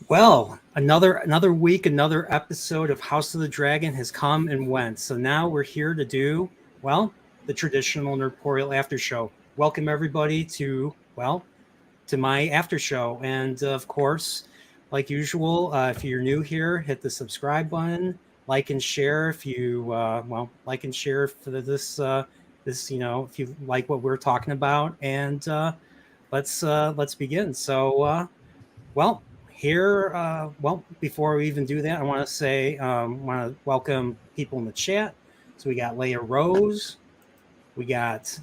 Well, another week, another episode of House of the Dragon has come and went. So now we're here to do, well, the traditional Nerdporial after show. Welcome everybody to my after show. And of course, like usual, if you're new here, hit the subscribe button, like and share if you like and share for this if you like what we're talking about. And let's begin. Well, here, before we even do that, I want to say, want to welcome people in the chat. So we got Leia Rose, we got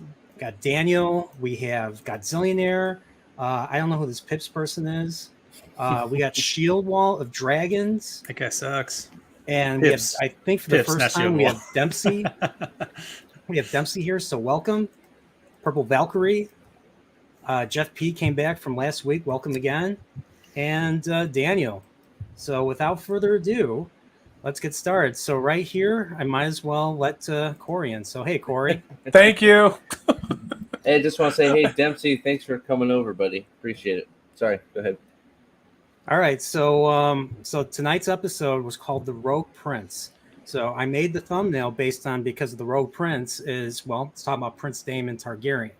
Daniel, we have Godzillionaire. I don't know who this Pips person is. We got Shield Wall of Dragons, That guy sucks. and Pips. I think for Pips, the not first time Shield we Wall. have Dempsey. We have Dempsey here, so welcome. Purple Valkyrie. Jeff P came back from last week. Welcome again. And Daniel. So without further ado, let's get started. So right here, I might as well let Corey in. So hey, Corey. Thank you. Hey, I just want to say, hey, Dempsey, thanks for coming over, buddy. Appreciate it. Sorry, go ahead. All right. So tonight's episode was called The Rogue Prince. So I made the thumbnail based on because the Rogue Prince is, it's talking about Prince Daemon Targaryen.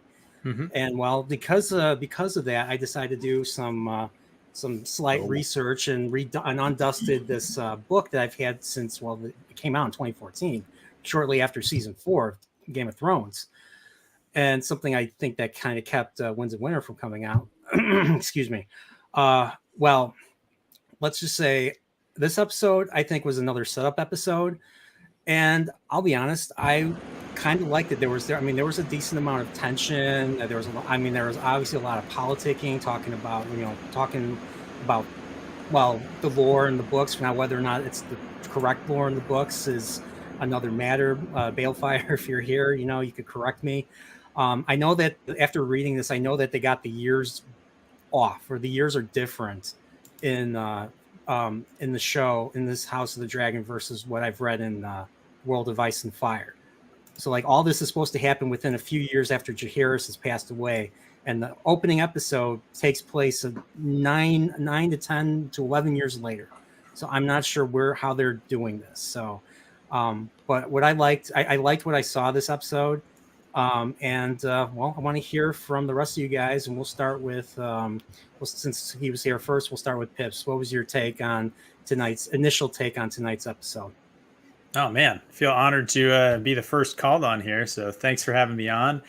Mm-hmm. And because of that, I decided to do some slight research and undusted this book that I've had since it came out in 2014, shortly after season 4 of Game of Thrones, and something I think that kind of kept Winds of Winter from coming out. Excuse me. Well, let's just say this episode I think was another setup episode, and I'll be honest, I kind of liked it. There was a decent amount of tension. There was obviously a lot of politicking, talking about the lore in the books. Now, whether or not it's the correct lore in the books is another matter. Balefire, if you're here, you could correct me. I know that after reading this, I know that they got the years off, or the years are different in the show, in this House of the Dragon, versus what I've read in World of Ice and Fire. So all this is supposed to happen within a few years after Jaehaerys has passed away. And the opening episode takes place 9 to 10 to 11 years later. So I'm not sure how they're doing this. So, but what I liked what I saw this episode. I want to hear from the rest of you guys, and we'll start with, since he was here first, we'll start with Pips. What was your initial take on tonight's episode? Oh, man. I feel honored to be the first called on here. So thanks for having me on.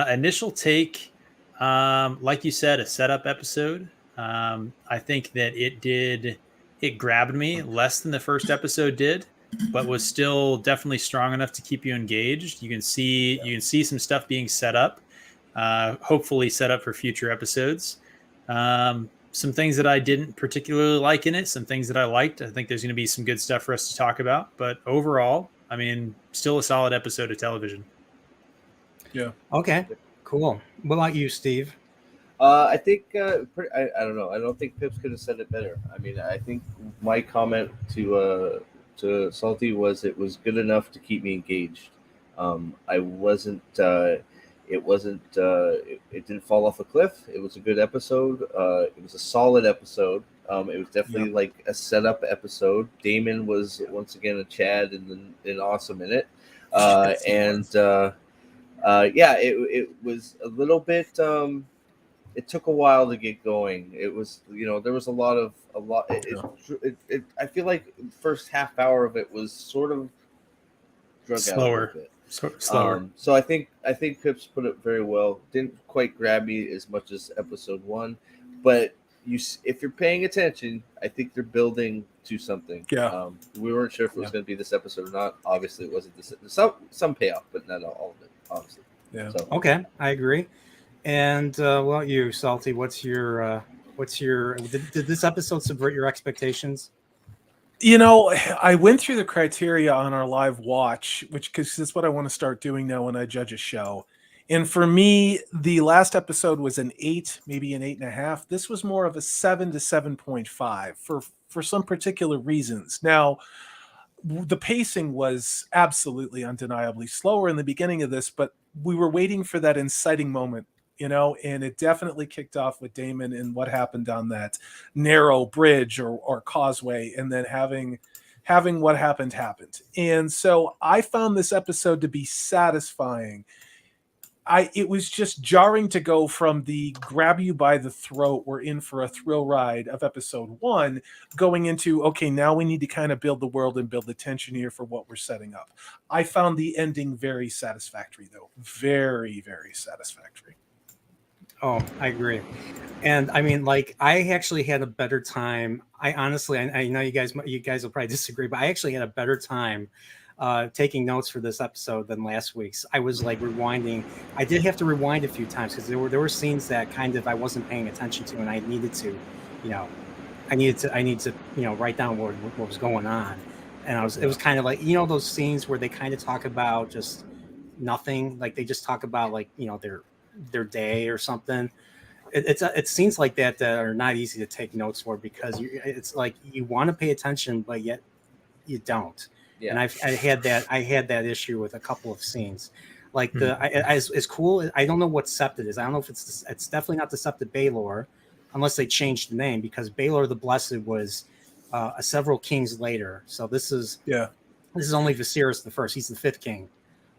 Initial take, like you said, a setup episode. I think that it grabbed me less than the first episode did, but was still definitely strong enough to keep you engaged. You can see some stuff being set up, hopefully set up for future episodes. Some things that I didn't particularly like in it, some things that I liked. I think there's going to be some good stuff for us to talk about. But overall, still a solid episode of television. Yeah. Okay, cool. What about you, Steve? I think, I don't know. I don't think Pips could have said it better. I think my comment to Salty was it was good enough to keep me engaged. It didn't fall off a cliff. It was a good episode. It was a solid episode. It was definitely like a setup episode. Daemon was once again a Chad and awesome in it. It was a little bit. It took a while to get going. It was, there was a lot. I feel like the first half hour of it was sort of drug out a little bit. Slower. So I think Pips put it very well. Didn't quite grab me as much as episode 1, but if you're paying attention, I think they're building to something. Yeah. We weren't sure if it was going to be this episode or not. Obviously, it wasn't this. Some payoff, but not all of it. Obviously. Yeah. So. Okay, I agree. And what about you, Salty? Did this episode subvert your expectations? I went through the criteria on our live watch, because that's what I want to start doing now when I judge a show. And for me, the last episode was an 8, maybe an 8.5. This was more of a 7 to 7.5 for some particular reasons. Now, the pacing was absolutely undeniably slower in the beginning of this, but we were waiting for that inciting moment and it definitely kicked off with Daemon and what happened on that narrow bridge or causeway, and then having what happened. And so I found this episode to be satisfying. It was just jarring to go from the grab you by the throat, we're in for a thrill ride of episode 1, going into, okay, now we need to kind of build the world and build the tension here for what we're setting up. I found the ending very satisfactory, though. Very, very satisfactory. Oh, I agree. And I mean, like, I actually had a better time. I honestly, I know you guys will probably disagree, but I actually had a better time taking notes for this episode than last week's. I was like rewinding. I did have to rewind a few times because there were scenes that kind of I wasn't paying attention to, and I needed to, I need to write down what was going on. And it was kind of like, those scenes where they kind of talk about just nothing, like they just talk about like their day or something. It's scenes like that are not easy to take notes for, because it's like you want to pay attention but yet you don't. Yeah. And I had that issue with a couple of scenes, like as cool. I don't know what sept it is. I don't know if it's definitely not the Sept of Baelor, unless they changed the name, because Baelor the Blessed was several kings later. So this is only Viserys the first. He's the 5th king.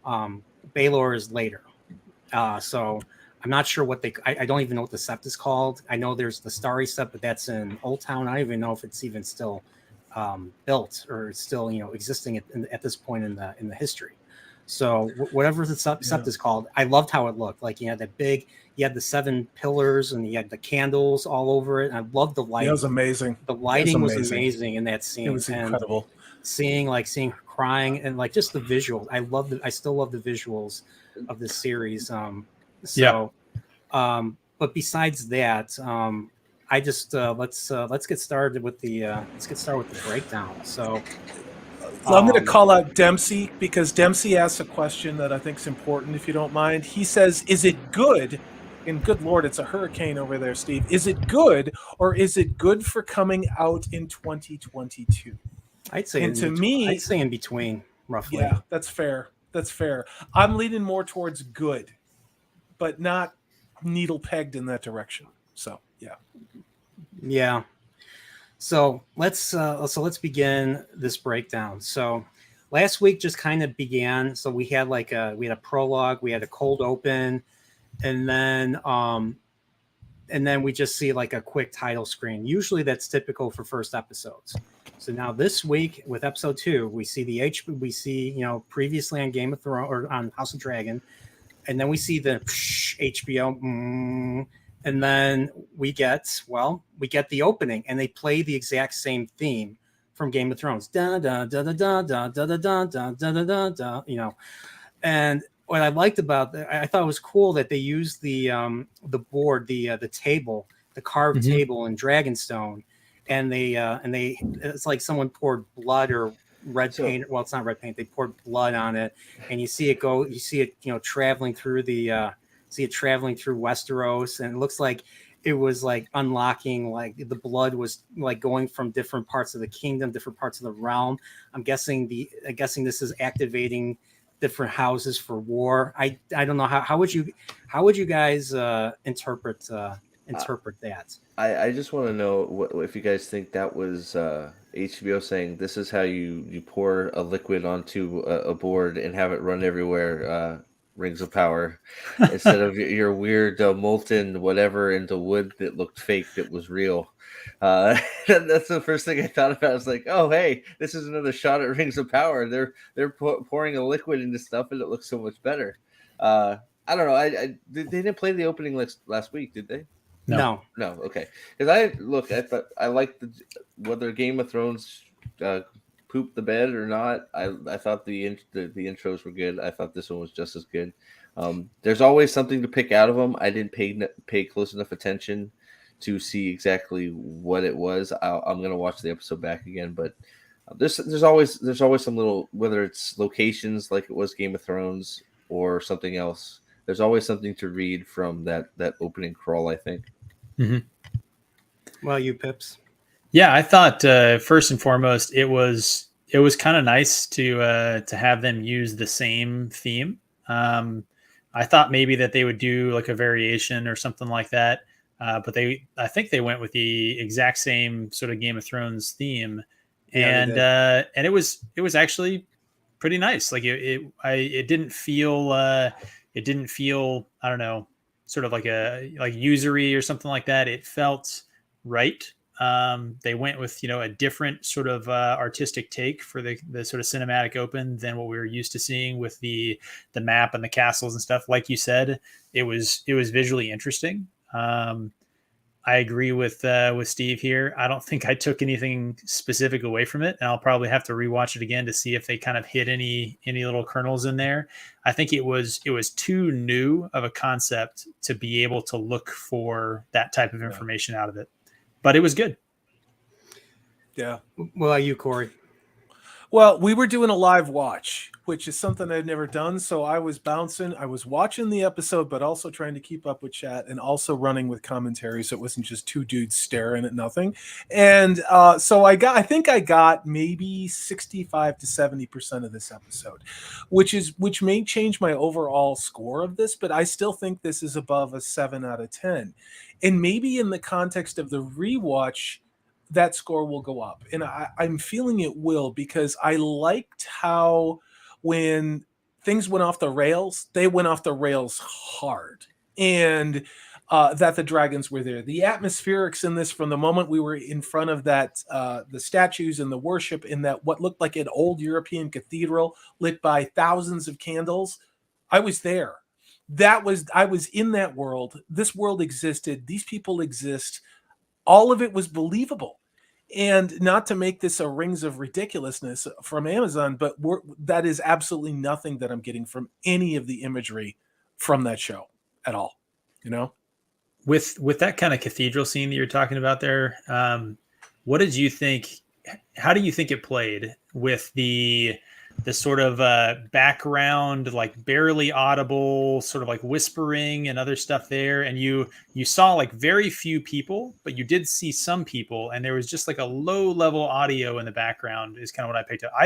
Baelor is later. So I'm not sure what I don't even know what the sept is called. I know there's the Starry Sept, but that's in Old Town. I don't even know if it's even still built or it's still existing at this point in the history. So whatever the sept is called, I loved how it looked. Like you had the 7 pillars and you had the candles all over it. And I loved the lighting. It was amazing. The lighting was amazing in that scene. It was incredible. And seeing her crying and like just the visuals. I still love the visuals of this series. But besides that, I just let's get started with the breakdown. So I'm going to call out Dempsey, because Dempsey asks a question that I think is important, if you don't mind. He says, is it good? And good Lord, it's a hurricane over there, Steve. Is it good, or is it good for coming out in 2022? I'd say in between, roughly. Yeah, that's fair. I'm leaning more towards good, but not needle pegged in that direction. So yeah. So let's begin this breakdown. So last week just kind of began. So we had a prologue, we had a cold open, and then we just see like a quick title screen. Usually that's typical for first episodes. So now this week with episode 2, we see previously on Game of Thrones or on House of Dragon, and then we see the HBO, and then we get the opening, and they play the exact same theme from Game of Thrones. Da da da da da da da da da da da da. And what I liked about that, I thought it was cool that they used the board, the table, the carved table in Dragonstone, and they it's like someone poured blood or red paint. Well, it's not red paint. They poured blood on it, and you see it traveling through traveling through Westeros, and it looks like it was like unlocking, like the blood was like going from different parts of the kingdom, different parts of the realm. I'm guessing this is activating different houses for war. I don't know how would you guys interpret that? I just want to know if you guys think that was HBO saying this is how you pour a liquid onto a board and have it run everywhere, Rings of Power, instead of your weird molten whatever into wood that looked fake that was real. That's the first thing I thought about. I was like, oh hey, this is another shot at Rings of Power. They're pouring a liquid into stuff and it looks so much better. I don't know. They didn't play the opening last week, did they? No. Okay. Because I liked whether Game of Thrones pooped the bed or not. I thought the intros were good. I thought this one was just as good. There's always something to pick out of them. I didn't pay close enough attention to see exactly what it was. I'm gonna watch the episode back again, but there's always some little, whether it's locations like it was Game of Thrones or something else. There's always something to read from that opening crawl, I think. Well, you Pips. Yeah, I thought first and foremost it was kind of nice to have them use the same theme. I thought maybe that they would do like a variation or something like that. But I think they went with the exact same sort of Game of Thrones theme, and it was actually pretty nice. Like it didn't feel I don't know, sort of like usury or something like that. It felt right. They went with a different sort of artistic take for the sort of cinematic open than what we were used to seeing with the map and the castles and stuff. Like you said, it was visually interesting. I agree with Steve here. I don't think I took anything specific away from it, and I'll probably have to rewatch it again to see if they kind of hit any little kernels in there. I think it was too new of a concept to be able to look for that type of information out of it, but it was good. Yeah. Well, you, Corey? Well, we were doing a live watch, which is something I'd never done. So I was bouncing. I was watching the episode, but also trying to keep up with chat and also running with commentary. So it wasn't just two dudes staring at nothing. And so I think I got maybe 65 to 70% of this episode, which may change my overall score of this, but I still think this is above a 7 out of 10. And maybe in the context of the rewatch, that score will go up. And I'm feeling it will, because I liked how when things went off the rails, they went off the rails hard. And that the dragons were there. The atmospherics in this, from the moment we were in front of that, the statues and the worship in that what looked like an old European cathedral lit by thousands of candles, I was there. I was in that world. This world existed. These people exist. All of it was believable. And not to make this a Rings of Ridiculousness from Amazon, but that is absolutely nothing that I'm getting from any of the imagery from that show at all. With that kind of cathedral scene that you're talking about there, what did you think? How do you think it played with the sort of background, like barely audible, sort of like whispering and other stuff there? And you saw like very few people, but you did see some people, and there was just like a low level audio in the background is kind of what I picked up. I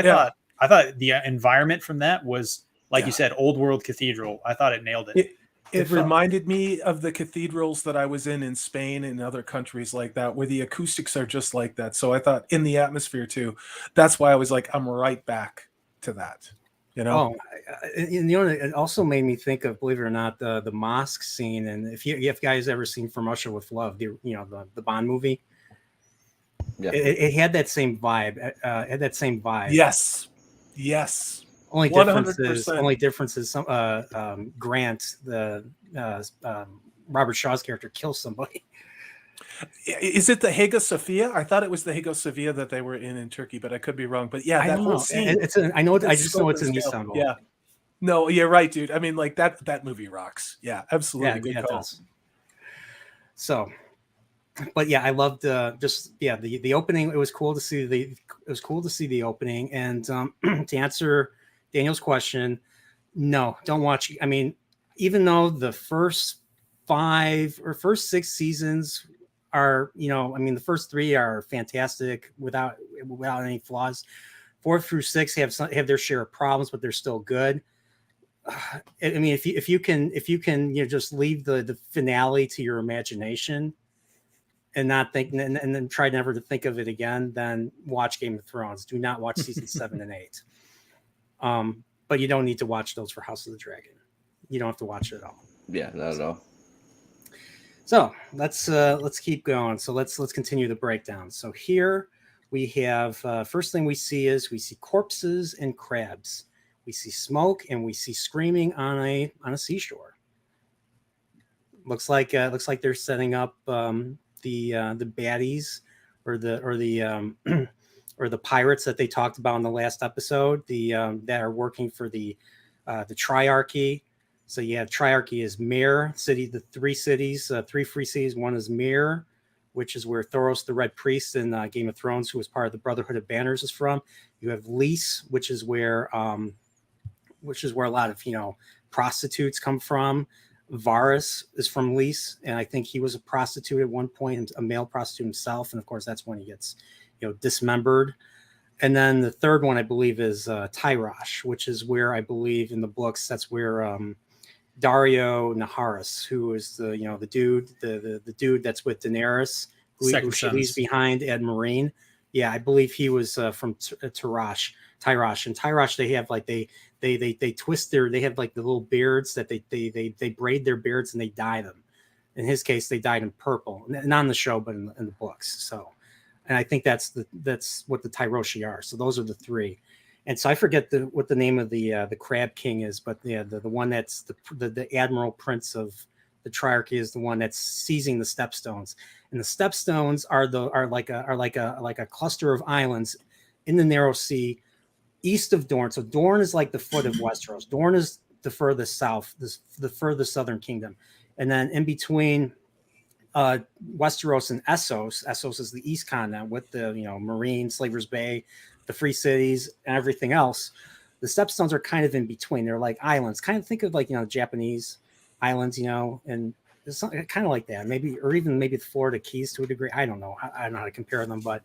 thought the environment from that was, like you said, old world cathedral. I thought it nailed it. It reminded me of the cathedrals that I was in Spain and other countries like that, where the acoustics are just like that. So I thought in the atmosphere too. That's why I was like, I'm right back to that. It also made me think of, believe it or not, the mosque scene. And if you guys ever seen From Russia with Love, the Bond movie, it had that same vibe. Yes. Only difference is some Grant, the Robert Shaw's character, kills somebody. Is it the Hagia Sophia? I thought it was the Hagia Sophia that they were in Turkey, but I could be wrong. But yeah, that whole scene. I just know it's in Istanbul. Yeah. No, you're right, dude. I mean, like that movie rocks. Yeah, absolutely. Good call. So, but yeah, I loved the opening. It was cool to see the opening. And to answer Daniel's question, no, don't watch. I mean, even though the first 6 seasons are, the first 3 are fantastic without any flaws. 4 through 6 have their share of problems, but they're still good. I mean, if you can just leave the finale to your imagination and not think, and then try never to think of it again, then watch Game of Thrones. Do not watch season 7 and 8. But you don't need to watch those for House of the Dragon. You don't have to watch it at all. Yeah, not at all. So let's keep going. So let's continue the breakdown. So here we have first thing we see corpses and crabs. We see smoke and we see screaming on a seashore. Looks like they're setting up the baddies or the pirates that they talked about in the last episode. That are working for the Triarchy. So you have Triarchy is Mare City, the 3 cities, 3 free cities. One is Mare, which is where Thoros the Red Priest in Game of Thrones, who was part of the Brotherhood of Banners, is from. You have Lys, which is where a lot of prostitutes come from. Varys is from Lys, and I think he was a prostitute at one point, a male prostitute himself, and of course that's when he gets dismembered. And then the third one, I believe, is Tyrosh, which is where I believe in the books that's where Dario Naharis, who is the dude, the dude that's with Daenerys, who she leaves behind at Marine. Yeah, I believe he was from Tyrosh. And Tyrosh, they have like they twist they have like the little beards that they braid their beards and they dye them. In his case, they dyed him purple, not in the show, but in the books. So, and I think that's what the Tyroshi are. So those are the three. And so I forget what the name of the Crab King is, but the one that's the Admiral Prince of the Triarchy is the one that's seizing the Stepstones. And the Stepstones are like a cluster of islands in the Narrow Sea, east of Dorne. So Dorne is like the foot of Westeros. Dorne is the furthest south, the furthest southern kingdom. And then in between Westeros and Essos is the East Continent with the Marine, Slaver's Bay, the Free Cities, and everything else. The Stepstones are kind of in between. They're like islands. Kind of think of like Japanese islands, and it's kind of like that. Maybe, or even maybe the Florida Keys to a degree. I don't know. I don't know how to compare them, but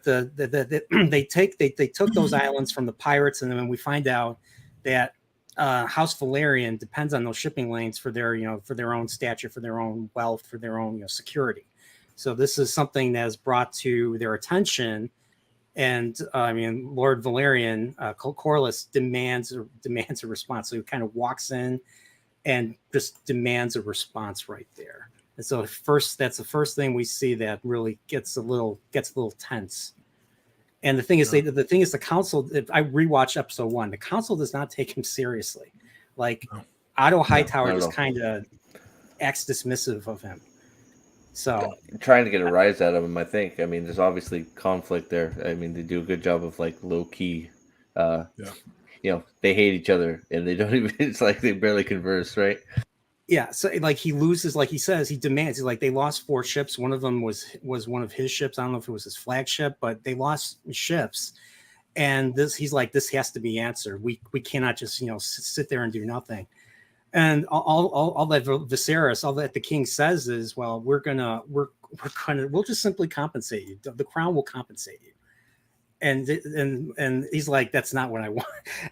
they took those islands from the pirates, and then we find out that House Valyrian depends on those shipping lanes for their own stature, for their own wealth, for their own security. So this is something that is brought to their attention, and Lord Valyrian, Corlys demands a response. So he kind of walks in and just demands a response right there. And so that's the first thing we see that really gets a little tense. And the thing is, the council. If I rewatched episode 1, the council does not take him seriously. Like Otto Hightower just kind of acts dismissive of him. So trying to get a rise out of him, I think. I mean, there's obviously conflict there. I mean, they do a good job of like low key. They hate each other, and they don't even. It's like they barely converse, right? Yeah, so like he loses, like he says, he demands. He's like, they lost 4 ships. One of them was one of his ships. I don't know if it was his flagship, but they lost ships. And he's like, this has to be answered. We cannot just sit there and do nothing. And all that Viserys, all that the king says is, well, we'll just simply compensate you. The crown will compensate you. And he's like, that's not what I want.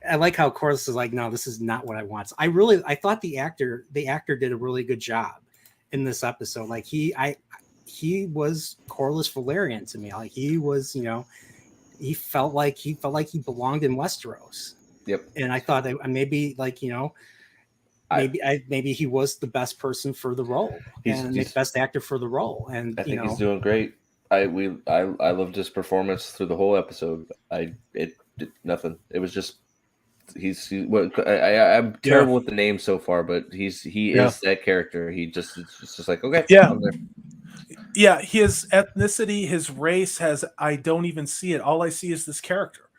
I like how Corlys is like, no, this is not what I want. So I thought the actor did a really good job in this episode. Like he was Corlys Valyrian to me. Like he was, he felt like he belonged in Westeros. Yep. And I thought that maybe maybe he was the best person for the role and the best actor for the role. And I think he's doing great. I loved his performance through the whole episode. It did nothing. It was just I'm terrible with the name so far, but he is that character. It's just like, okay, I'm there. Yeah, his ethnicity, his race I don't even see it. All I see is this character.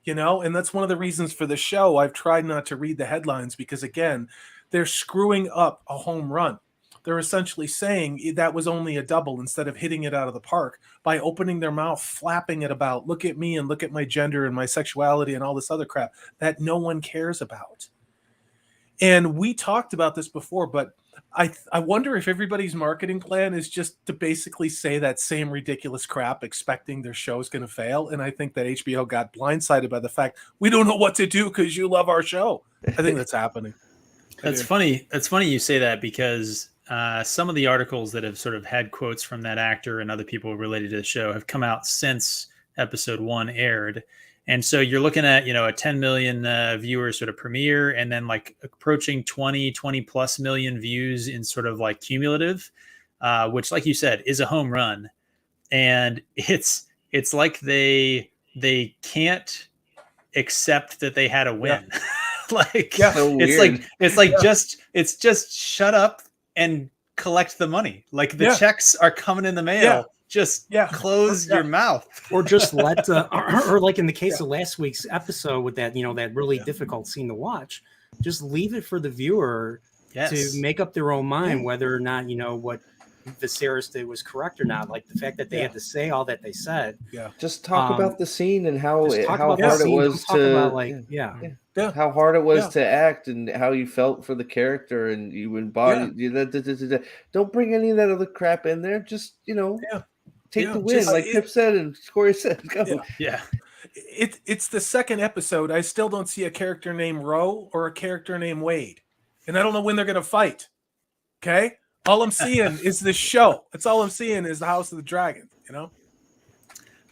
And that's one of the reasons for the show. I've tried not to read the headlines because again, they're screwing up a home run. They're essentially saying that was only a double instead of hitting it out of the park by opening their mouth, flapping it about, look at me and look at my gender and my sexuality and all this other crap that no one cares about. And we talked about this before, but I wonder if everybody's marketing plan is just to basically say that same ridiculous crap, expecting their show is going to fail. And I think that HBO got blindsided by the fact we don't know what to do because you love our show. I think that's happening. That's funny. That's funny you say that because some of the articles that have sort of had quotes from that actor and other people related to the show have come out since episode 1 aired. And so you're looking at, a 10 million viewers sort of premiere and then like approaching 20 plus million views in sort of like cumulative, which like you said is a home run. And it's like they can't accept that they had a win. It's just shut up and collect the money. Like the checks are coming in the mail. Yeah. Just close your mouth, or just let, or like in the case of last week's episode with that, that really difficult scene to watch, just leave it for the viewer to make up their own mind whether or not what Viserys did was correct or not. Like the fact that they had to say all that they said. Yeah, just talk about the scene and how hard it was how hard it was to act and how you felt for the character and you embodied. Don't bring any of that other crap in there. Just take the win, like Pip said and Corey said. Go. Yeah. It's the second episode. I still don't see a character named Roe or a character named Wade. and I don't know when they're going to fight. Okay, all I'm seeing is this show. That's all I'm seeing is the House of the Dragon.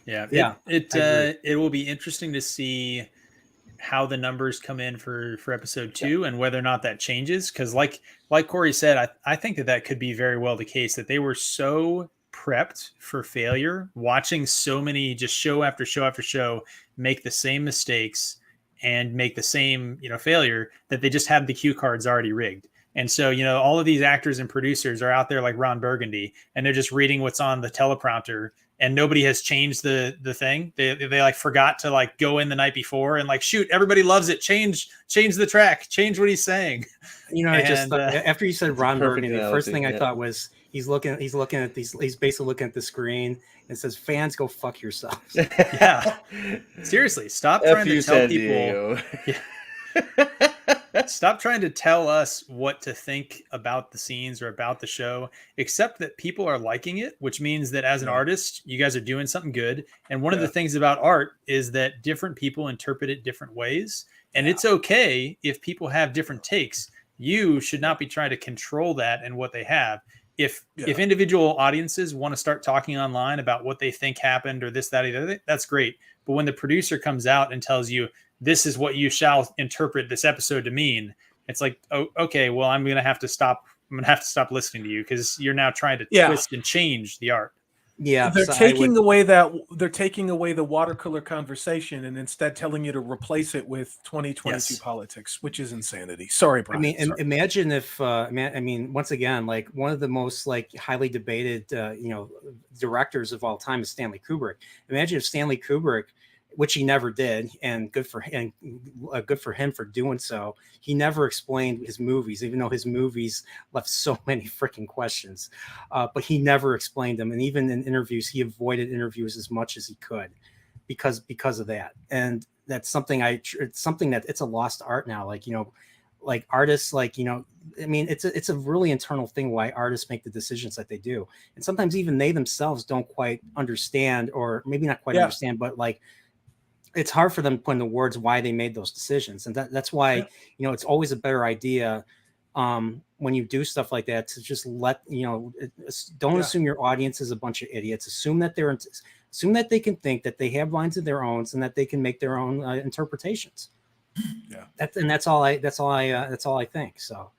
Yeah. It will be interesting to see how the numbers come in for episode 2 and whether or not that changes. Because like Corey said, I think that could be very well the case, that they were so prepped for failure, watching so many just show after show after show make the same mistakes and make the same failure, that they just have the cue cards already rigged. And so, all of these actors and producers are out there like Ron Burgundy, and they're just reading what's on the teleprompter, and nobody has changed the thing. They like forgot to like go in the night before and like, shoot, everybody loves it. Change the track, change what he's saying. After you said Ron Burgundy, the first thing I thought was he's looking at these. He's basically looking at the screen and says, "Fans, go fuck yourselves." Yeah, seriously, stop trying to tell people. Stop trying to tell us what to think about the scenes or about the show, except that people are liking it, which means that as an artist, you guys are doing something good. And one of the things about art is that different people interpret it different ways. And it's okay if people have different takes. You should not be trying to control that and what they have. If individual audiences want to start talking online about what they think happened or this, that, either, that's great. But when the producer comes out and tells you, this is what you shall interpret this episode to mean, it's like, oh, okay, well, I'm going to have to stop listening to you, because you're now trying to twist and change the art. Yeah, they're taking away the watercolor conversation and instead telling you to replace it with 2022 politics, which is insanity. Sorry, Brian. Imagine if once again, like one of the most like highly debated directors of all time is Stanley Kubrick. Imagine if Stanley Kubrick, which he never did, and good for him for doing so. He never explained his movies, even though his movies left so many freaking questions. But he never explained them, and even in interviews, he avoided interviews as much as he could because of that. And that's something it's a lost art now. Like artists, it's a really internal thing why artists make the decisions that they do, and sometimes even they themselves don't quite understand, or maybe not quite understand, but like, it's hard for them to put into words why they made those decisions. And that's why, it's always a better idea when you do stuff like that to just don't assume your audience is a bunch of idiots. Assume that they can think, that they have minds of their own, and that they can make their own interpretations. Yeah. That's all I think. So.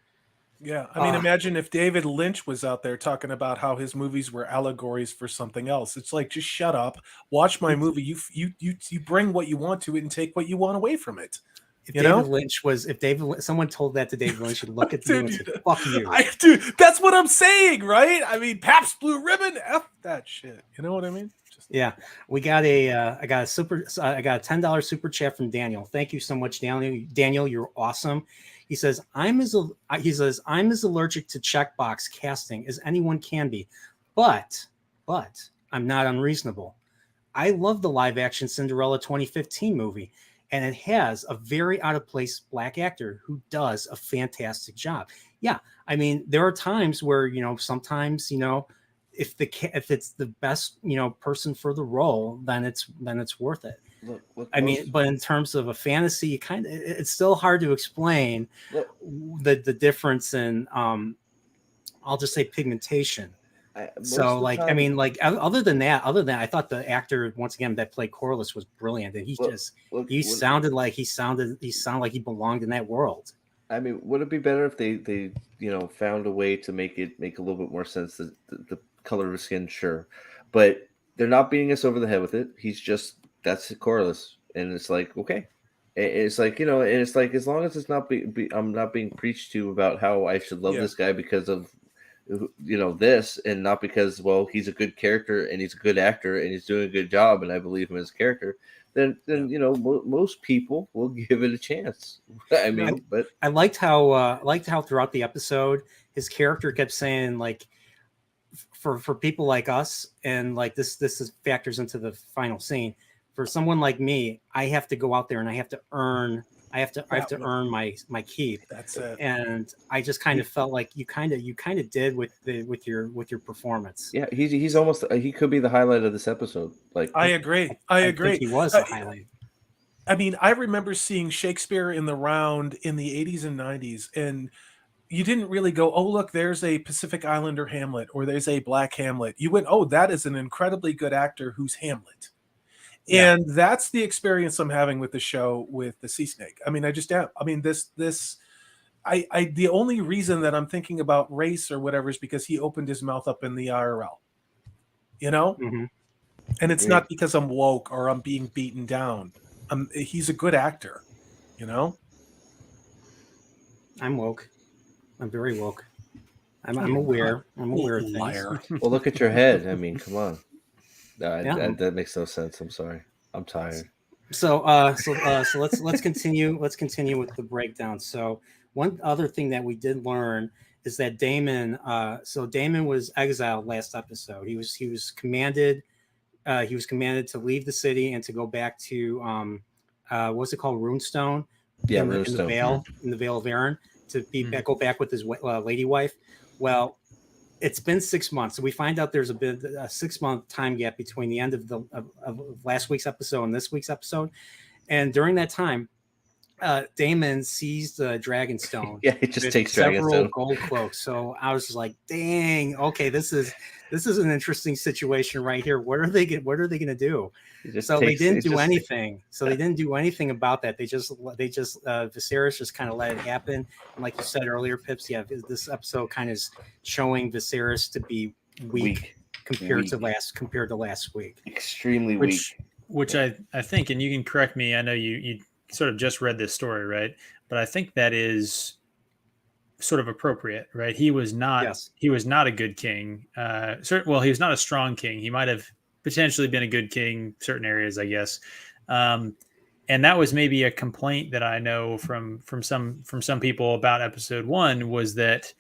Yeah, imagine if David Lynch was out there talking about how his movies were allegories for something else. It's like, just shut up, watch my movie. You bring what you want to it and take what you want away from it. If someone told that to David Lynch, he'd look at you and say, "Fuck you." Dude, that's what I'm saying, right? I mean, Pabst Blue Ribbon, F that shit. You know what I mean? We got I got a $10 super chat from Daniel. Thank you so much, Daniel. Daniel, you're awesome. He says, I'm as allergic to checkbox casting as anyone can be, but I'm not unreasonable. I love the live action Cinderella 2015 movie, and it has a very out of place black actor who does a fantastic job. Yeah, there are times where sometimes if it's the best person for the role, then it's worth it. Look, but in terms of a fantasy, it's still hard to explain the difference in I'll just say pigmentation. Other than that, I thought the actor once again that played Corlys was brilliant, and he sounded like he belonged in that world. Would it be better if they found a way to make a little bit more sense? The color of his skin, sure, but they're not beating us over the head with it. That's Corlys, and it's like, okay, it's like, and it's like, as long as it's not I'm not being preached to about how I should love this guy because of this, and not because, well, he's a good character and he's a good actor and he's doing a good job and I believe him as a character, then most people will give it a chance. But I liked how throughout the episode his character kept saying, like, for people like us, and like this factors into the final scene. For someone like me, I have to go out there and I have to earn my keep. That's it. And I just kind of felt like you kind of did with your performance. Yeah, he's almost, he could be the highlight of this episode. Like, I agree. I think he was the highlight. I remember seeing Shakespeare in the Round in the 80s and 90s, and you didn't really go, oh, look, there's a Pacific Islander Hamlet, or there's a Black Hamlet. You went, oh, that is an incredibly good actor who's Hamlet. Yeah. And that's the experience I'm having with the show with the Sea Snake. I mean, I just am. I mean, the only reason that I'm thinking about race or whatever is because he opened his mouth up in the IRL, you know? Mm-hmm. And it's not because I'm woke or I'm being beaten down. He's a good actor, you know? I'm woke. I'm very woke. I'm aware. I'm aware of things. Liar. Well, look at your head. I mean, come on. Yeah. That makes no sense. I'm sorry. I'm tired. So let's continue. Let's continue with the breakdown. So one other thing that we did learn is that Daemon. So Daemon was exiled last episode. He was commanded. He was commanded to leave the city and to go back to what's it called, Runestone? Yeah, in the Runestone. Vale, in the Vale of Arryn, to go back with his lady wife. Well, it's been 6 months, so we find out there's a 6 month time gap between the end of last week's episode and this week's episode, and during that time, Daemon seized Dragonstone. Yeah, it just takes several Dragonstone. gold cloaks. So I was just like, "Dang, okay, this is an interesting situation right here. What are they going to do?" So they didn't do anything. So they didn't do anything about that. They just Viserys just kind of let it happen. And like you said earlier, Pips, yeah, this episode kind of is showing Viserys to be weak. compared to last week. Extremely weak. Which I think, and you can correct me, I know you sort of just read this story, right? But I think that is sort of appropriate, right? He was not a good king. Well, he was not a strong king. He might have potentially been a good king certain areas, I guess. And that was maybe a complaint that I know from some people about episode 1, was that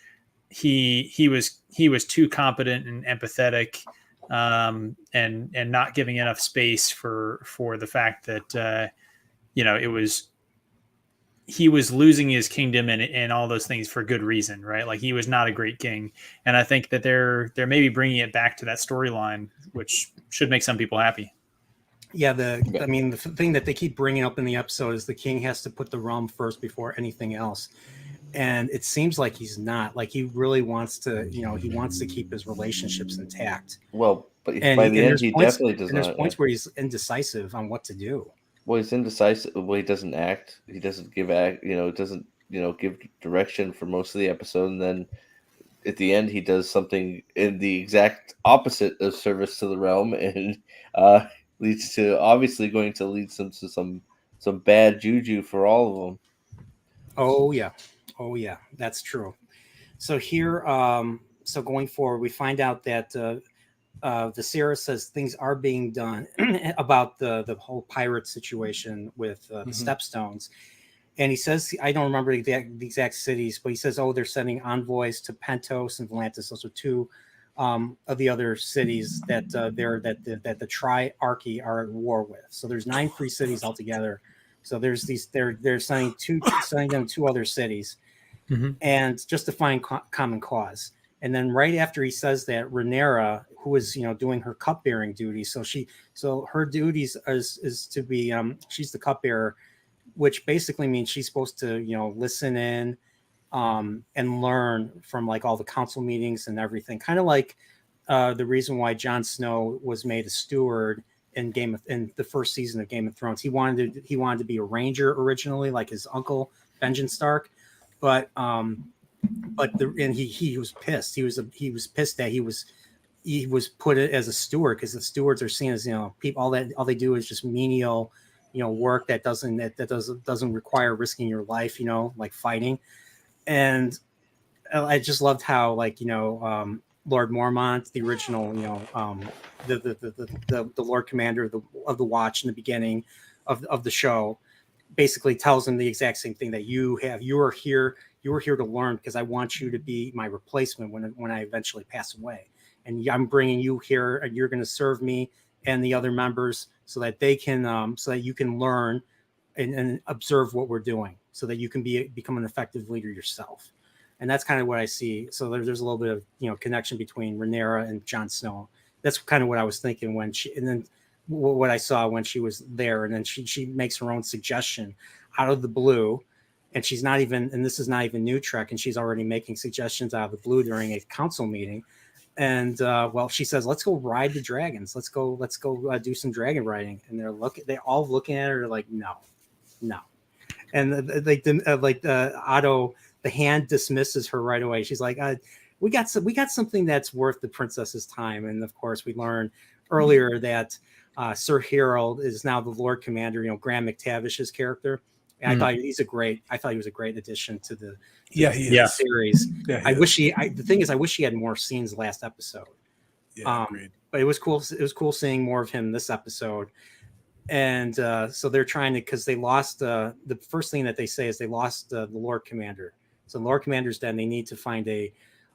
he was too competent and empathetic, and not giving enough space for the fact that he was losing his kingdom and all those things for good reason, right? Like, he was not a great king. And I think that they're maybe bringing it back to that storyline, which should make some people happy. Yeah, the thing that they keep bringing up in the episode is the king has to put the realm first before anything else. And it seems like he's not. Like, he really wants to, he wants to keep his relationships intact. Well, but by the end, he definitely does not. There's points where he's indecisive on what to do. Well, he's indecisive. Well, he doesn't act. He doesn't give doesn't give direction for most of the episode, and then at the end, he does something in the exact opposite of service to the realm, and leads to going to lead to some bad juju for all of them. Oh yeah, that's true. So here, so going forward, we find out that Viserys says things are being done about the whole pirate situation with the Stepstones. And he says, I don't remember the exact cities, but he says, they're sending envoys to Pentos and Volantis. Those are two of the other cities that the Triarchy are at war with. So there's 9 free cities altogether. So there's these, they're sending them 2 other cities, and just to find common cause. And then right after he says that, Rhaenyra, who is doing her cupbearing duties, so her duties is to be she's the cupbearer, which basically means she's supposed to listen in and learn from like all the council meetings and everything. Kind of like the reason why Jon Snow was made a steward in the first season of Game of Thrones. He wanted to be a ranger originally, like his uncle Benjen Stark, but he was pissed. He was pissed that he was put as a steward, because the stewards are seen as people, all they do is just menial work that doesn't require risking your life, like fighting. And I just loved how Lord Mormont, the original the Lord Commander of the Watch in the beginning of the show, basically tells him the exact same thing, that you are here to learn, because I want you to be my replacement when I eventually pass away, and I'm bringing you here, and you're going to serve me and the other members so that they can so that you can learn and observe what we're doing, so that you can become an effective leader yourself. And that's kind of what I see. So there's a little bit of connection between Rhaenyra and Jon Snow. That's kind of what I was thinking and then what I saw when she was there, and then she makes her own suggestion out of the blue, and she's not even, and this is not even new Trek, and she's already making suggestions out of the blue during a council meeting. And well, she says, "Let's go ride the dragons. Let's go do some dragon riding." And they're all looking at her like, "No." And Otto, the hand dismisses her right away. She's like, "We got something that's worth the princess's time." And of course, we learn earlier that Sir Harold is now the Lord Commander. Graham McTavish's character. And I thought he was a great addition to the series. Yeah, I wish the thing is, I wish he had more scenes last episode. Yeah, agreed. But it was cool. It was cool seeing more of him this episode. And so they're trying to, because they lost the first thing that they say is they lost the Lord Commander. So the Lord Commander's dead. And they need to find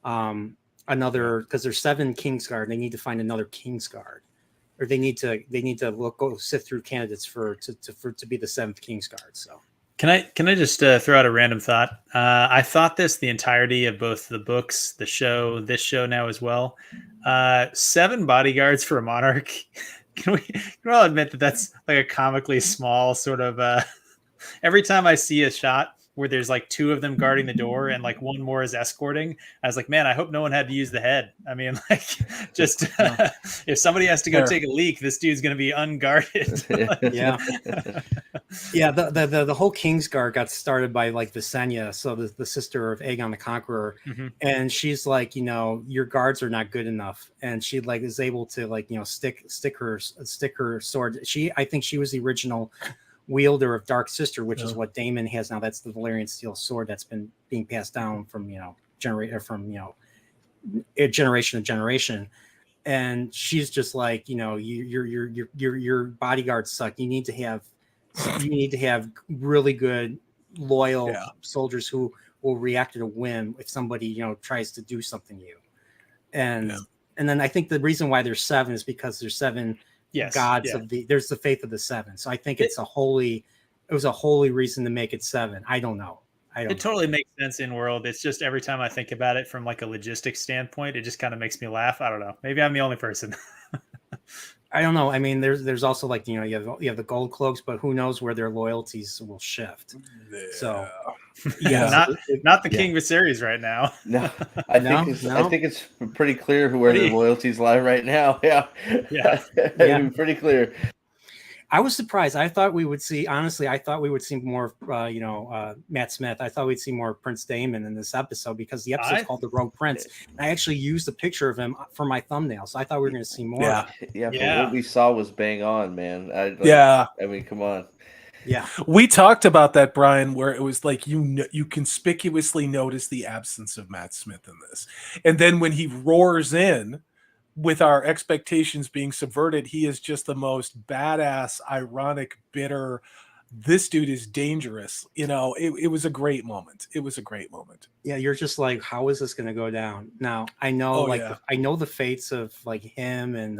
another, because there's 7 Kingsguard. They need to find another Kingsguard, or they need to go sift through candidates to be the 7th Kingsguard. So. Can I just throw out a random thought? I thought this the entirety of both the books, the show, this show now as well. 7 bodyguards for a monarch. Can we all admit that that's like a comically small sort of? Every time I see a shot where there's like 2 of them guarding the door and like 1 more is escorting, I was like, man, I hope no one had to use the head. I mean, like, just if somebody has to go take a leak, this dude's going to be unguarded. Yeah. The whole Kingsguard got started by like Visenya, so the sister of Aegon the Conqueror, and she's like, your guards are not good enough, and she like is able to like stick her sword. I think she was the original wielder of Dark Sister, which is what Daemon has now. That's the Valyrian steel sword that's been being passed down from generation to generation. And she's just like, your bodyguards suck. You need to have really good, loyal soldiers who will react to a whim if somebody tries to do something to you. And then I think the reason why there's 7 is because there's 7 gods of there's the faith of the 7. So I think it was a holy reason to make it 7. I don't know. It totally makes sense in world. It's just every time I think about it from like a logistics standpoint, it just kind of makes me laugh. I don't know. Maybe I'm the only person. I don't know. I mean, there's also like you have the gold cloaks, but who knows where their loyalties will shift. Yeah. So not the King Viserys right now. No, I think it's pretty clear where their loyalties lie right now. Yeah. Pretty clear. I was surprised. I thought we would see more of, Matt Smith. I thought we'd see more of Prince Daemon in this episode because the episode's called The Rogue Prince. And I actually used a picture of him for my thumbnail, so I thought we were going to see more. But what we saw was bang on, man. I mean, come on. Yeah, we talked about that, Brian, where it was like you conspicuously notice the absence of Matt Smith in this, and then when he roars in, with our expectations being subverted, he is just the most badass, ironic, bitter. This dude is dangerous. It was a great moment. Yeah, you're just like, how is this going to go down? Now I know, I know the fates of like him and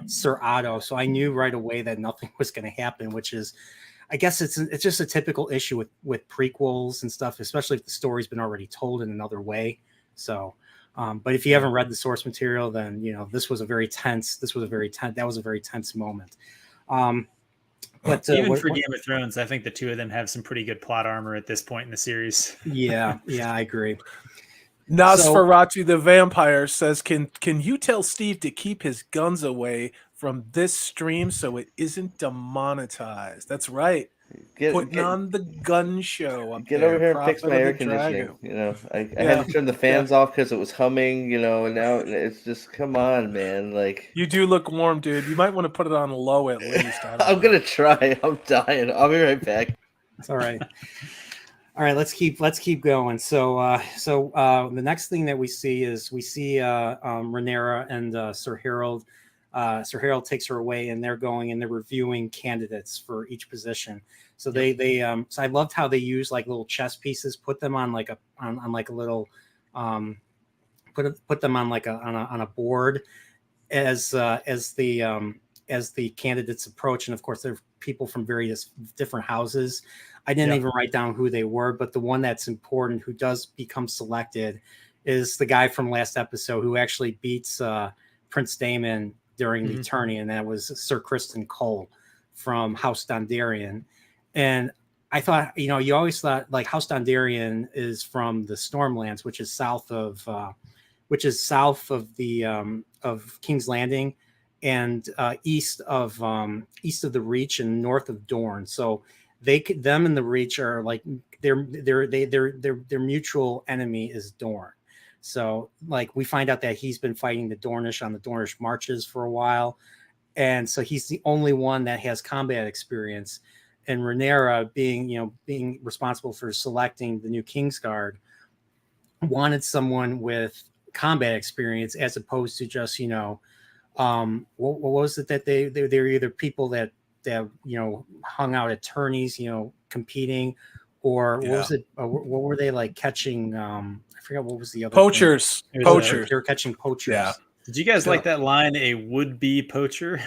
Sir Otto, so I knew right away that nothing was going to happen. Which is, I guess it's just a typical issue with prequels and stuff, especially if the story's been already told in another way. So. But if you haven't read the source material, then this was a very tense moment. But even for Game of Thrones, I think the 2 of them have some pretty good plot armor at this point in the series. Yeah, I agree. Nosferatu the vampire says, "Can you tell Steve to keep his guns away from this stream so it isn't demonetized?" That's right. Putting on the gun show. Get over here and fix my air conditioning. I had to turn the fans off because it was humming. And now it's just, come on, man. Like, you do look warm, dude. You might want to put it on low at least. I'm gonna try. I'm dying. I'll be right back. It's all right. All right, let's keep going. So the next thing that we see Rhaenyra and Sir Harold. Sir Harold takes her away, and they're reviewing candidates for each position. So so I loved how they use like little chess pieces, put them on like a little put them on like on a board as the candidates approach, and of course there are people from various different houses. I didn't even write down who they were, but the one that's important who does become selected is the guy from last episode who actually beats Prince Daemon during the tourney, and that was Sir Criston Cole from House Dondarrion. And I thought, you always thought like House Dondarrion is from the Stormlands, which is south of the of King's Landing, and east of the Reach and north of Dorne. So them and the Reach are like their mutual enemy is Dorne. So like we find out that he's been fighting the Dornish on the Dornish marches for a while, and so he's the only one that has combat experience. And Rhaenyra, being responsible for selecting the new Kingsguard, wanted someone with combat experience as opposed to just what was it that they're either people that hung out at tourneys, competing, or what was it? What were they like catching? I forgot what was the other poachers. thing. Poachers. They were catching poachers. Yeah. Did you guys like that line? A would-be poacher.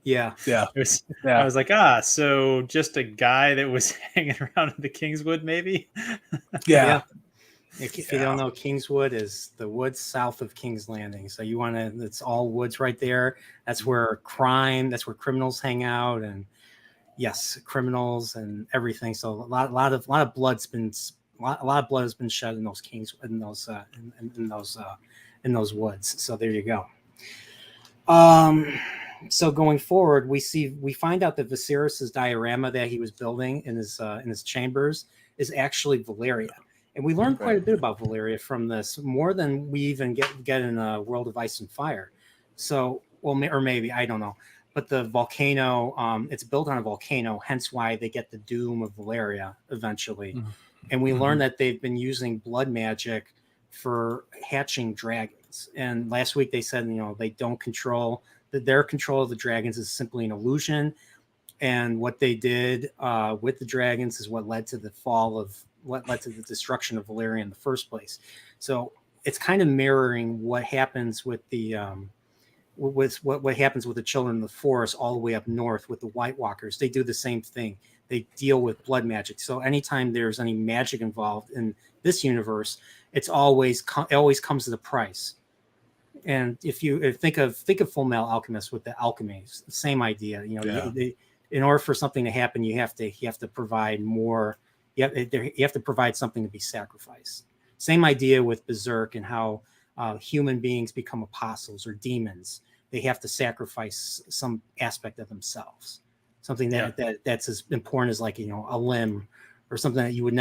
Yeah. Yeah. I was like, so just a guy that was hanging around in the Kingswood, maybe. Yeah. If you don't know, Kingswood is the woods south of King's Landing. So it's all woods right there. That's where criminals hang out, and yes, criminals and everything. So a lot of blood's been blood has been shed in those in those woods. So there you go. So going forward, we find out that Viserys' diorama that he was building in his chambers is actually Valyria. And we learned quite a bit about Valyria from this, more than we even get in a World of Ice and Fire. So, or maybe, I don't know. But the volcano, it's built on a volcano, hence why they get the doom of Valyria eventually. Mm-hmm. And we learned that they've been using blood magic for hatching dragons. And last week they said, they don't control, that their control of the dragons is simply an illusion. And what they did with the dragons is what led to the destruction of Valyria in the first place. So it's kind of mirroring what happens with the what happens with the children of the forest all the way up north with the White Walkers. They do the same thing. They deal with blood magic. So anytime there's any magic involved in this universe, it always comes at a price. And if you think of Full Metal Alchemist with the alchemy, same idea. In order for something to happen, you have to provide more. You have to provide something to be sacrificed. Same idea with Berserk and how human beings become apostles or demons. They have to sacrifice some aspect of themselves, something that's as important as like a limb or something that you would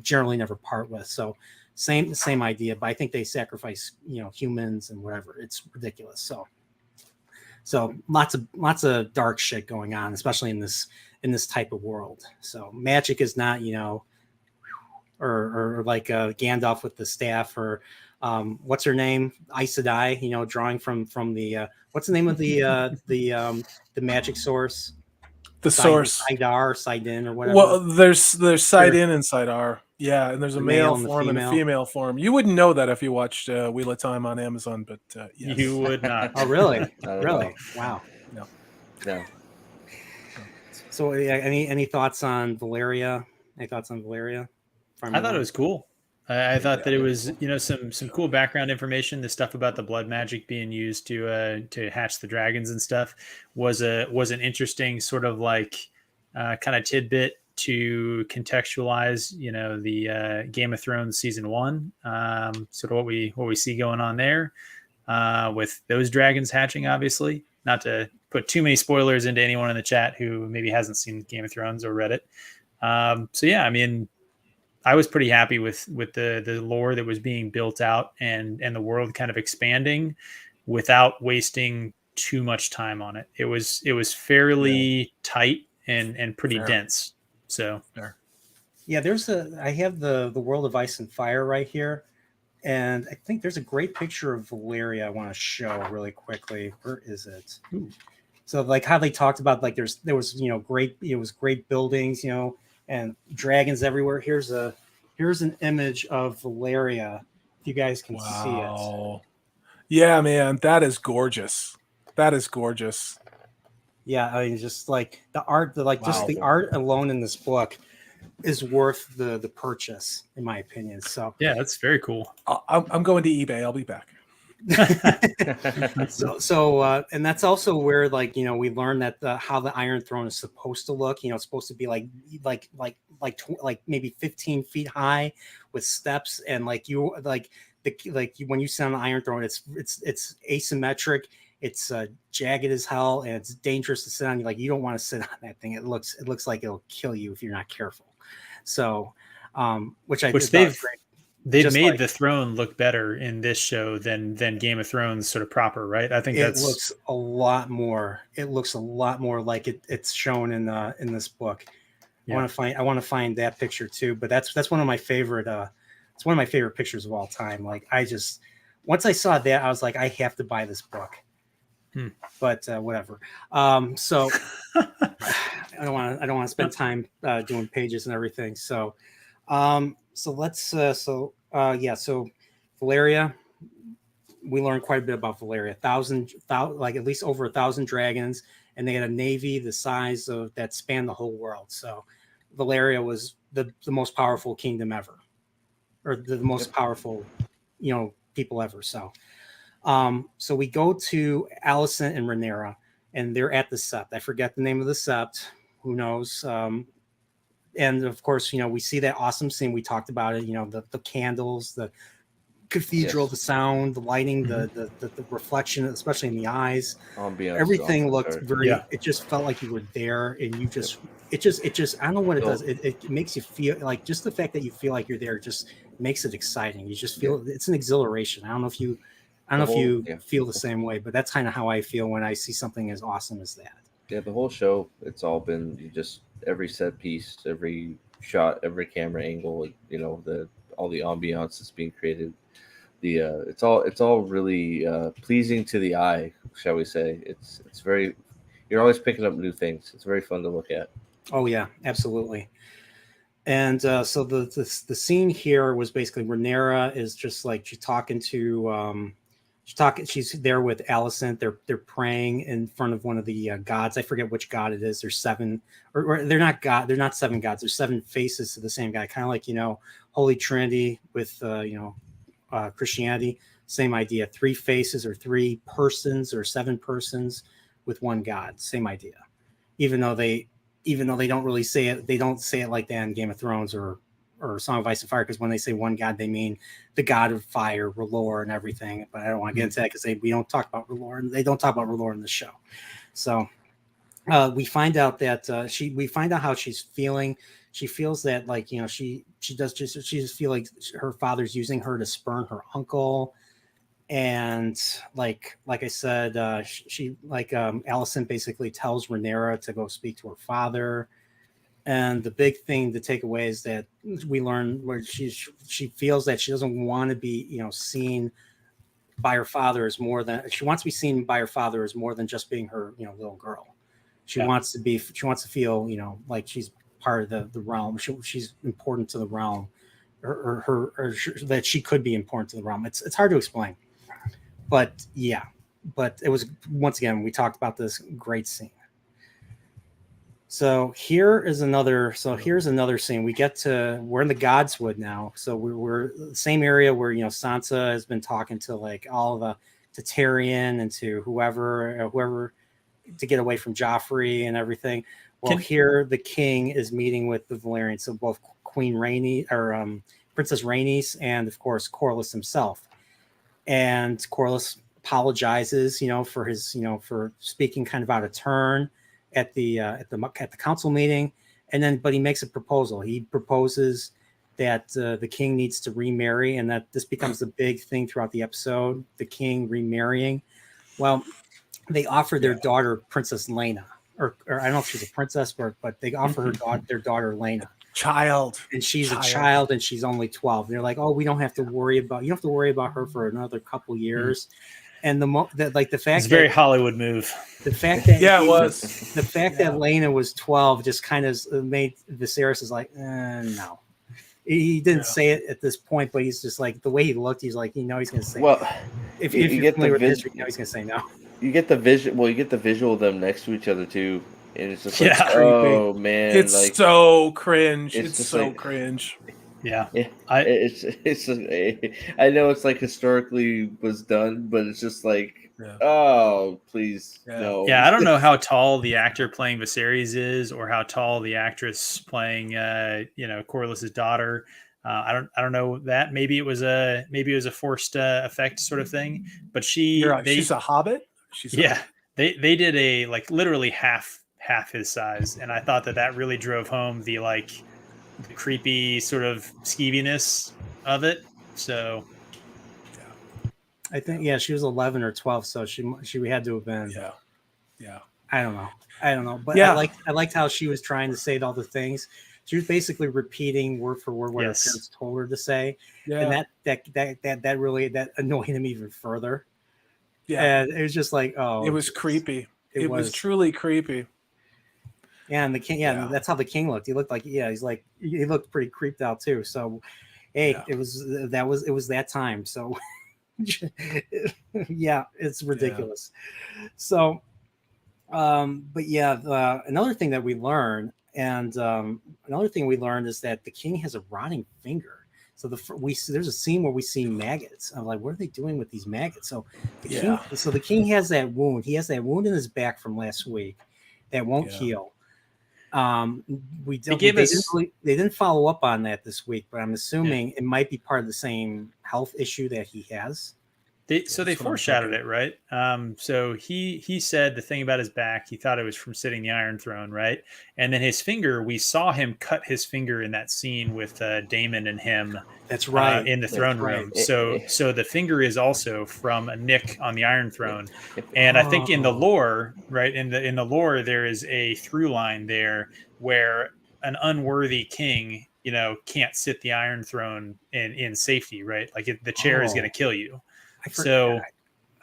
generally never part with. So same idea, but I think they sacrifice humans and whatever. It's ridiculous. So lots of dark shit going on, especially in this type of world. So magic is not, or like Gandalf with the staff, or what's her name, Aes Sedai, drawing from the what's the name of the magic source? The source, Sidin, or whatever. Well, there's Sidin and Sidar, yeah, and there's a male form and a female form. You wouldn't know that if you watched Wheel of Time on Amazon, but yes. You would not. Oh, really? Really? Wow. No. So, any thoughts on Valyria? Any thoughts on Valyria? I thought it was cool. I thought that it was, some cool background information. The stuff about the blood magic being used to hatch the dragons and stuff was an interesting sort of like kind of tidbit to contextualize, the Game of Thrones season 1, sort of what we see going on there with those dragons hatching. Obviously, not to put too many spoilers into anyone in the chat who maybe hasn't seen Game of Thrones or read it. So yeah, I mean, I was pretty happy with the lore that was being built out and the world kind of expanding without wasting too much time on it. It was fairly tight and pretty dense. So yeah, I have the World of Ice and Fire right here, and I think there's a great picture of Valyria I want to show really quickly. Where is it? Ooh. So like how they talked about like there was great buildings, and dragons everywhere. Here's an image of Valyria. If you guys can see it. Yeah, man, that is gorgeous. That is gorgeous. Yeah, I mean, just like the art, just the art alone in this book is worth the purchase, in my opinion. So yeah, that's very cool. I'm going to eBay. I'll be back. And that's also where, like, you know, we learned that how the Iron Throne is supposed to look. You know, it's supposed to be like maybe 15 feet high with steps, and like when you sit on the Iron Throne, it's asymmetric. It's jagged as hell, and it's dangerous to sit on. You don't want to sit on that thing. It looks like it'll kill you if you're not careful. So, which they've made the throne look better in this show than Game of Thrones sort of proper, right? I think it looks a lot more. It looks a lot more like it's shown in this book. Yeah. I want to find that picture too. But that's one of my favorite. It's one of my favorite pictures of all time. Like, once I saw that, I was like, I have to buy this book. But whatever. So I don't want to spend time doing pages and everything. So let's Valyria, we learned quite a bit about Valyria. Like at least over 1,000 dragons, and they had a navy the size of that spanned the whole world. So Valyria was the most powerful kingdom ever, or the most powerful, people ever. So we go to Alicent and Rhaenyra, and they're at the sept. I forget the name of the sept. Who knows? And of course, we see that awesome scene. We talked about it. The candles, the cathedral, the sound, the lighting, the reflection, especially in the eyes. Ambiance, everything looked very. Yeah. It just felt like you were there, and you just. It just. I don't know what it does. It makes you feel like, just the fact that you feel like you're there just makes it exciting. You just feel it's an exhilaration. I don't know if you feel the same way, but that's kind of how I feel when I see something as awesome as that. Yeah, the whole show, it's all been just every set piece, every shot, every camera angle, all the ambiance that's being created. It's all really pleasing to the eye, shall we say. It's very, you're always picking up new things. It's very fun to look at. Oh yeah, absolutely. And so the scene here was basically Rhaenyra is just like she's talking to she's there with Alicent. They're praying in front of one of the gods. I forget which god it is. There's seven, or they're not god. They're not seven gods. There's seven faces to the same guy. Kind of like Holy Trinity with Christianity. Same idea. Three faces or three persons or seven persons with one god. Same idea. Even though they don't really say it, they don't say it like that in Game of Thrones or Song of Ice and Fire, because when they say one god, they mean the god of fire, R'hllor, and everything. But I don't want to get into that because we don't talk about R'hllor, and they don't talk about R'hllor in the show. So we find out that we find out how she's feeling. She feels that she just feel like her father's using her to spurn her uncle, and like I said, Alicent basically tells Rhaenyra to go speak to her father. And the big thing to take away is that we learn where she feels that she doesn't want to be, seen by her father as more than she wants to be seen by her father as more than just being her, little girl. She wants to feel, like she's part of the realm. She's important to the realm, or that she could be important to the realm. It's hard to explain, but yeah. But it was, once again, we talked about this great scene. So here's another scene. We're in the Godswood now. So we're the same area where, Sansa has been talking to to Tyrion and to whoever to get away from Joffrey and everything. Well, here the king is meeting with the Valyrians. So both Queen Rhaenys, or Princess Rhaenys, and of course Corlys himself. And Corlys apologizes, for his, for speaking kind of out of turn at the council meeting, but he makes a proposal. He proposes that the king needs to remarry, and that this becomes the big thing throughout the episode. The king remarrying. Well, they offer their daughter Princess Laena, or I don't know if she's a princess, but they offer their daughter Laena. And she's a child, and she's only 12. And they're like, oh, you don't have to worry about her for another couple years. And the fact it's a very Hollywood move. The fact that it was the fact that Laena was 12 just kind of made Viserys is like, no. He didn't say it at this point, but he's just like, the way he looked, he's like, he's going to say. Well, if you get familiar with history, he's going to say no. You get the vision. Well, you get the visual of them next to each other too, and it's just like, oh man, it's so cringe. It's so cringe. Yeah. Yeah, I I know it's like historically was done, but it's just like, Yeah. oh, please Yeah. no. Yeah, I don't know how tall the actor playing Viserys is, or how tall the actress playing, Corlys's daughter. I don't know that. Maybe it was a forced effect sort of thing. But You're right. She's a hobbit. She's yeah, they did a like literally half his size, and I thought that really drove home the creepy sort of skeeviness of it. So I think she was 11 or 12, so she had to have been. yeah. Yeah. I don't know, but Yeah. I liked how she was trying to say all the things. She was basically repeating word for word what her Yes. parents told her to say, Yeah. and that really annoyed him even further. Yeah. And it was just like, oh, It was creepy. It was was truly creepy. Yeah, and the king, Yeah. that's how the king looked. He looked like, he looked pretty creeped out too. So, hey, Yeah. it was that time. So, yeah, it's ridiculous. So, but yeah, another thing that we learned, and another thing we learned is that the king has a rotting finger. So there's a scene where we see maggots. I'm like, what are they doing with these maggots? So the king has that wound. He has that wound in his back from last week that won't heal. They didn't follow up on that this week, but I'm assuming it might be part of the same health issue that he has. They foreshadowed it, right? So he said the thing about his back, he thought it was from sitting the Iron Throne, right? And then his finger, we saw him cut his finger in that scene with Daemon and him. That's right. In the throne room. So the finger is also from a nick on the Iron Throne. And I think in the lore, right, in the lore, there is a through line there where an unworthy king, can't sit the Iron Throne in safety, right? Like the chair is going to kill you. So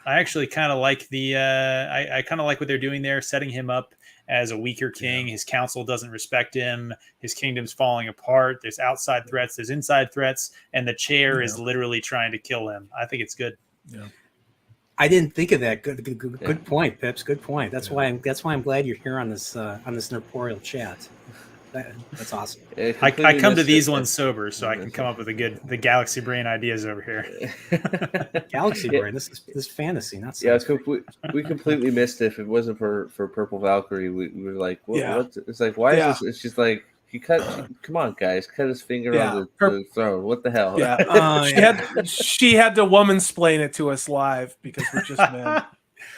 I actually kind of like I kind of like what they're doing there, setting him up as a weaker king. His council doesn't respect him. His kingdom's falling apart. There's outside threats. There's inside threats. And the chair is literally trying to kill him. I think it's good. Yeah. I didn't think of that. Good point, Pips. Good point. That's why I'm glad you're here on this Nerporial chat. That's awesome. I come to these ones sober, so I can come up with the galaxy brain ideas over here. Galaxy brain. This is fantasy, not we completely missed it. If it wasn't for Purple Valkyrie, we were like, what? It's like, why is this? It's just like come on, guys, cut his finger on the throne. What the hell? Yeah, she had to woman-splain it to us live because we're just men.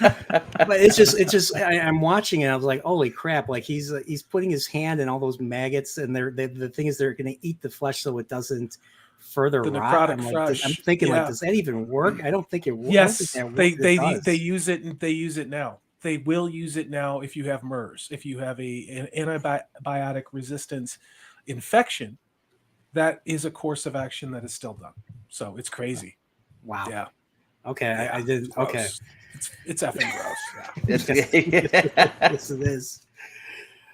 But it's just I'm watching it. I was like, holy crap! Like he's putting his hand in all those maggots, and the thing is they're going to eat the flesh so it doesn't further rot. I'm thinking like, does that even work? I don't think it works. Yes, they use it, and they use it now. They will use it now if you have MERS, if you have an antibiotic resistance infection. That is a course of action that is still done. So it's crazy. Wow. Yeah. Okay, yeah, I didn't. Okay. It's effing gross. Yeah. Yes, it is.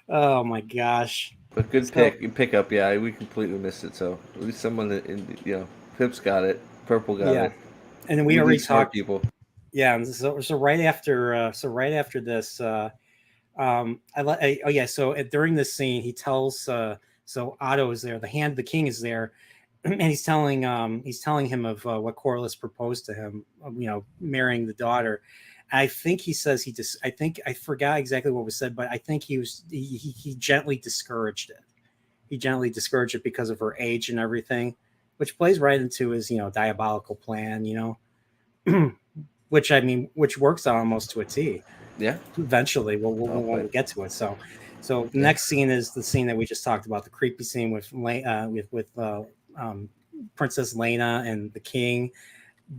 Oh my gosh! But good pick up. Yeah, we completely missed it. So at least someone in Pips got it. Purple got it. And then we already talked. People. Yeah. And so right after this, So during this scene, he tells so Otto is there. The king is there. And he's telling him of what Corlys proposed to him, marrying the daughter. I think he says I forgot exactly what was said, but I think he gently discouraged it. He gently discouraged it because of her age and everything, which plays right into his diabolical plan, which works out almost to a T. Yeah. Eventually, we'll get to it. So the next scene is the scene that we just talked about, the creepy scene with Princess Lena and the king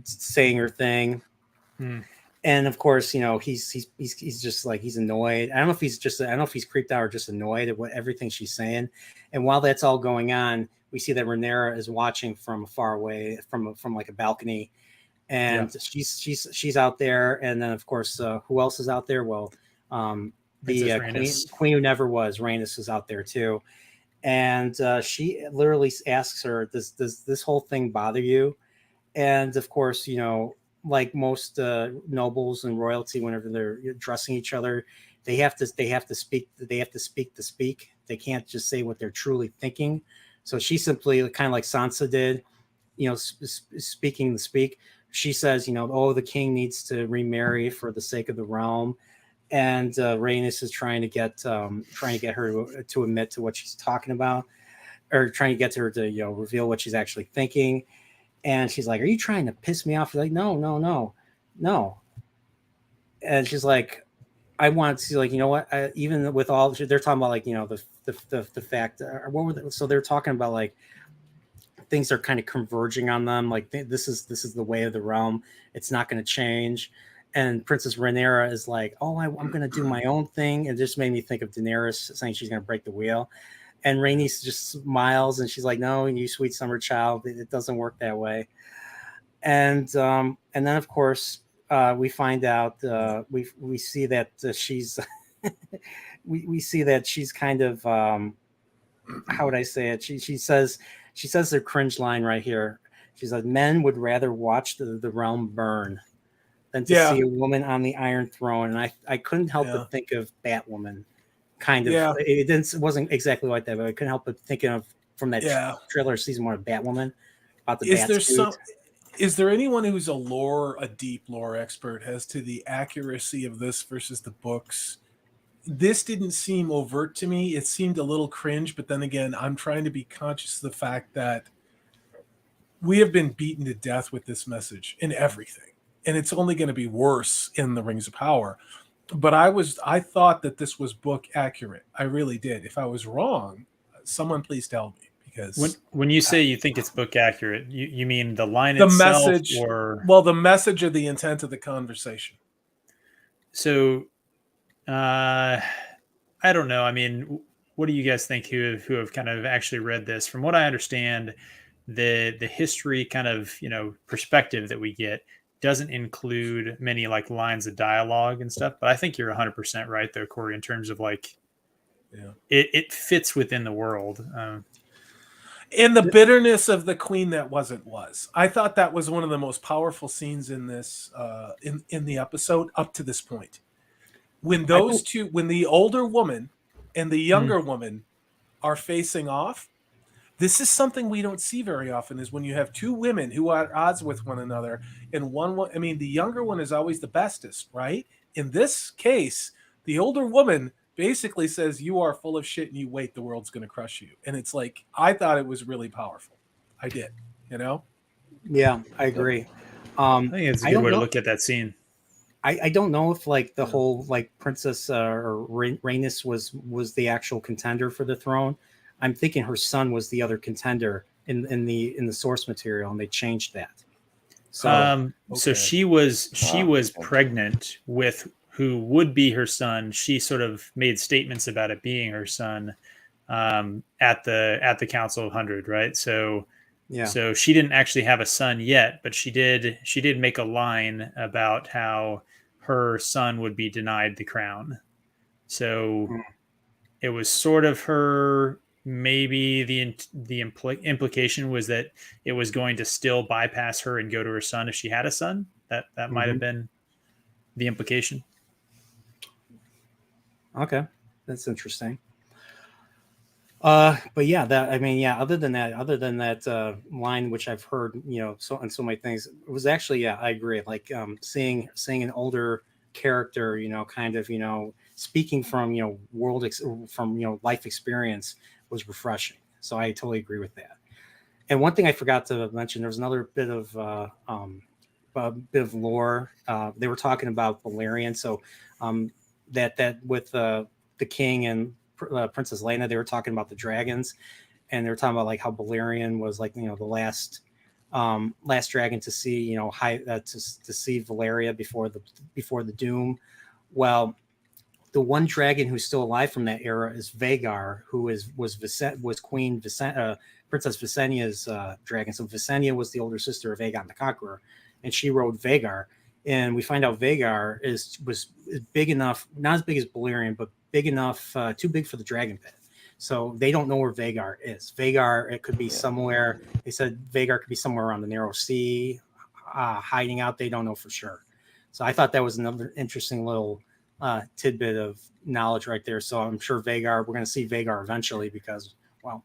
saying her thing. And of course, he's just like, he's annoyed. I don't know if he's creeped out or just annoyed at everything she's saying. And while that's all going on, we see that Rhaenyra is watching from far away, from like a balcony, and she's out there. And then of course, who else is out there? Well, the queen who never was, Rhaenys, is out there too. And she literally asks her, does this whole thing bother you? And of course, like most nobles and royalty, whenever they're addressing each other, they have to speak. They can't just say what they're truly thinking, So she simply, kind of like Sansa did, speaking the speak. She says, oh, the king needs to remarry for the sake of the realm, and Rhaenys is trying to get her to admit to what she's talking about, or trying to get her to reveal what she's actually thinking. And she's like, "Are you trying to piss me off?" She's like, "No, no, no, no." And she's like, "I want to see, like, you know what? Even with all they're talking about, like, the fact, what were so they're talking about, like, things are kind of converging on them. Like, this is the way of the realm. It's not going to change." And Princess Rhaenyra is like, "Oh, I'm going to do my own thing." And it just made me think of Daenerys saying she's going to break the wheel. And Rhaenys just smiles and she's like, "No, you sweet summer child, it doesn't work that way." And then of course we find out we see that she's we see that she's kind of how would I say it? She says their cringe line right here. She's like, "Men would rather watch the realm burn than to see a woman on the Iron Throne." And I couldn't help but think of Batwoman. Kind of, it wasn't exactly like that, but I couldn't help but thinking of from that trailer season 1 of Batwoman about the bat suit. Is there anyone who's a deep lore expert as to the accuracy of this versus the books? This didn't seem overt to me. It seemed a little cringe, but then again, I'm trying to be conscious of the fact that we have been beaten to death with this message in everything, and it's only going to be worse in the Rings of Power. But I thought that this was book accurate. I really did. If I was wrong, someone please tell me. Because when you say you think it's book accurate, you mean the line the itself, message, or the message or the intent of the conversation? So, I don't know. I mean, what do you guys think who have kind of actually read this? From what I understand, the history kind of perspective that we get doesn't include many like lines of dialogue and stuff. But I think you're 100% right there, Corey, in terms of like, it fits within the world. And the bitterness of the queen that was. I thought that was one of the most powerful scenes in this in the episode up to this point. When those two, when the older woman and the younger woman are facing off, this is something we don't see very often, is when you have two women who are at odds with one another, and I mean, the younger one is always the bestest, right? In this case, the older woman basically says, "You are full of shit and you wait, the world's going to crush you." And it's like, I thought it was really powerful. I did, Yeah, I agree. I think it's a good way to look at that scene. I don't know if like the whole like Princess or Rhaenys was the actual contender for the throne. I'm thinking her son was the other contender in the source material, and they changed that. So so she was pregnant with who would be her son. She sort of made statements about it being her son at the Council of 100, right? So so she didn't actually have a son yet, but she did make a line about how her son would be denied the crown. So it was sort of her, maybe the implication was that it was going to still bypass her and go to her son if she had a son. That might have been the implication. Okay, that's interesting. But yeah, other than that line, which I've heard, so on so many things, it was actually, I agree. Like, seeing an older character, kind of, speaking from, life experience was refreshing. So I totally agree with that. And one thing I forgot to mention, there was another bit of lore. They were talking about Valyrian. So, that with the king and Princess Lena, they were talking about the dragons, and they were talking about like how Valyrian was like the last dragon to see to see Valyria before the doom. Well, the one dragon who's still alive from that era is Vhagar, who was Queen Princess Visenia's dragon. So Visenya was the older sister of Aegon the Conqueror, and she rode Vhagar. And we find out Vhagar was big enough, not as big as Valyrian, but big enough, too big for the dragon pit. So they don't know where Vhagar is. Vhagar, it could be somewhere. They said Vhagar could be somewhere around the Narrow Sea, hiding out. They don't know for sure. So I thought that was another interesting little tidbit of knowledge right there. So I'm sure we're going to see Vhagar eventually because, well,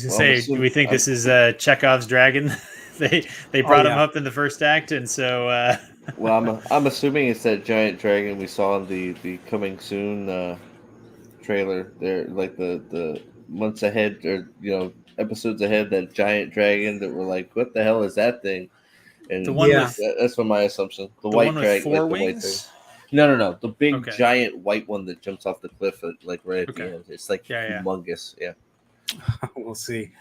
was gonna Well, I'm say, do we think assuming- this is Chekhov's dragon? they brought him yeah. up in the first act, and so Well, I'm assuming it's that giant dragon we saw in the coming soon trailer. There, like the months ahead, or episodes ahead. That giant dragon that we're like, what the hell is that thing? And the one Yeah. with that's what my assumption. The the white one with dragon, four like the white dragon. wings. No. The big Okay. giant white one that jumps off the cliff right at Okay. the end. It's like Yeah. humongous. Yeah. We'll see.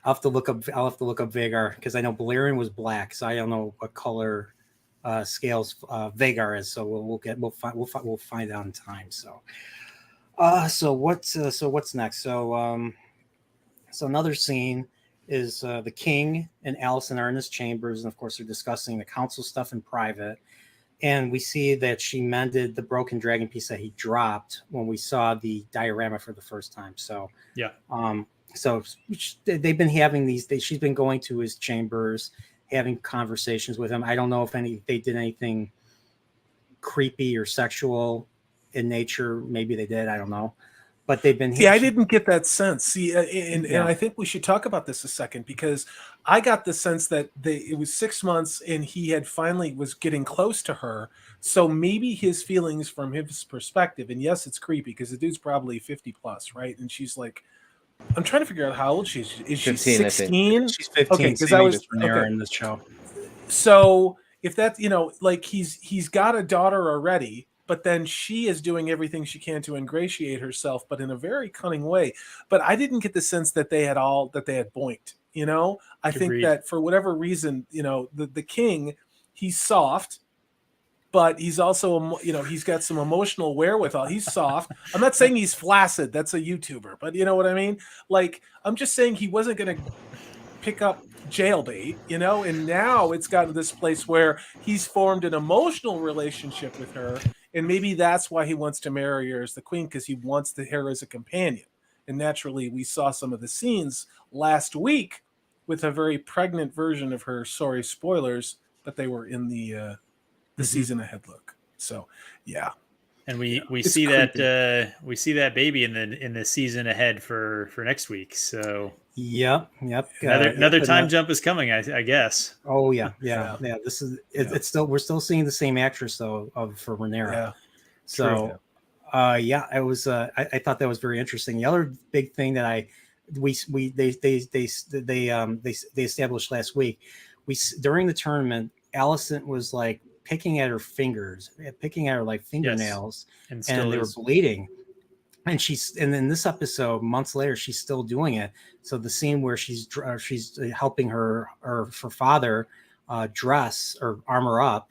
I'll have to look up Vagar, because I know Valyrian was black, so I don't know what color scales Vagar is. So we'll find out in time. So what's next? So another scene is the king and Alicent are in his chambers, and of course they're discussing the council stuff in private. And we see that she mended the broken dragon piece that he dropped when we saw the diorama for the first time. So Yeah. So they've been having she's been going to his chambers, having conversations with him. I don't know if they did anything creepy or sexual in nature. Maybe they did. I don't know. But they've been. Yeah, I didn't get that sense. See, and Yeah. I think we should talk about this a second, because I got the sense that it was 6 months and he had finally was getting close to her. So maybe his feelings from his perspective, and yes, it's creepy because the dude's probably 50 plus, right? And she's like, I'm trying to figure out how old she is. Is she 15, I think. 16? She's 15. Okay, 'cause same I age was- as Rhaenyra okay. in this show. So if that, like he's got a daughter already, but then she is doing everything she can to ingratiate herself, but in a very cunning way. But I didn't get the sense that they had boinked. I think Agreed. that for whatever reason, the king, he's soft, but he's also, he's got some emotional wherewithal. He's soft. I'm not saying he's flaccid. That's a YouTuber, but you know what I mean? Like, I'm just saying he wasn't going to pick up jailbait, and now it's gotten to this place where he's formed an emotional relationship with her, and maybe that's why he wants to marry her as the queen, because he wants her as a companion. And naturally, we saw some of the scenes last week with a very pregnant version of her. Sorry, spoilers, but they were in the season ahead look. So, yeah. And we It's see creepy. that baby in the season ahead for next week. So Yep. another time jump is coming, I guess. Oh yeah. Yeah. This is Yeah. it's still, we're still seeing the same actress though for Rhaenyra. Yeah. So, it was. I thought that was very interesting. The other big thing that they established last week, during the tournament, Alicent was like picking at her fingers, picking at her like fingernails, And and they were bleeding. And in this episode, months later, she's still doing it. So the scene where she's helping her father dress or armor up,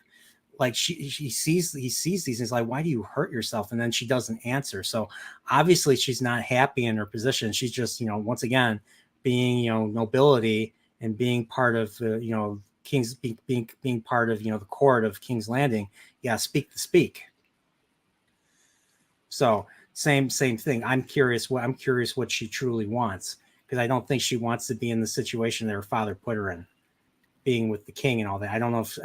like he sees these, and he's like, why do you hurt yourself? And then she doesn't answer. So obviously she's not happy in her position. She's just, once again, being, nobility and being part of King's being part of, the court of King's Landing. Yeah. Speak to speak. So same thing. I'm curious what she truly wants, because I don't think she wants to be in the situation that her father put her in, being with the king and all that. I don't know if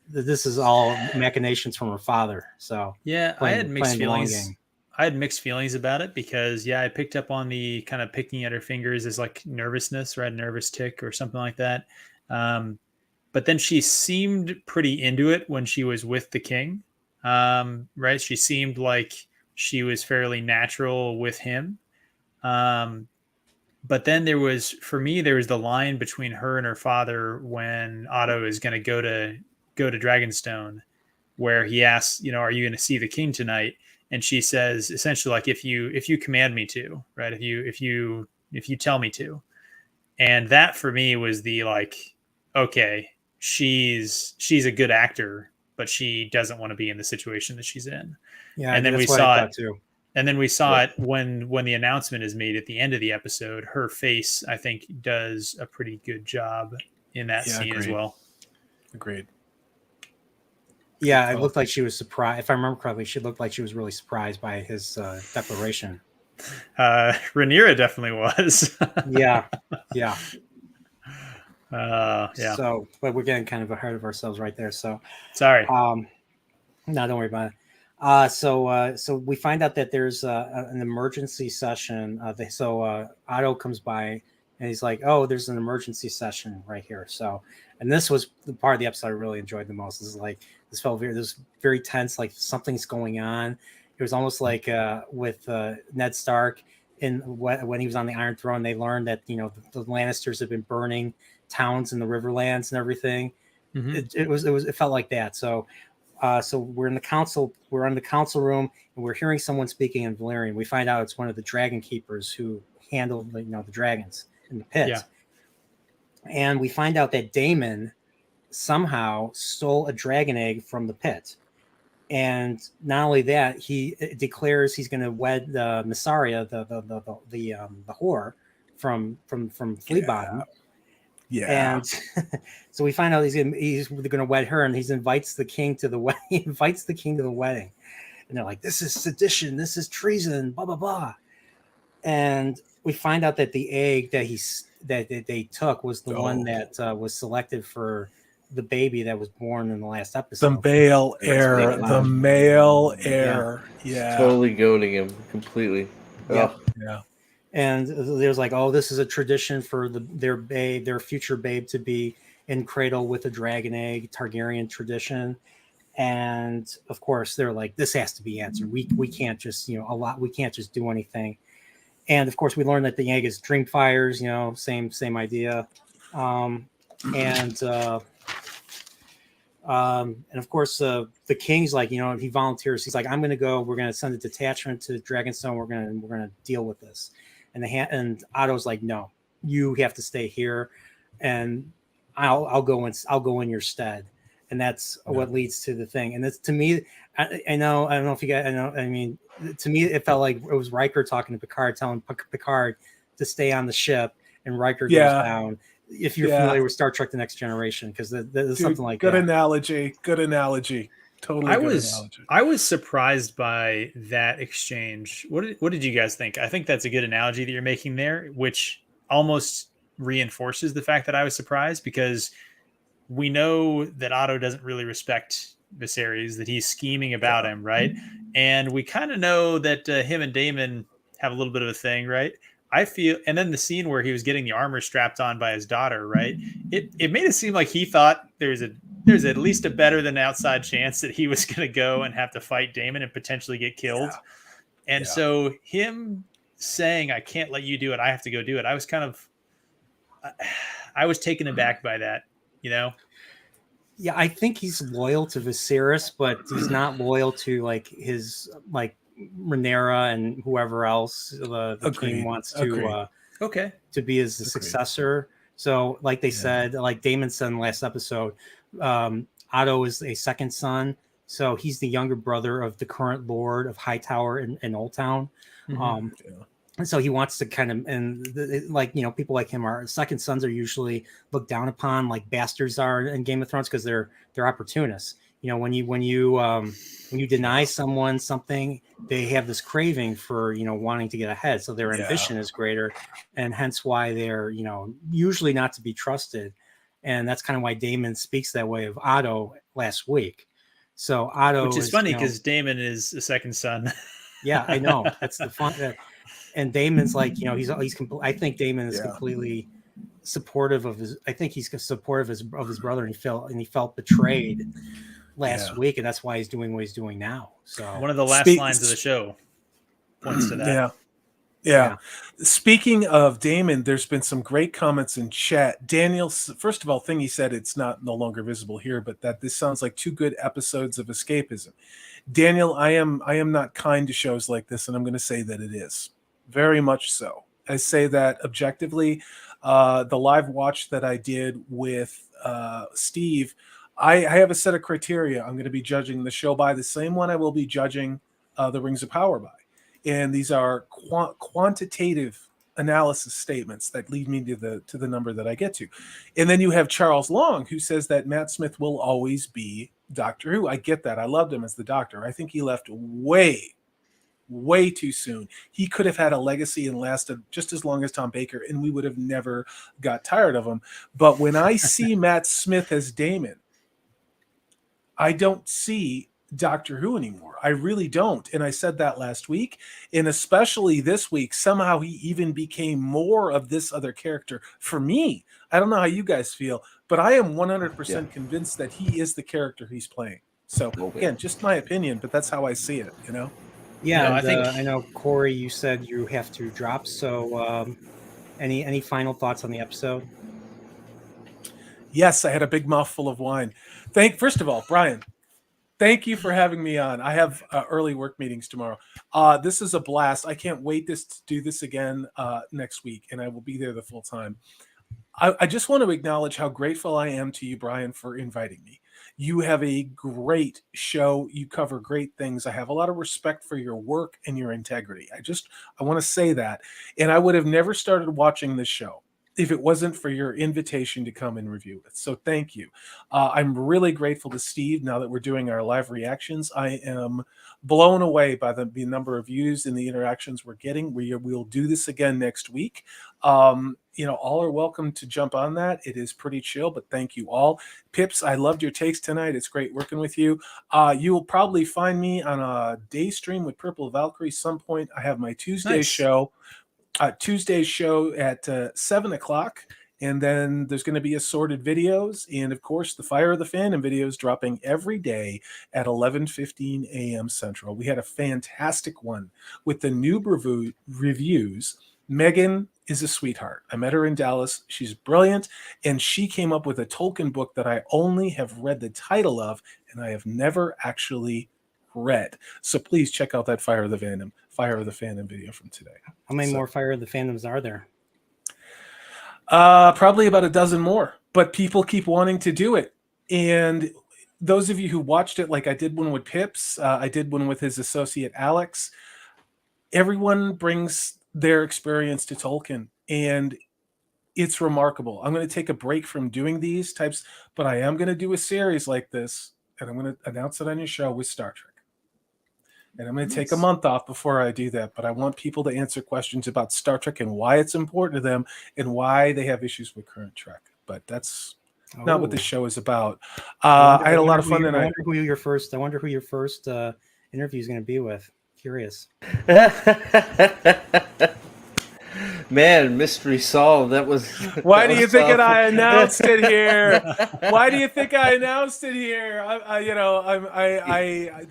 this is all machinations from her father. So yeah, I had mixed feelings. Game. I had mixed feelings about it because I picked up on the kind of picking at her fingers as like nervousness, right? Nervous tick or something like that. But then she seemed pretty into it when she was with the king, right? She seemed like she was fairly natural with him. But then there was the line between her and her father when Otto is going to go to Dragonstone, where he asks, are you going to see the king tonight? And she says essentially like, if you command me to, right? If you tell me to. And that for me was the like, okay, she's a good actor, but she doesn't want to be in the situation that she's in. Yeah. And then that's we what saw I it thought too. And then we saw it when the announcement is made at the end of the episode. Her face, I think, does a pretty good job in that scene as well. Agreed. Yeah, it looked like she was surprised. If I remember correctly, she looked like she was really surprised by his declaration. Rhaenyra definitely was. Yeah. Yeah. So, but we're getting kind of ahead of ourselves right there. So, sorry. No, don't worry about it. So we find out that there's an emergency session. Otto comes by and he's like, "Oh, there's an emergency session right here." So, and this was the part of the episode I really enjoyed the most. This is like this was very tense, like something's going on. It was almost like with Ned Stark when he was on the Iron Throne. They learned that the Lannisters have been burning towns in the Riverlands and everything. Mm-hmm. It felt like that. So we're in the council. We're in the council room, and we're hearing someone speaking in Valyrian. We find out it's one of the dragon keepers who handled the dragons in the pit. Yeah. And we find out that Daemon somehow stole a dragon egg from the pit. And not only that, he declares he's going to wed Missaria, the whore from Flea Bottom. Yeah. And so we find out he's going to wed her, and he invites the king to the wedding. He invites the king to the wedding, and they're like, "This is sedition. This is treason." Blah blah blah. And we find out that the egg that they took was the one that was selected for the baby that was born in the last episode. The male heir. The male heir. Yeah. Totally goading him completely. Yeah. Yeah. And there's like, oh, this is a tradition for their future babe to be in cradle with a dragon egg, Targaryen tradition. And of course, they're like, this has to be answered. We can't just we can't just do anything. And of course, we learned that the egg is Dreamfire's. Same idea. And of course, the king's like, he volunteers. He's like, I'm going to go. We're going to send a detachment to Dragonstone. We're going to deal with this. And Otto's like, no, you have to stay here, and I'll go in your stead. And that's what leads to the thing. And that's, to me, I don't know if you guys, to me, it felt like it was Riker talking to Picard, telling Picard to stay on the ship, and Riker goes down. If you're familiar with Star Trek: The Next Generation, because there's something like good that. Good analogy. Totally. I was surprised by that exchange. What did you guys think? I think that's a good analogy that you're making there, which almost reinforces the fact that I was surprised, because we know that Otto doesn't really respect Viserys, that he's scheming about him, right? And we kind of know that him and Daemon have a little bit of a thing, right? I feel, and then the scene where he was getting the armor strapped on by his daughter, right? It made it seem like he thought there's at least a better than outside chance that he was going to go and have to fight Daemon and potentially get killed. Yeah. And so him saying, I can't let you do it, I have to go do it, I was taken aback by that, Yeah, I think he's loyal to Viserys, but he's not loyal to his Rhaenyra and whoever else the king wants to be as the successor. So like they said, like Daemon said in the last episode, Otto is a second son. So he's the younger brother of the current lord of Hightower in Old Town. And so he wants to kind of, people like him are second sons are usually looked down upon like bastards are in Game of Thrones, because they're opportunists. When you deny someone something, they have this craving for, wanting to get ahead. So their ambition is greater, and hence why they're, usually not to be trusted. And that's kind of why Daemon speaks that way of Otto last week. So Otto, which is funny because Daemon is a second son. Yeah, I know. That's the fun. And Daemon's like, I think Daemon is completely supportive of his. I think he's supportive of his brother, and he felt betrayed last week, and that's why he's doing what he's doing now. So one of the last lines of the show points to that. Yeah. Speaking of Daemon, there's been some great comments in chat. Daniel, first of all, thing he said, it's no longer visible here, but that this sounds like 2 good episodes of escapism. Daniel, I am not kind to shows like this, and I'm going to say that it is very much so. I say that objectively. The live watch that I did with Steve, I have a set of criteria I'm going to be judging the show by, the same one I will be judging the Rings of Power by. And these are quantitative analysis statements that lead me to the number that I get to. And then you have Charles Long, who says that Matt Smith will always be Doctor Who. I get that. I loved him as the Doctor. I think he left way too soon. He could have had a legacy and lasted just as long as Tom Baker, and we would have never got tired of him. But when I see Matt Smith as Daemon, I don't see Doctor Who anymore. I really don't. And I said that last week. And especially this week, somehow he even became more of this other character for me. I don't know how you guys feel, but I am 100% convinced that he is the character he's playing. So again, just my opinion, but that's how I see it, you know? Yeah, No, I think I know, Corey, you said you have to drop. So any final thoughts on the episode? Yes, I had a big mouthful of wine. First of all, Brian, thank you for having me on. I have early work meetings tomorrow. This is a blast. I can't wait to do this again next week, and I will be there the full time. I just want to acknowledge how grateful I am to you, Brian, for inviting me. You have a great show. You cover great things. I have a lot of respect for your work and your integrity. I want to say that. And I would have never started watching this show if it wasn't for your invitation to come and review it. So thank you. I'm really grateful to Steve. Now that we're doing our live reactions, I am blown away by the number of views and the interactions we're getting. We'll do this again next week. All are welcome to jump on that. It is pretty chill, but thank you all. Pips, I loved your takes tonight. It's great working with you. You will probably find me on a day stream with Purple Valkyrie some point. I have my Tuesday show at 7 o'clock. And then there's going to be assorted videos. And of course, the Fire of the Fandom videos dropping every day at 11:15 a.m. Central. We had a fantastic one with the noob reviews. Megan is a sweetheart. I met her in Dallas. She's brilliant. And she came up with a Tolkien book that I only have read the title of, and I have never actually read. So please check out that Fire of the Fandom video from today. How many more Fire of the Fandoms are there? Probably about a dozen more, but people keep wanting to do it. And those of you who watched it, like I did one with Pips, I did one with his associate Alex. Everyone brings their experience to Tolkien, and it's remarkable. I'm going to take a break from doing these types, but I am going to do a series like this, and I'm going to announce it on your show with Star Trek. And I'm going to take a month off before I do that. But I want people to answer questions about Star Trek and why it's important to them and why they have issues with current Trek. But that's not what this show is about. I had a lot of fun tonight. I wonder who your first interview is going to be with. Curious. Man, mystery solved. That was. Why do you think that I announced it here? Why do you think I announced it here?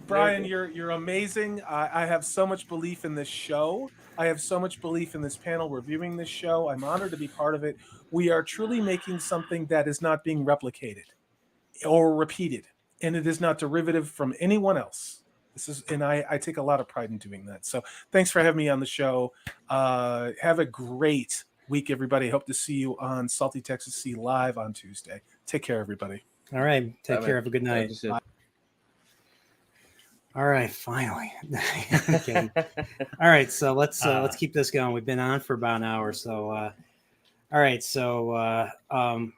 Brian, you're amazing. I have so much belief in this show. I have so much belief in this panel reviewing this show. I'm honored to be part of it. We are truly making something that is not being replicated or repeated, and it is not derivative from anyone else. I take a lot of pride in doing that. So thanks for having me on the show. Have a great week, everybody. Hope to see you on Salty Texas Sea Live on Tuesday. Take care, everybody. All right. Take care. Have a good night. All right. Finally. Okay. All right. So let's keep this going. We've been on for about an hour. So, all right. So,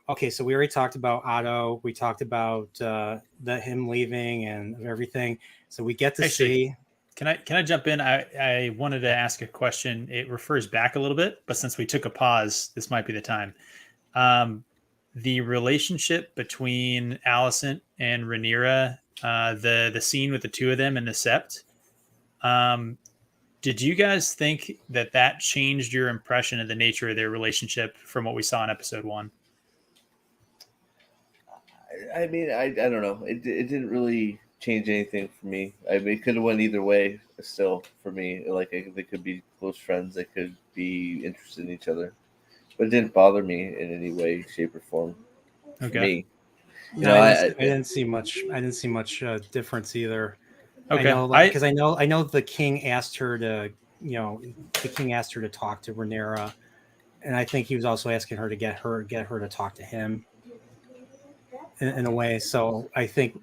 okay. So we already talked about Otto. We talked about him leaving and everything. So we get to see. Can I jump in? I wanted to ask a question. It refers back a little bit, but since we took a pause, this might be the time. The relationship between Alicent and Rhaenyra, the scene with the two of them in the Sept. Did you guys think that changed your impression of the nature of their relationship from what we saw in episode 1? I mean, I don't know. It didn't really change anything for me. I mean, it could have went either way still for me. Like, they could be close friends. They could be interested in each other. But it didn't bother me in any way, shape, or form. Okay. For me. I didn't see much. I didn't see much difference either. Okay. I know the king asked her to, talk to Rhaenyra, and I think he was also asking her to get her to talk to him in a way. So I think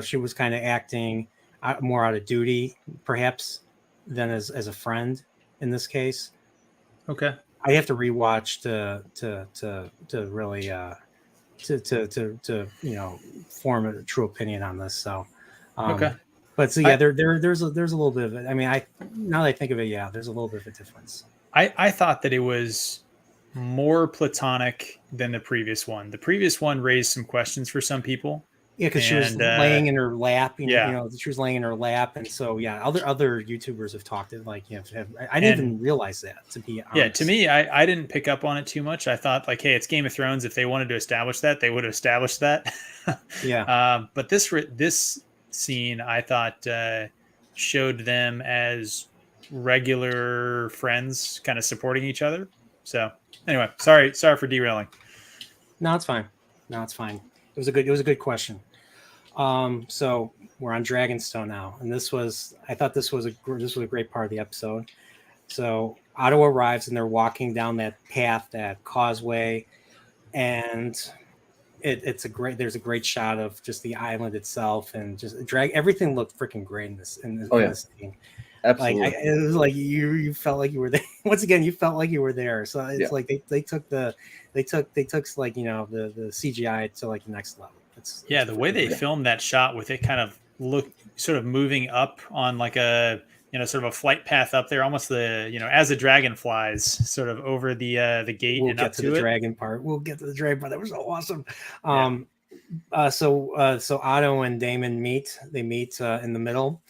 she was kind of acting more out of duty, perhaps, than as a friend in this case. Okay. I have to rewatch to really to form a true opinion on this. So okay. But so yeah, there's a little bit of it. I mean, now that I think of it, yeah, there's a little bit of a difference. I thought that it was more platonic than the previous one. The previous one raised some questions for some people. Yeah, because she was And, laying in her lap. yeah. She was laying in her lap, and so yeah, other YouTubers have talked it. Like, I didn't And even realize that, to be honest. yeah, to me, I didn't pick up on it too much. I thought like, hey, it's Game of Thrones. If they wanted to establish that, they would have established that. Yeah. But this scene, I thought showed them as regular friends, kind of supporting each other. So anyway, sorry for derailing. No, it's fine. No, it's fine. It was a good question. So we're on Dragonstone now, and I thought this was a great part of the episode. So Otto arrives, and they're walking down that path, that causeway, and there's a great shot of just the island itself, and just everything looked freaking great in this scene. Absolutely. Like it was like you felt like you were there. Once again, you felt like you were there. So it's like they took like the CGI to like the next level. The way they filmed that shot with it kind of look sort of moving up on like a sort of a flight path up there, almost as a dragon flies sort of over the gate. We'll and get up to to the it. dragon part. We'll get to the dragon part. That was so awesome. So Otto and Daemon meet. They meet in the middle.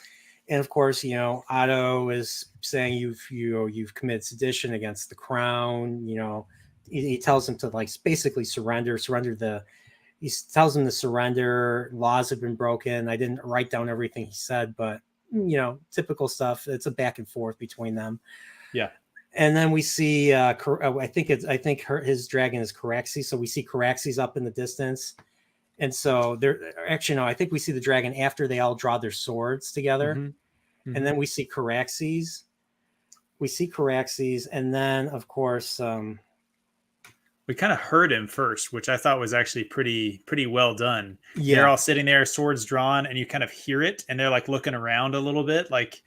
And of course, Otto is saying you've committed sedition against the crown. He tells him to like basically surrender. He tells him to surrender. Laws have been broken. I didn't write down everything he said, but typical stuff. It's a back and forth between them. Yeah. And then we see, I think his dragon is Caraxes. So we see Caraxes up in the distance. And so I think we see the dragon after they all draw their swords together. Mm-hmm. Mm-hmm. And then we see Caraxes. And then of course, we kind of heard him first, which I thought was actually pretty well done. Yeah. They're all sitting there, swords drawn, and you kind of hear it, and they're like looking around a little bit, like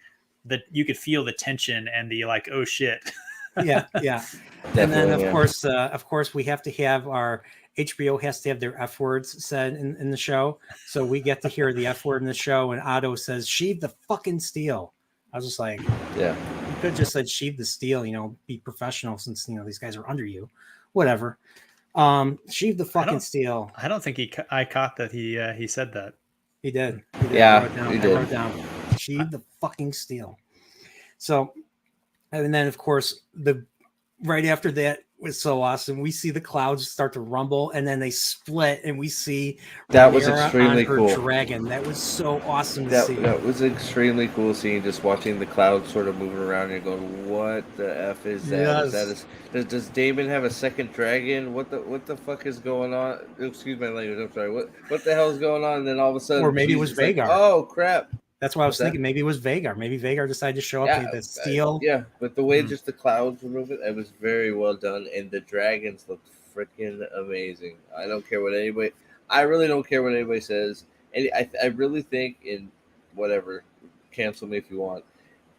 that you could feel the tension and the like, oh shit. Yeah. And then of course we have to have HBO has to have their F words said in the show. So we get to hear the F word in the show, and Otto says, "Sheathe the fucking steel." I was just like, yeah, you could have just said sheathe the steel, be professional since these guys are under you. Whatever. Sheathe the fucking steel. I don't think I caught that he said that. He did. Yeah, I wrote it down. Sheathe the fucking steel. So, and then of course right after that was so awesome. We see the clouds start to rumble, and then they split, and we see that was Rhaenyra extremely on her cool. Dragon. That was so awesome to see. That was extremely cool seeing, just watching the clouds sort of moving around and going, "What the f is that? Yes. Does Daemon have a second dragon? What the fuck is going on? Excuse my language. I'm sorry. What the hell is going on?" And then all of a sudden, or maybe it was Vhagar. Like, oh crap! That's what I was thinking. Maybe it was Vhagar. Maybe Vhagar decided to show up with the steel. But the way just the clouds were moving, it was very well done, and the dragons looked freaking amazing. I really don't care what anybody says, and I really think, in whatever, cancel me if you want.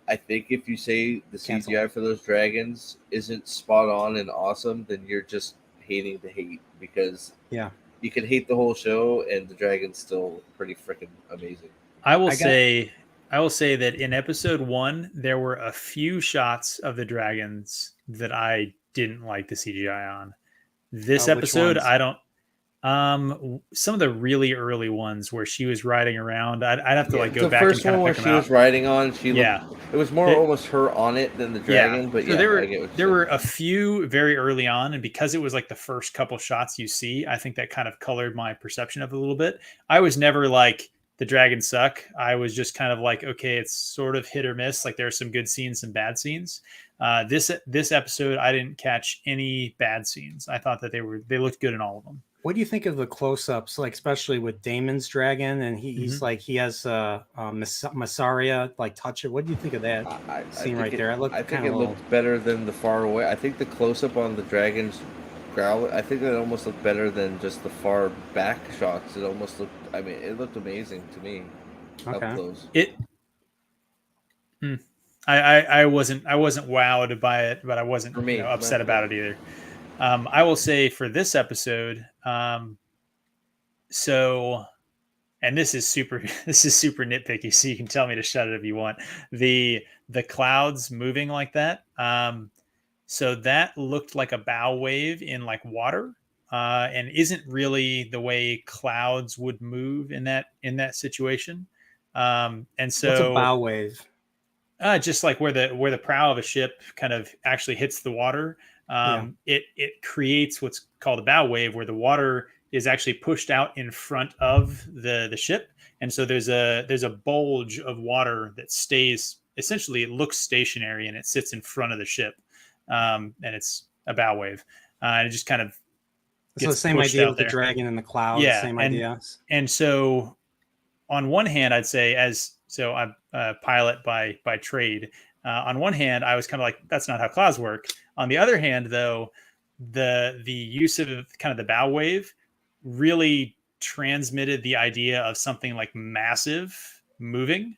I think if you say the CGI for those dragons isn't spot on and awesome, then you're just hating to hate, because you can hate the whole show and the dragon's still pretty freaking amazing. I will say that in episode 1, there were a few shots of the dragons that I didn't like the CGI on. This episode, I don't. Some of the really early ones where she was riding around, I'd have to go back and kind of pick them out. The first one where she was riding on, it was more almost her on it than the dragon. Yeah. But so there were a few very early on, and because it was like the first couple shots you see, I think that kind of colored my perception of it a little bit. I was never like, the dragons suck. I was just kind of like, okay, it's sort of hit or miss. Like, there are some good scenes, some bad scenes. This episode, I didn't catch any bad scenes. I thought that they looked good in all of them. What do you think of the close-ups, like especially with Daemon's dragon, and he's like, he has Massaria like touch it? What do you think of that scene right there? I think it looked better than the far away. I think the close-up on the dragon's growl, I think it almost looked better than just the far back shots. It almost looked, it looked amazing to me. Okay. Up close. I wasn't wowed by it, but I wasn't upset about it either. I will say for this episode, so, and this is super nitpicky, so you can tell me to shut it if you want. The clouds moving like that, so that looked like a bow wave in like water. and isn't really the way clouds would move in that situation. And so What's a bow wave? Just like where the prow of a ship kind of actually hits the water, it creates what's called a bow wave, where the water is actually pushed out in front of the ship, and so there's a bulge of water that stays, essentially it looks stationary and it sits in front of the ship, and it's a bow wave, and it just kind of So the same idea with the dragon and the cloud. Yeah, same idea. And so on one hand, I'd say, I'm a pilot by trade. On one hand, I was kind of like, that's not how clouds work. On the other hand, though, the use of kind of the bow wave really transmitted the idea of something like massive moving.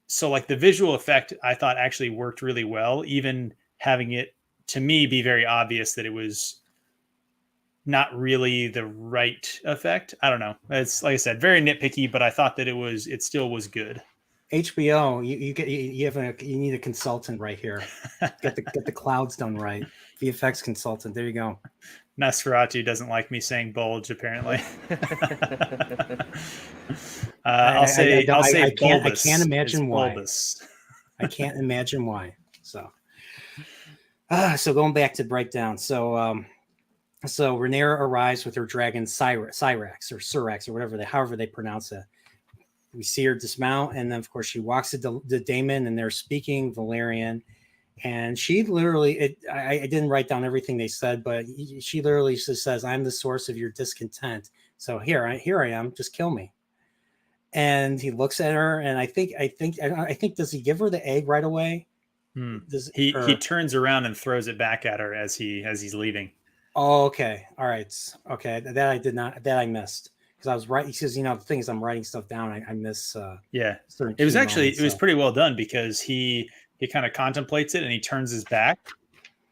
So like the visual effect, I thought actually worked really well, even having it, to me, be very obvious that it was not really the right effect. I don't know. It's, like I said, very nitpicky, but I thought that it still was good. HBO, you need a consultant right here. Get the clouds done right. VFX consultant. There you go. Nosferatu doesn't like me saying bulge, apparently. I'll say bulbous. I can't imagine why. Bulbous. I can't imagine why. So going back to breakdown. So Rhaenyra arrives with her dragon Syrax or however they pronounce it. We see her dismount, and then of course she walks to Daemon, and they're speaking Valyrian. And she literally, I didn't write down everything they said, but she literally just says, "I'm the source of your discontent. So here I am. Just kill me." And he looks at her, and I think, does he give her the egg right away? He turns around and throws it back at her as he's leaving. Oh, okay. All right. Okay. That I missed, because I was writing. Because the thing is, I'm writing stuff down. I miss. Yeah. It was actually it was pretty well done, because he kind of contemplates it and he turns his back,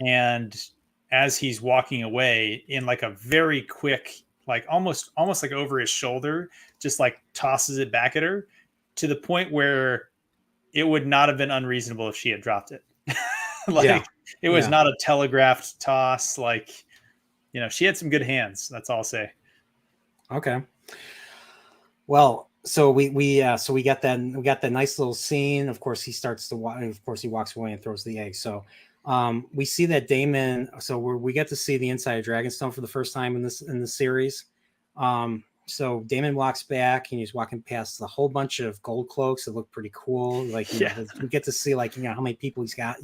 and as he's walking away, in like a very quick, like almost like over his shoulder, just like tosses it back at her, to the point where it would not have been unreasonable if she had dropped it. It was not a telegraphed toss. Like, she had some good hands. That's all I'll say. Okay. Well, so we got that nice little scene. Of course, he starts to walk. Of course, he walks away and throws the egg. So we see that Daemon. So we get to see the inside of Dragonstone for the first time in the series. So Daemon walks back, and he's walking past a whole bunch of gold cloaks that look pretty cool. Like, we get to see how many people he's got,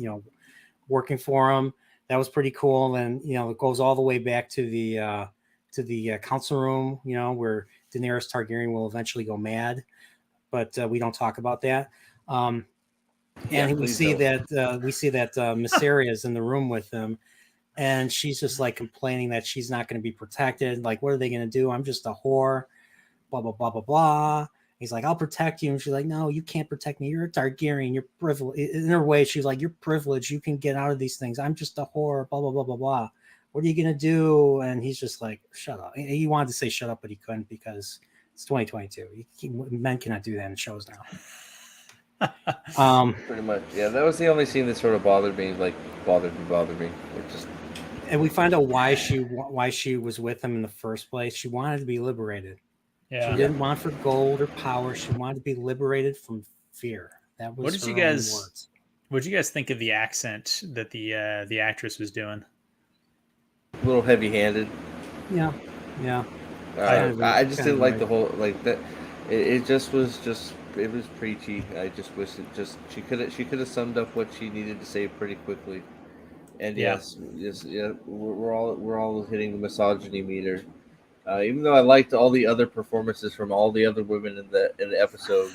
working for him. That was pretty cool. And it goes all the way back to the council room, where Daenerys Targaryen will eventually go mad, but we don't talk about that. And we see that Viserys is in the room with him, and she's just like complaining that she's not going to be protected. Like, what are they going to do? I'm just a whore. Blah blah blah blah blah. He's like, I'll protect you. And she's like, no, you can't protect me. You're a Targaryen. You're privileged. In her way, she's like, you're privileged. You can get out of these things. I'm just a whore. Blah, blah, blah, blah, blah. What are you going to do? And he's just like, shut up. He wanted to say shut up, but he couldn't, because it's 2022. Men cannot do that in shows now. Pretty much. Yeah, that was the only scene that sort of bothered me. And we find out why she was with him in the first place. She wanted to be liberated. Yeah. She didn't want for gold or power. She wanted to be liberated from fear. That was What did you guys think of the accent that the actress was doing? A little heavy-handed. Yeah. I just didn't like the whole that. It was preachy. I just wish she could have summed up what she needed to say pretty quickly. And we're all hitting the misogyny meter. Even though I liked all the other performances from all the other women in the episode,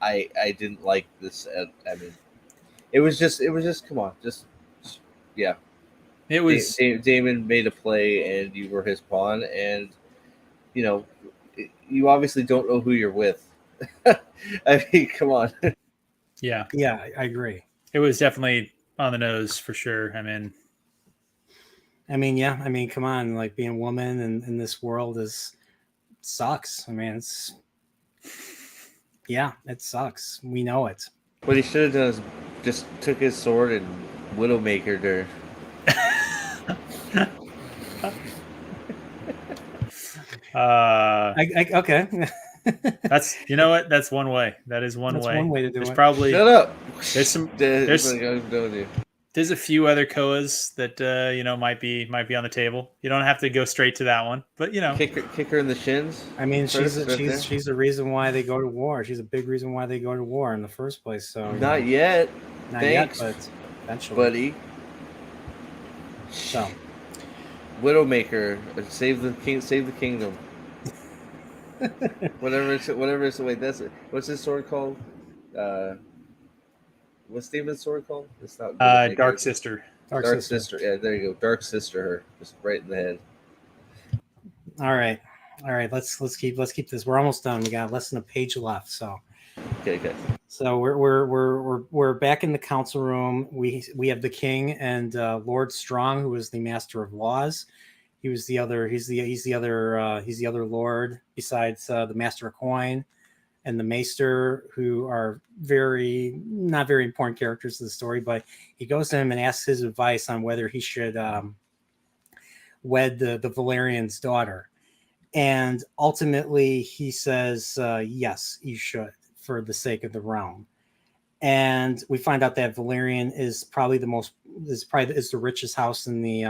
I didn't like this. I mean, it was just come on, yeah. It was Daemon made a play, and you were his pawn, and you obviously don't know who you're with. I mean, come on. Yeah, I agree. It was definitely on the nose for sure. I mean, come on, like, being a woman in this world sucks. I mean, it sucks. We know it. What he should have done is just took his sword and Widowmakered her. Okay. That's you know what? That's one way. That is one That's way. one way to do There's it. probably Shut up. there's It's like, I'm done with you. there's a few other Koas that might be on the table. You don't have to go straight to that one, but Kick her in the shins. I mean, first, right there. she's the reason why they go to war. She's a big reason why they go to war in the first place. So Not yet. not Thanks, yet, but eventually. buddy. So Widowmaker, save the kingdom. whatever it's wait, what's his sword called? What's David's sword called? It's not Widowmaker. Dark Sister. Dark Sister. Yeah, there you go. Dark Sister her. Just right in the head. all right. Let's keep this. We're almost done. We got less than a page left. So Okay. So we're back in the council room. We have the king and Lord Strong, who is the master of laws. He's the other lord besides the master of coin and the maester, who are not very important characters to the story. But he goes to him and asks his advice on whether he should wed the Valyrian's daughter, and ultimately he says yes, you should, for the sake of the realm. And we find out that Valyrian is probably the richest house in the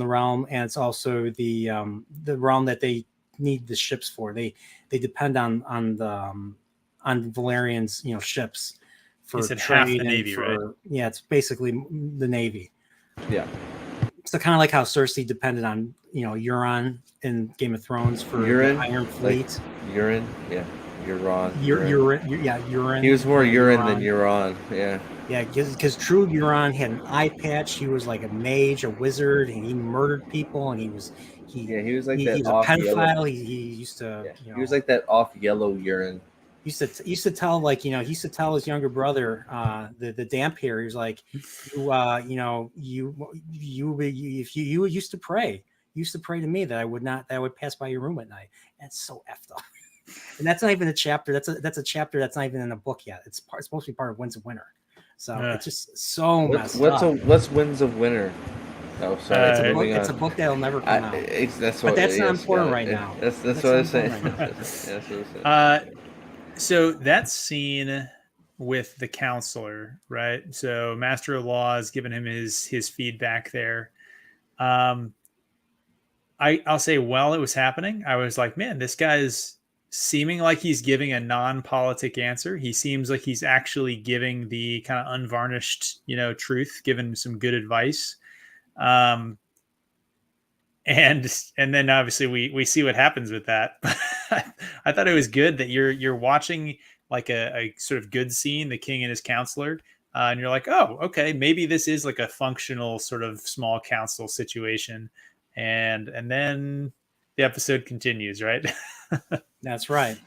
realm, and it's also the realm that they need the ships for. They depend on Valyrian's ships for You said trade half the and Navy, right? Yeah, it's basically the Navy. Yeah. So kind of like how Cersei depended on Euron in Game of Thrones for the Iron Fleet. Urine, yeah. Euron. Euron. He was more urine than Euron. Yeah. Yeah, because true Euron had an eye patch. He was like a mage, a wizard, and he murdered people. And he was like he that. He was a pedophile. He used to. He was like that off yellow urine. Used to tell he used to tell his younger brother, the damp hair. He was like, if you used to pray to me that I would pass by your room at night. That's so effed up. And that's not even a chapter. That's a chapter that's not even in a book yet. It's supposed to be part of Winds of Winter. So it's just so messed up. What's Winds of Winter? Oh, sorry. It's a book that'll never come out. But that's not important right now. That's what I was saying. So that scene with the counselor, right? So Master of Law has given him his feedback there. I'll say while it was happening, I was like, man, this guy's seeming like he's giving a non-politic answer. He seems like he's actually giving the kind of unvarnished, truth, giving some good advice. And then obviously we see what happens with that. I thought it was good that you're watching like a sort of good scene, the king and his counselor, and you're like, oh, okay, maybe this is like a functional sort of small council situation, and then the episode continues, right? That's right.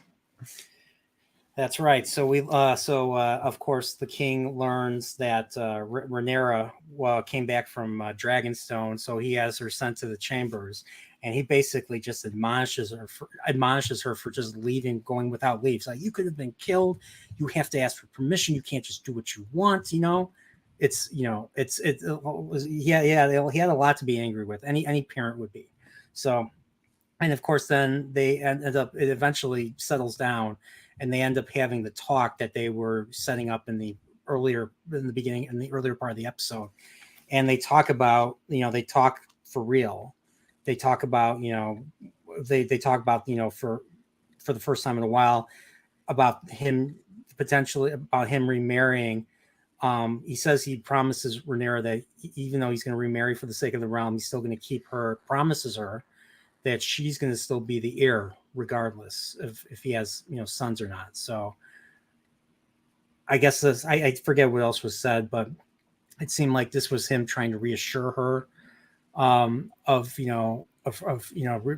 So of course the king learns that Rhaenyra came back from Dragonstone, so he has her sent to the chambers, and he basically just admonishes her for just leaving, going without leave. It's like, you could have been killed. You have to ask for permission. You can't just do what you want. He had a lot to be angry with. Any parent would be. So, and of course, then it eventually settles down, and they end up having the talk that they were setting up in the earlier part of the episode. And they talk about, they talk for real. They talk about, they talk about, for the first time in a while, about him remarrying. He says he promises Rhaenyra that even though he's going to remarry for the sake of the realm, he's still going to keep her, promises her that she's going to still be the heir, regardless of if he has, sons or not. So I guess I forget what else was said, but it seemed like this was him trying to reassure her,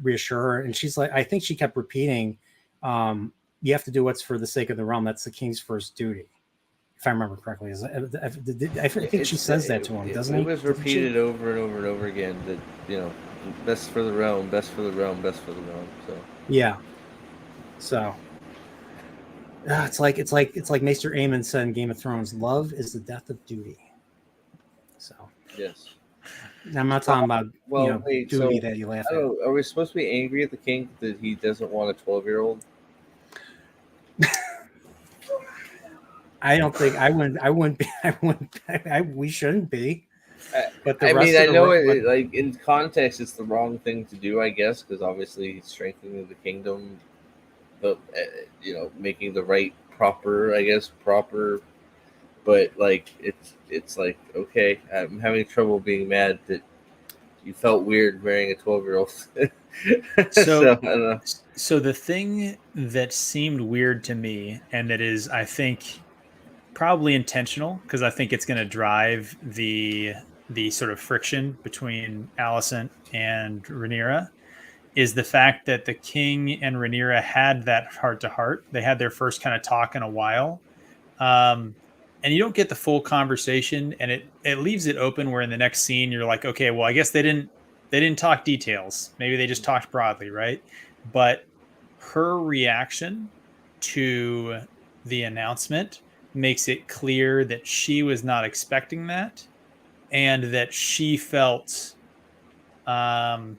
reassure her. And she's like, I think she kept repeating, you have to do what's for the sake of the realm. That's the king's first duty, if I remember correctly. I think she says that to him, doesn't it? It was repeated over and over and over again that, best for the realm, best for the realm, best for the realm. So yeah. So it's like Maester Aemon said in Game of Thrones, love is the death of duty. So yes. I'm not talking about wait, duty so that you laugh I at. don't know, are we supposed to be angry at the king that he doesn't want a 12-year-old? I don't think I wouldn't be. We shouldn't be. But the I rest mean, I of know the it, like in context, it's the wrong thing to do, I guess, because obviously he's strengthening the kingdom, but making the right proper, I guess, proper. But like, it's like, okay, I'm having trouble being mad that you felt weird marrying a 12-year-old. So, I don't know. so the thing that seemed weird to me, and that is, I think, probably intentional, because I think it's going to drive the sort of friction between Alicent and Rhaenyra, is the fact that the king and Rhaenyra had that heart to heart. They had their first kind of talk in a while. And you don't get the full conversation, and it leaves it open where in the next scene you're like, okay, well, I guess they didn't talk details. Maybe they just talked broadly, right? But her reaction to the announcement makes it clear that she was not expecting that, and that she felt um,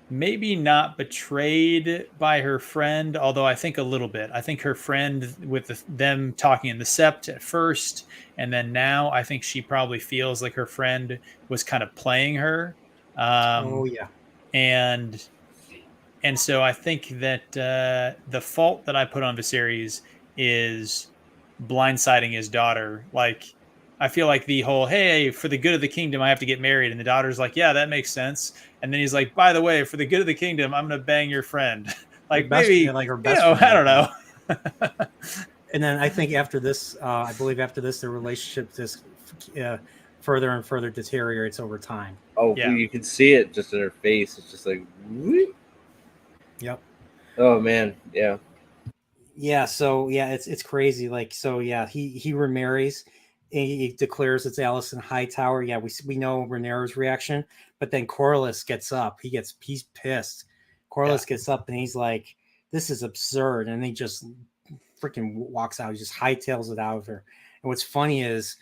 maybe not betrayed by her friend, although I think a little bit. I think her friend, with them talking in the sept at first, and then now, I think she probably feels like her friend was kind of playing her. oh Um, yeah, and and so I think that the fault that I put on Viserys is blindsiding his daughter. Like, I feel like the whole, hey, for the good of the kingdom, I have to get married. And the daughter's like, yeah, that makes sense. And then he's like, by the way, for the good of the kingdom, I'm going to bang your friend. her Like, best, maybe, like her best friend. I don't know. And then I think after this, I believe after this, the relationship just further and further deteriorates over time. Oh, Yeah. you can see it just in her face. It's just like, whoop. Yep. Oh man, yeah. Yeah. So yeah, it's crazy. Like, so yeah, he remarries. He declares it's Alicent Hightower. Yeah, we know Rhaenyra's reaction, but then Corlys gets up. He's pissed. Corlys gets up and he's like, "This is absurd," and he just freaking walks out. He just hightails it out of her. And what's funny is,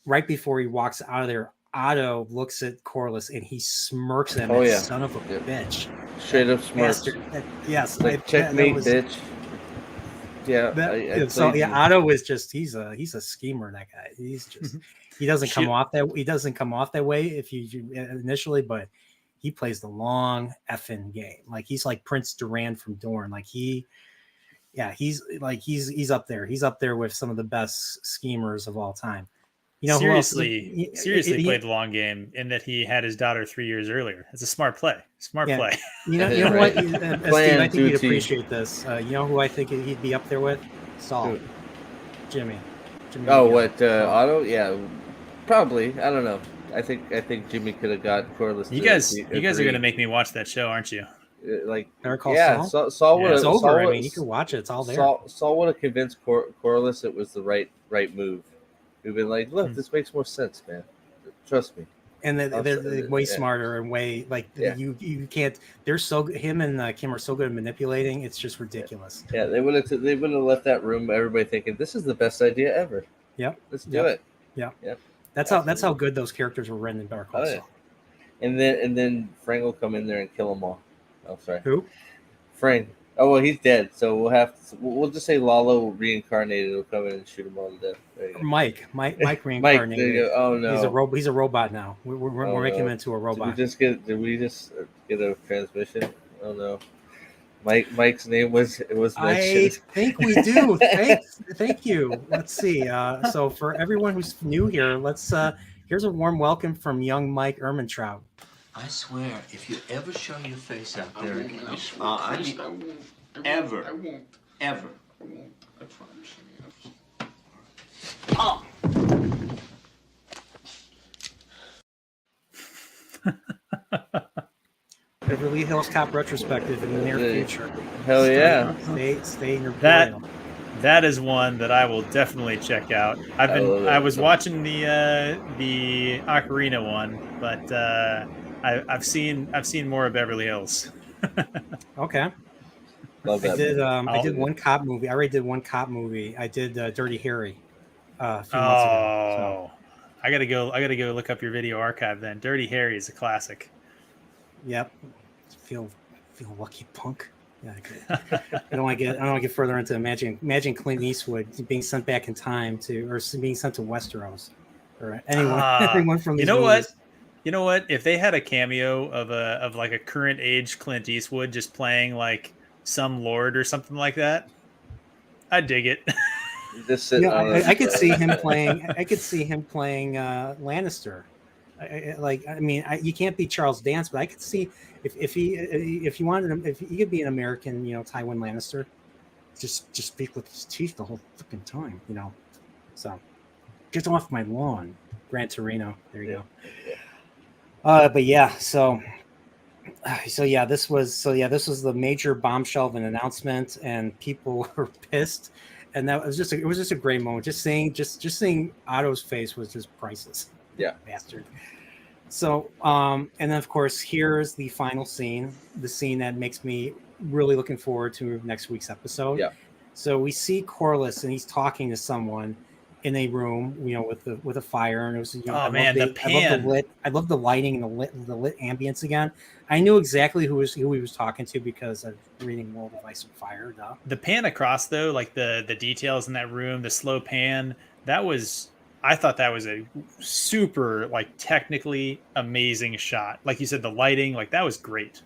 right before he walks out of there, Otto looks at Corlys and he smirks at him. Oh, That yeah. son of a bitch. Straight up smarts. Yes, Like, checkmate, bitch. Yeah. Otto is just he's a schemer. That guy. He's just he doesn't come off that way if you initially, but he plays the long effing game. Like, he's like Prince Durand from Dorne. Like he's up there. He's up there with some of the best schemers of all time. You know, seriously played the long game in that he had his daughter 3 years earlier. It's a smart play. Play. You know what, Steve, I think you'd appreciate this. You know who I think he'd be up there with? Saul. Jimmy. Oh, what Otto? Yeah, probably. I don't know. I think Jimmy could have got Corlys. You guys are gonna make me watch that show, aren't you? Like, Saul? Saul would have. It's over. I mean, you can watch it. It's all there. Saul would have convinced Corlys it was the right move. We've been like, look, this makes more sense, man. Trust me. And they're way smarter and way you can't. They're him and Kim are so good at manipulating. It's just ridiculous. Yeah, they would have left that room. Everybody thinking this is the best idea ever. Yep. Let's do it. Yeah. That's how good those characters were written in Dark Horse. Oh, yeah. And then Frank will come in there and kill them all. Oh, sorry. Who? Frank. Oh, well, he's dead, so we'll just say Lalo reincarnated will come in and shoot them all to death. Mike reincarnated. Oh no, he's a robot now. We're making him into a robot. Did we just get a transmission? Oh no, Mike's name was mentioned. I think we do. Thank you. Let's see. So for everyone who's new here, here's a warm welcome from young Mike Ermintrout. I swear, if you ever show your face out there again, I won't. Ever. I won't. Ever. I won't. I promise you. Oh! Beverly Hills Cop retrospective in the near future. Hell yeah! Stay in your that is one that I will definitely check out. I was watching the Ocarina one, but I've seen more of Beverly Hills. Okay. Love that. I did one cop movie. I already did one cop movie. I did Dirty Harry a few months ago. So. I gotta go look up your video archive then. Dirty Harry is a classic. Yep. Feel lucky, punk. Yeah. I don't want to get further into imagine Clint Eastwood being sent back in time or being sent to Westeros, or anyone from these movies. You know what? If they had a cameo of like a current age Clint Eastwood just playing like some lord or something like that, I'd dig it. Just sitting on I could see him playing. I could see him playing Lannister. You can't be Charles Dance, but I could see if you wanted him, if he could be an American, Tywin Lannister, just speak with his teeth the whole fucking time, So get off my lawn, Gran Torino. There you go. But yeah, so yeah, this was the major bombshell of an announcement, and people were pissed, and it was just a great moment. Just seeing Otto's face was just priceless. Yeah, bastard. So, and then of course, here's the final scene, the scene that makes me really looking forward to next week's episode. Yeah. So we see Corlys, and he's talking to someone in a room, with a fire, and it was. Oh man, the pan! I love the lighting and the lit ambience again. I knew exactly who he was talking to because of reading World of Ice and Fire. Duh. The pan across though, like the details in that room, the slow pan, I thought that was a super like technically amazing shot. Like you said, the lighting, like that was great.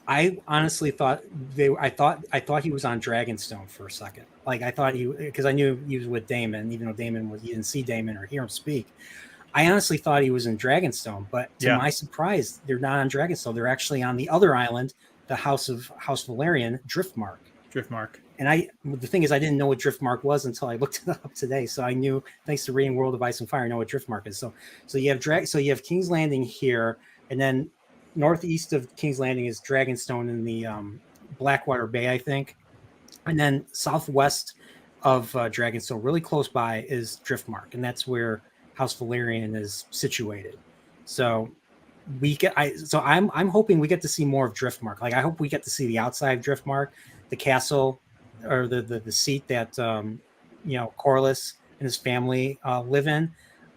I honestly thought I thought he was on Dragonstone for a second. Like I thought because I knew he was with Daemon, even though you didn't see Daemon or hear him speak. I honestly thought he was in Dragonstone, but to my surprise, they're not on Dragonstone. They're actually on the other island, the House Valyrian, Driftmark. And the thing is, I didn't know what Driftmark was until I looked it up today. So I knew, thanks to reading World of Ice and Fire, I know what Driftmark is. So you have King's Landing here, and then northeast of King's Landing is Dragonstone in the Blackwater Bay, I think, and then southwest of Dragonstone, really close by, is Driftmark, and that's where House Valyrian is situated. So I'm hoping we get to see more of Driftmark. Like I hope we get to see the outside of Driftmark, the castle, or the seat that Corlys and his family live in.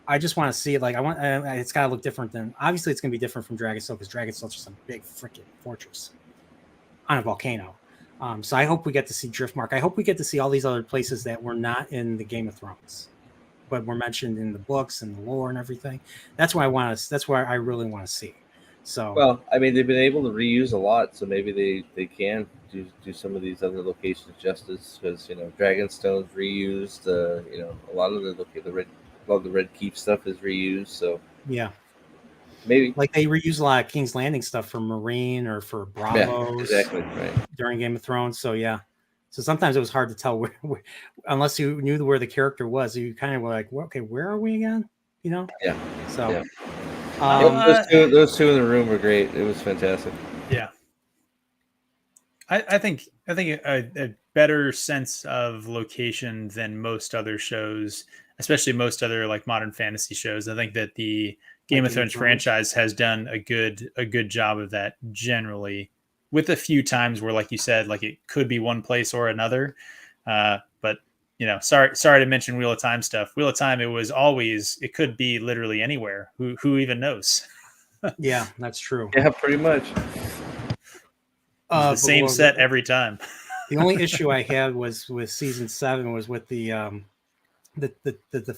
I just want to see it. Like it's got to look different than, obviously it's going to be different from Dragonstone, because Dragonstone's just a big freaking fortress on a volcano. So I hope we get to see Driftmark. I hope we get to see all these other places that were not in the Game of Thrones, but were mentioned in the books and the lore and everything. That's what I really want to see. So, well, I mean, they've been able to reuse a lot, so maybe they can do some of these other locations justice, because Dragonstone's reused. A lot of the Red Keep stuff is reused. So yeah, maybe like they reuse a lot of King's Landing stuff for Marine or for Bravos, exactly right, during Game of Thrones. So yeah, so sometimes it was hard to tell where unless you knew where the character was. You kind of were like, well, okay, where are we again? Yeah. So. Yeah. Those two in the room were great. It was fantastic. Yeah, I think a better sense of location than most other shows, especially most other like modern fantasy shows. I think that the Game of Thrones franchise has done a good job of that generally, with a few times where, like you said, like it could be one place or another. But sorry to mention Wheel of Time stuff. Wheel of Time, it could be literally anywhere. Who even knows? Yeah, that's true. Yeah, pretty much. The same set every time. The only issue I had was with season 7 was with the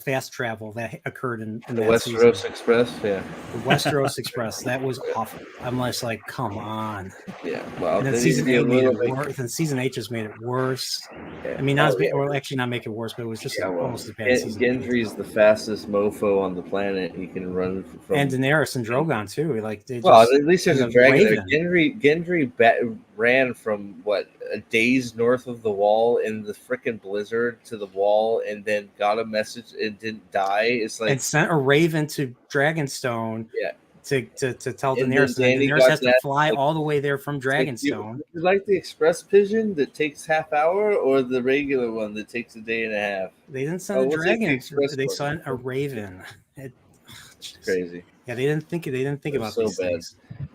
fast travel that occurred in the that Westeros season. Express. Yeah, the Westeros Express. That was awful. I'm just like, come on. Yeah, well, and then season 8 made it worse. And season 8 just made it worse. Yeah. I mean, actually not make it worse, but it was just almost as bad as season 8. Gendry's the fastest mofo on the planet. He can run from, and Daenerys and Drogon too. Like, at least there's a dragon there. Gendry ran from a days north of the wall in the freaking blizzard to the wall, and then got a message and didn't die. It's like, and sent a raven to Dragonstone. Yeah. To tell Daenerys, and Daenerys has to fly all the way there from Dragonstone. You like the express pigeon that takes half hour, or the regular one that takes a day and a half? They didn't send a dragon. They sent a raven. It's crazy. Yeah, they didn't think about so these bad. things.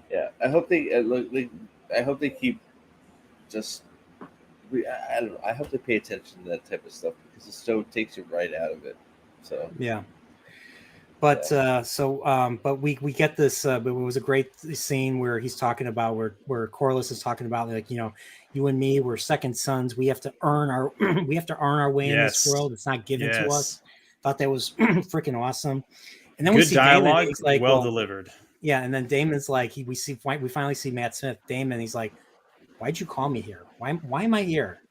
Yeah, I hope they keep just. I don't know. I hope they pay attention to that type of stuff, because the show takes you right out of it. So yeah. But but we get this. But it was a great scene where he's talking about where Corlys is talking about, like, you and me, we're second sons. We have to earn our way in this Yes. world. It's not given to Yes. us. Thought that was freaking awesome. And then we Good see Daemon, and dialogue, he's like, well delivered. Yeah, and then Damon's like, we finally see Matt Smith. Damon, he's like, why'd you call me here? Why am I here?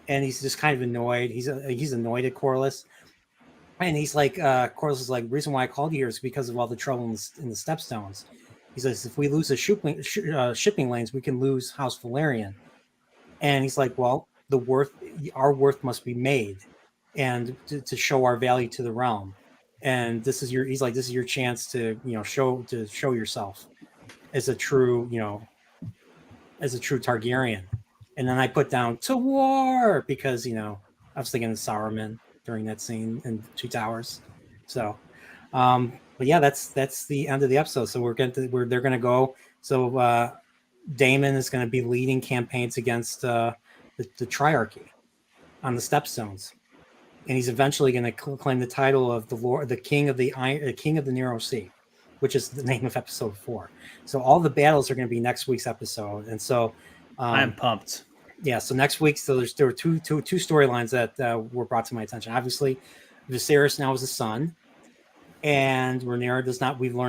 And he's just kind of annoyed. He's annoyed at Corlys. And he's like, Corlys is like, the reason why I called you here is because of all the trouble in the Stepstones. He says, if we lose the shipping lanes, we can lose House Valyrian. And he's like, well, our worth must be made, and to show our value to the realm. And this is your chance to show yourself as a true Targaryen. And then I put down to war because I was thinking of Saruman during that scene in Two Towers. So, but yeah, that's the end of the episode. So they're gonna go. So Daemon is going to be leading campaigns against the Triarchy on the Stepstones, and he's eventually going to claim the title of the King of the Narrow Sea, which is the name of episode 4. So all the battles are going to be next week's episode, and so I'm pumped. Yeah, so next week, there were two storylines that were brought to my attention. Obviously, Viserys now is a son, and we've learned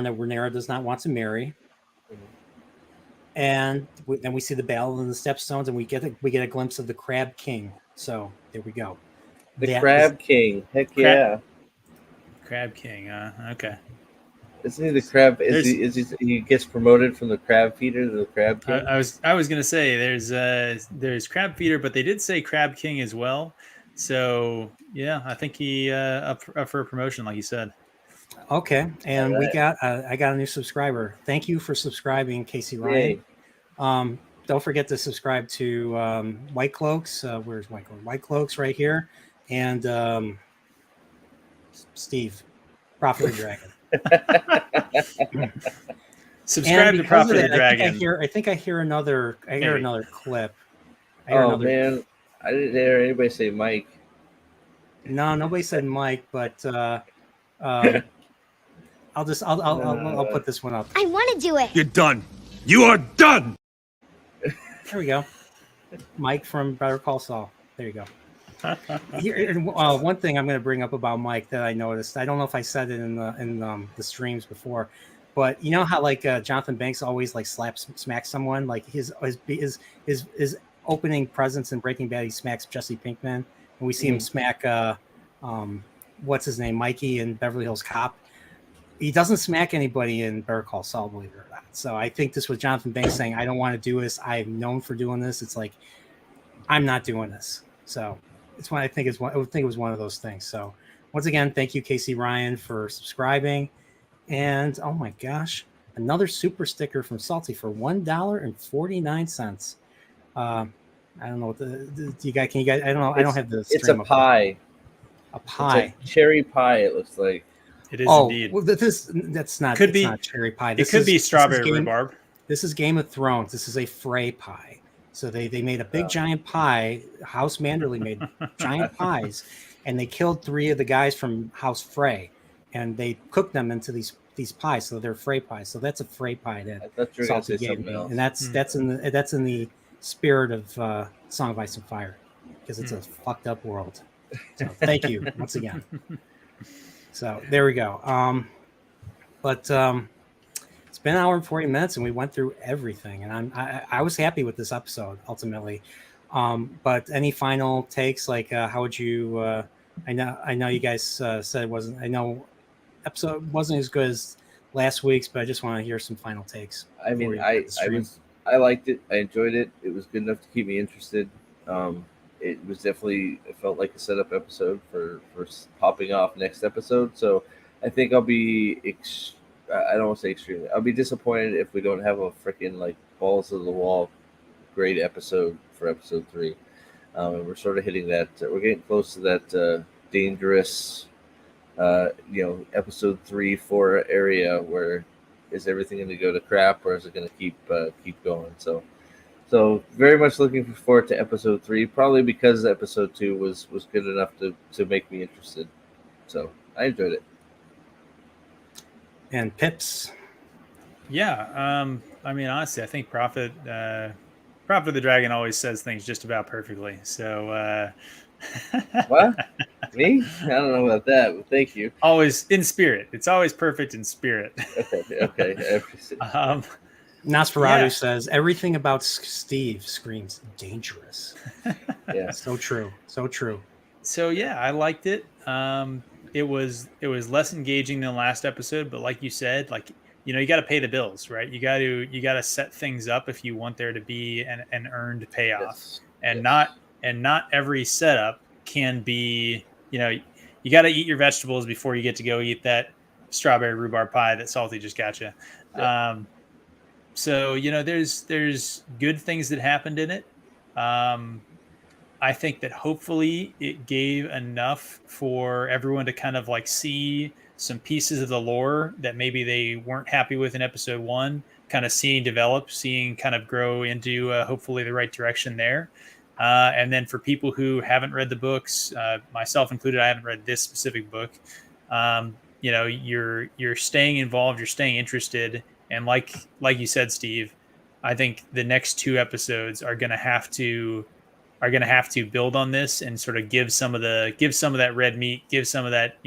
that Rhaenyra does not want to marry. And then we see the battle in the Stepstones, and we get a glimpse of the Crab King. So there we go. The Crab King, heck yeah! Crab King, okay. Isn't he the crab? He gets promoted from the crab feeder to the Crab King? I was gonna say there's Crab Feeder, but they did say Crab King as well. So yeah, I think he up for a promotion, like you said. Okay, and right. I got a new subscriber. Thank you for subscribing, Casey Ryan. Don't forget to subscribe to White Cloaks. Where's White Cloaks? White Cloaks right here, and Steve, Prophet of the Dragon. Subscribe to Prophet of the Dragon. I think I hear another clip. Man, I didn't hear anybody say Mike. No, nobody said Mike, but I'll put this one up. I want to do it. You're done. You are done. There we go. Mike from Better Call Saul. There you go. One thing I'm going to bring up about Mike that I noticed. I don't know if I said it in the streams before, but you know how like Jonathan Banks always like smacks someone, like his opening presence in Breaking Bad, he smacks Jesse Pinkman, and we see him smack what's his name, Mikey in Beverly Hills Cop. He doesn't smack anybody in Better Call Saul, believe it or not. So I think this was Jonathan Banks saying, I don't want to do this. I'm known for doing this. It's like, I'm not doing this. So it's one, I think it was one of those things. So once again, thank you, Casey Ryan, for subscribing. And oh my gosh, another super sticker from Salty for $1.49. I don't know what you guys, I don't know. I don't have the It's a pie. A pie. It's a cherry pie, it looks like. It is indeed. Well, that's not. Could be not cherry pie. It could be strawberry rhubarb. This is Game of Thrones. This is a Frey pie. So they made a big giant pie. House Manderley made giant pies, and they killed 3 of the guys from House Frey, and they cooked them into these pies. So they're Frey pies. So that's a Frey pie that Salty gave me, and that's in the spirit of Song of Ice and Fire, because it's a fucked up world. So thank you once again. So there we go. But it's been an hour and 40 minutes, and we went through everything, and I was happy with this episode ultimately. But any final takes? Like, how would you? I know you guys said it wasn't. I know episode wasn't as good as last week's, but I just want to hear some final takes. I mean, I liked it. I enjoyed it. It was good enough to keep me interested. It was definitely, it felt like a setup episode for popping off next episode. So I think I'll be, I don't want to say extremely, I'll be disappointed if we don't have a freaking like balls to the wall great episode for episode 3. And we're sort of hitting that, we're getting close to that dangerous, episode 3-4 area where is everything going to go to crap, or is it going to keep going? So very much looking forward to episode 3, probably because episode 2 was good enough to make me interested. So I enjoyed it. And Pips. Yeah. I mean, honestly, I think Prophet of the Dragon always says things just about perfectly. So What? Me? I don't know about that, but thank you. always in spirit. It's always perfect in spirit. Okay. I appreciate it. um, Nosferatu Yeah. says everything about Steve screams dangerous. Yeah. So true. So true. So yeah, I liked it. It was less engaging than the last episode, but like you said, like you got to pay the bills, right? You got to set things up if you want there to be an earned payoff, Yes. and Yes. not every setup can be. You got to eat your vegetables before you get to go eat that strawberry rhubarb pie that Salty just got you. Yeah. So there's good things that happened in it. Um, I think that hopefully it gave enough for everyone to kind of like see some pieces of the lore that maybe they weren't happy with in episode one, kind of seeing develop, seeing kind of grow into hopefully the right direction there. And then for people who haven't read the books, myself included, I haven't read this specific book. You're staying involved, you're staying interested, and like you said, Steve, I think the next two episodes are going to have to build on this and sort of give some of that red meat, give some of that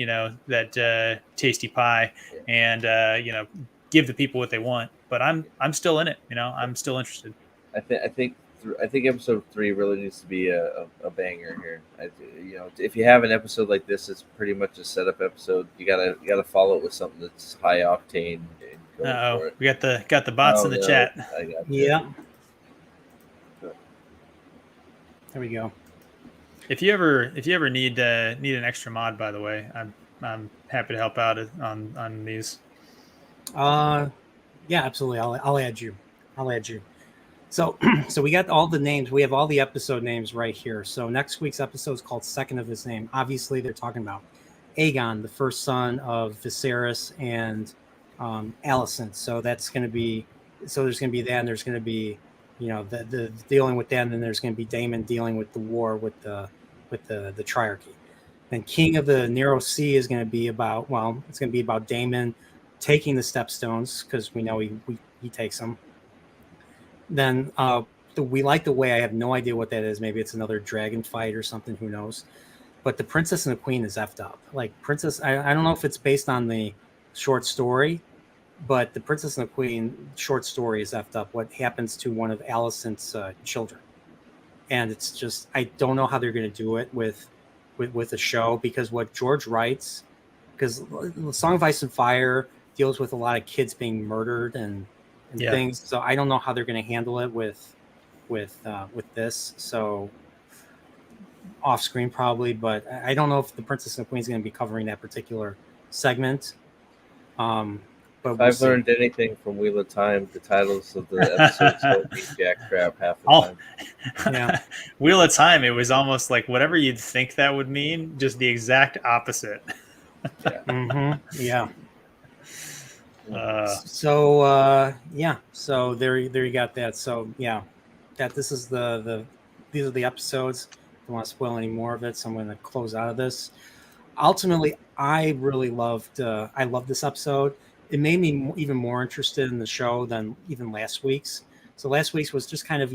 that tasty pie, and give the people what they want. But I'm still in it. I'm still interested. I think episode 3 really needs to be a banger here. If you have an episode like this, it's pretty much a setup episode. You gotta follow it with something that's high octane. And go for it. We got the bots in the chat. I got Yeah. There we go. If you ever need an extra mod, by the way, I'm happy to help out on these. Yeah, absolutely. I'll add you. So we got all the names. We have all the episode names right here. So next week's episode is called Second of His Name. Obviously, they're talking about Aegon, the first son of Viserys and Alicent. So that's going to be. So there's going to be that, and there's going to be, the dealing with that, and then there's going to be Daemon dealing with the war with the Triarchy. Then King of the Narrow Sea is going to be about. Well, it's going to be about Daemon taking the Stepstones, because we know he takes them. Then we like the way. I have no idea what that is. Maybe it's another dragon fight or something. Who knows? But the Princess and the Queen is effed up. Like Princess, I don't know if it's based on the short story, but the Princess and the Queen short story is effed up. What happens to one of Alicent's children? And it's just, I don't know how they're going to do it with a show, because what George writes, because Song of Ice and Fire deals with a lot of kids being murdered and things. So I don't know how they're going to handle it with this. So off screen probably, but I don't know if the Princess and the Queen is going to be covering that particular segment. But if I've learned anything from Wheel of Time, the titles of the episodes don't mean jack crap half the time. Yeah. Wheel of Time, it was almost like whatever you'd think that would mean, just the exact opposite. Yeah. Mm-hmm. Yeah. So there you got that. So yeah, this is these are the episodes. I don't want to spoil any more of it, so I'm going to close out of this. Ultimately, I really loved this episode. It made me even more interested in the show than even last week's. So last week's was just kind of,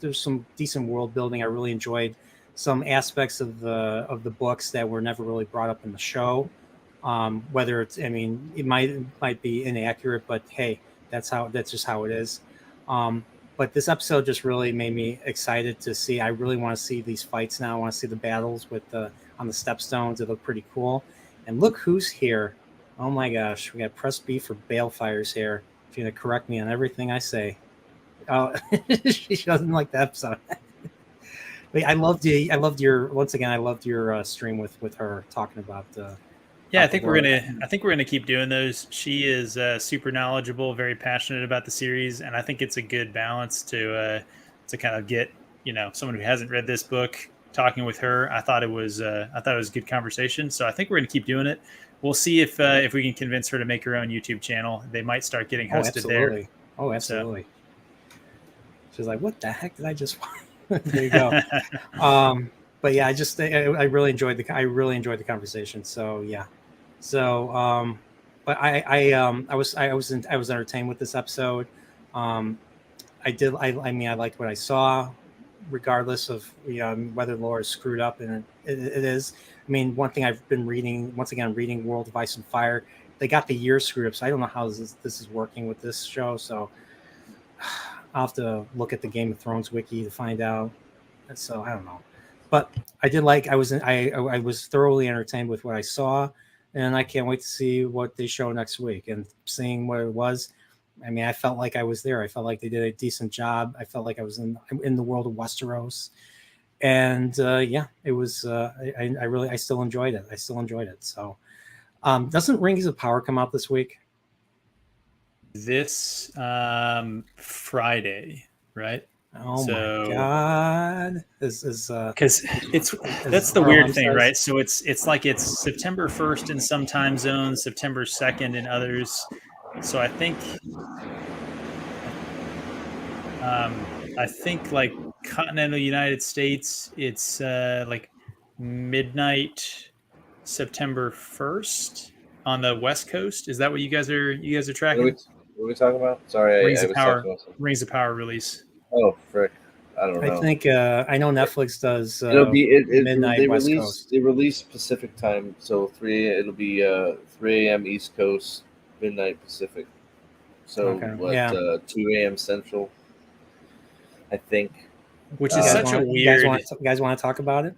there's some decent world building. I really enjoyed some aspects of the books that were never really brought up in the show. Whether it's, it might be inaccurate, but hey, that's just how it is. But this episode just really made me excited to see. I really want to see these fights now. I want to see the battles on the Stepstones. It looked pretty cool. And look who's here. Oh my gosh, we got Press B for Balefire's here. If you're gonna correct me on everything I say. Oh, she doesn't like the episode. But I loved your stream with her talking about yeah, I think we're gonna keep doing those. She is super knowledgeable, very passionate about the series, and I think it's a good balance to kind of get someone who hasn't read this book talking with her. I thought it was a good conversation, so I think we're gonna keep doing it. We'll see if we can convince her to make her own YouTube channel. They might start getting hosted there. Oh, absolutely. So, she's like, "What the heck did I just?" There you go. But yeah, I really enjoyed the conversation. So yeah. So, but I was entertained with this episode. I mean, I liked what I saw, regardless of whether Laura is screwed up, and it is. I mean, one thing I've been reading, once again, reading World of Ice and Fire, they got the year screwed up, so I don't know how this is working with this show. So I'll have to look at the Game of Thrones wiki to find out. So I don't know, but I did like. I was thoroughly entertained with what I saw, and I can't wait to see what they show next week and seeing what it was. I mean, I felt like I was there. I felt like they did a decent job. I felt like I was in the world of Westeros, and yeah, it was. I still enjoyed it. I still enjoyed it. So, doesn't Rings of Power come out this week? This Friday, right? Oh So, my god! Because that's the weird thing, right? So it's like it's September 1st in some time zones, September 2nd in others. So I think like continental United States, it's like midnight September 1st on the West Coast. Is that what you guys are tracking? What are we talking about? Sorry, Rings I of was Power. talking about something. Rings of Power release. Oh, frick. I don't know. I think I know Netflix does. It'll be midnight they West release Coast. they release Pacific time, so it'll be 3 a.m. East Coast, midnight Pacific. So Okay, yeah. 2 a.m. Central, I think. Which is such a weird. You guys want to talk about it?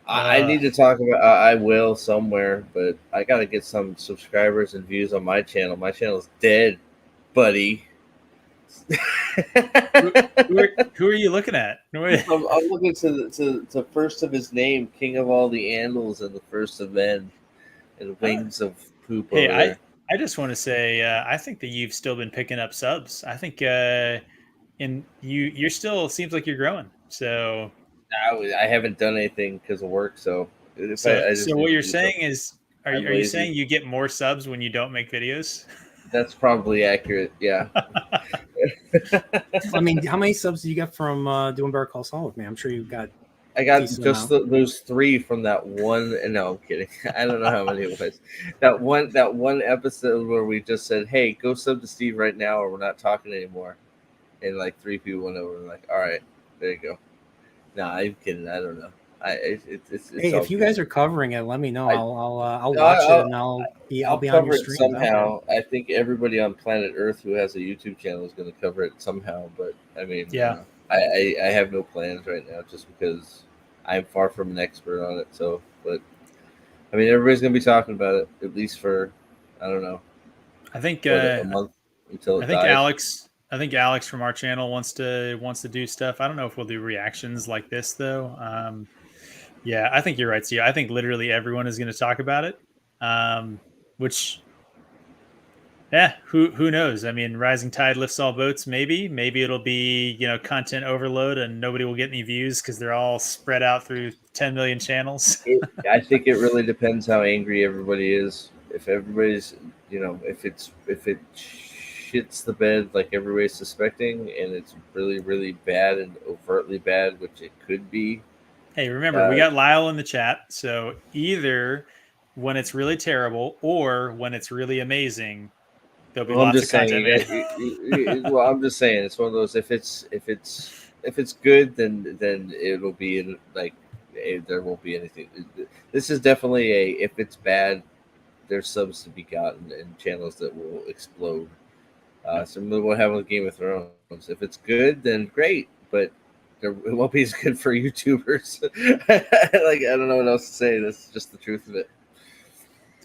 I need to talk about. I will somewhere, but I got to get some subscribers and views on my channel. My channel's dead, buddy. Who are you looking at? I'm looking to first of his name, King of all the Andals, and the first of men, and Wings of Poop. Hey, I just want to say I think that you've still been picking up subs. I think and you're still seems like you're growing. So I haven't done anything because of work. So what you're saying is, are you saying you get more subs when you don't make videos? That's probably accurate. Yeah. I mean, how many subs do you get from doing Better Call Saul with me? I'm sure you got. I got just those 3 from that one. No, I'm kidding. I don't know how many it was. That one episode where we just said, "Hey, go sub to Steve right now, or we're not talking anymore." And like 3 people went over and like, "All right, there you go." No, I'm kidding. I don't know. It's hey, if you guys are covering it, let me know. I'll watch it and I'll be on your stream somehow. I think everybody on planet Earth who has a YouTube channel is going to cover it somehow. But I mean, yeah, I have no plans right now, just because I'm far from an expert on it. So, but I mean, everybody's going to be talking about it at least for I don't know. I think a month until it dies. I think Alex from our channel wants to do stuff. I don't know if we'll do reactions like this though. Yeah, I think you're right, Steve. I think literally everyone is going to talk about it. Which, yeah, who knows? I mean, rising tide lifts all boats. Maybe it'll be content overload and nobody will get any views because they're all spread out through 10 million channels. I think it really depends how angry everybody is. If everybody's, if it shits the bed like everybody's suspecting, and it's really, really bad and overtly bad, which it could be. Hey, remember, we got Lyle in the chat. So either when it's really terrible or when it's really amazing, there'll be lots of content. Well, I'm just saying, it's one of those. If it's good, then it'll be like there won't be anything. This is definitely if it's bad, there's subs to be gotten and channels that will explode. Similar to what happened with Game of Thrones. If it's good, then great, but it won't be as good for YouTubers. I don't know what else to say. That's just the truth of it.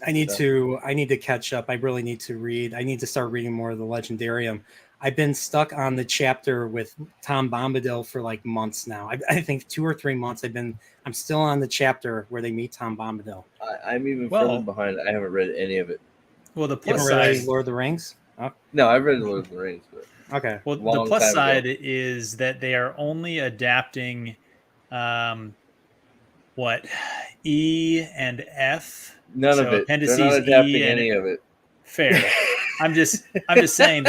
I need to catch up. I really need to read. I need to start reading more of the Legendarium. I've been stuck on the chapter with Tom Bombadil for like months now. I think 2 or 3 months. I'm still on the chapter where they meet Tom Bombadil. I'm even further behind. I haven't read any of it. Well, the plus side, Lord of the Rings. Oh. No, I've read Lord of the Rings. But okay. Well, the plus side is that they are only adapting what E and F. None of it. They're not adapting any of it. Fair. I'm just saying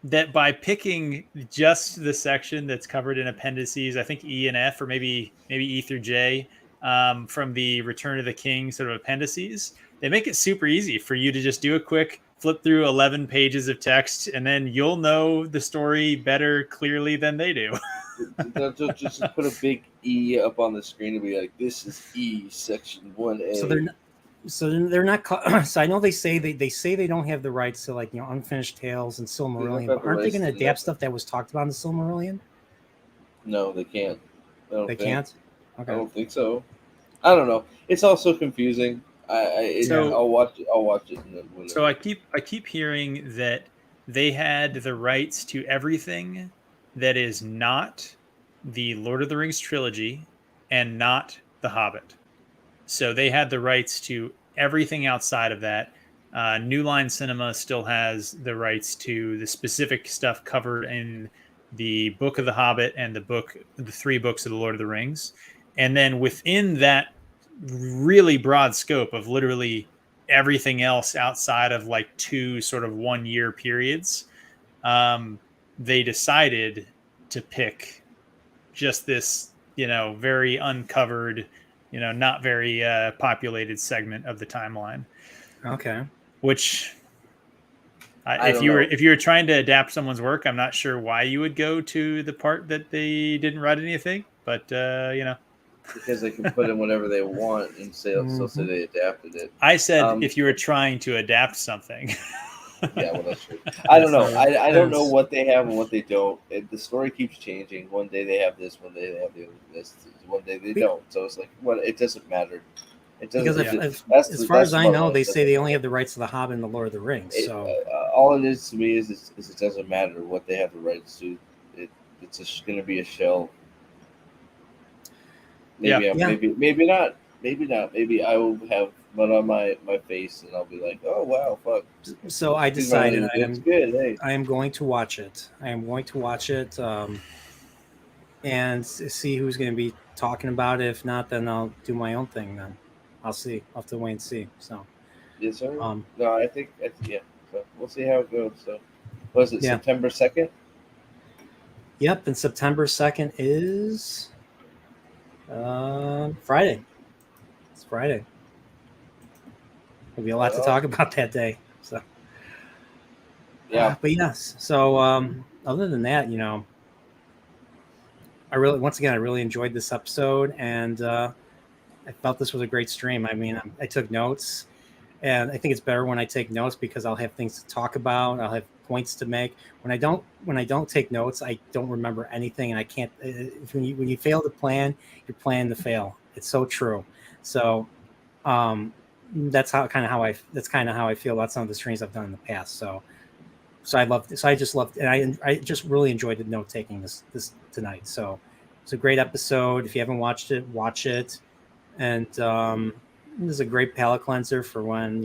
that by picking just the section that's covered in appendices, I think E and F, or maybe E through J, from the Return of the King sort of appendices, they make it super easy for you to just do a quick flip through 11 pages of text, and then you'll know the story better clearly than they do. They'll just put a big E up on the screen and be like, "This is E section 1A." So they're not. So I know they say they don't have the rights to, like, Unfinished Tales and Silmarillion. But aren't they going to adapt stuff that was talked about in Silmarillion? No, they can't. They can't. Okay. I don't think so. I don't know. It's also confusing. I'll watch it. I'll watch it. And then so I keep hearing that they had the rights to everything that is not the Lord of the Rings trilogy and not The Hobbit. So they had the rights to everything outside of that. New Line Cinema still has the rights to the specific stuff covered in the Book of the Hobbit and the 3 books of the Lord of the Rings. And then within that really broad scope of literally everything else outside of like 2 sort of 1-year periods, they decided to pick just this, very uncovered, not very populated segment of the timeline. Okay. Which, if you were trying to adapt someone's work, I'm not sure why you would go to the part that they didn't write anything, but because they can put in whatever they want and say they adapted it. I said if you were trying to adapt something. Yeah, well, that's true. I don't know. I don't know what they have and what they don't. The story keeps changing. One day they have this. One day they have this. One day they don't. So it's like, it doesn't matter. It doesn't. Because as far as I know, they say they only have the rights to The Hobbit and the Lord of the Rings. So all it is to me is it doesn't matter what they have the rights to. It's just going to be a shell. Maybe maybe not. Maybe I will have mud on my face and I'll be like, oh wow, fuck. So I decided I am going to watch it. And see who's going to be talking about it. If not, then I'll do my own thing. Then I'll see. I'll have to wait and see. So yes, sir. No, I think yeah. So we'll see how it goes. So was it September 2nd? Yep, and September 2nd is Friday. It's Friday. There'll be a lot to talk about that day. So yeah. But yes. So other than that, I really enjoyed this episode, and I felt this was a great stream. I mean, I took notes, and I think it's better when I take notes because I'll have things to talk about. I'll have points to make. When I don't take notes, I don't remember anything, and I can't. When you fail to plan, you're planning to fail. It's so true. So that's kind of how I feel about some of the streams I've done in the past. So I just loved, and I just really enjoyed the note taking this tonight. So it's a great episode. If you haven't watched it, watch it. And this is a great palate cleanser for when,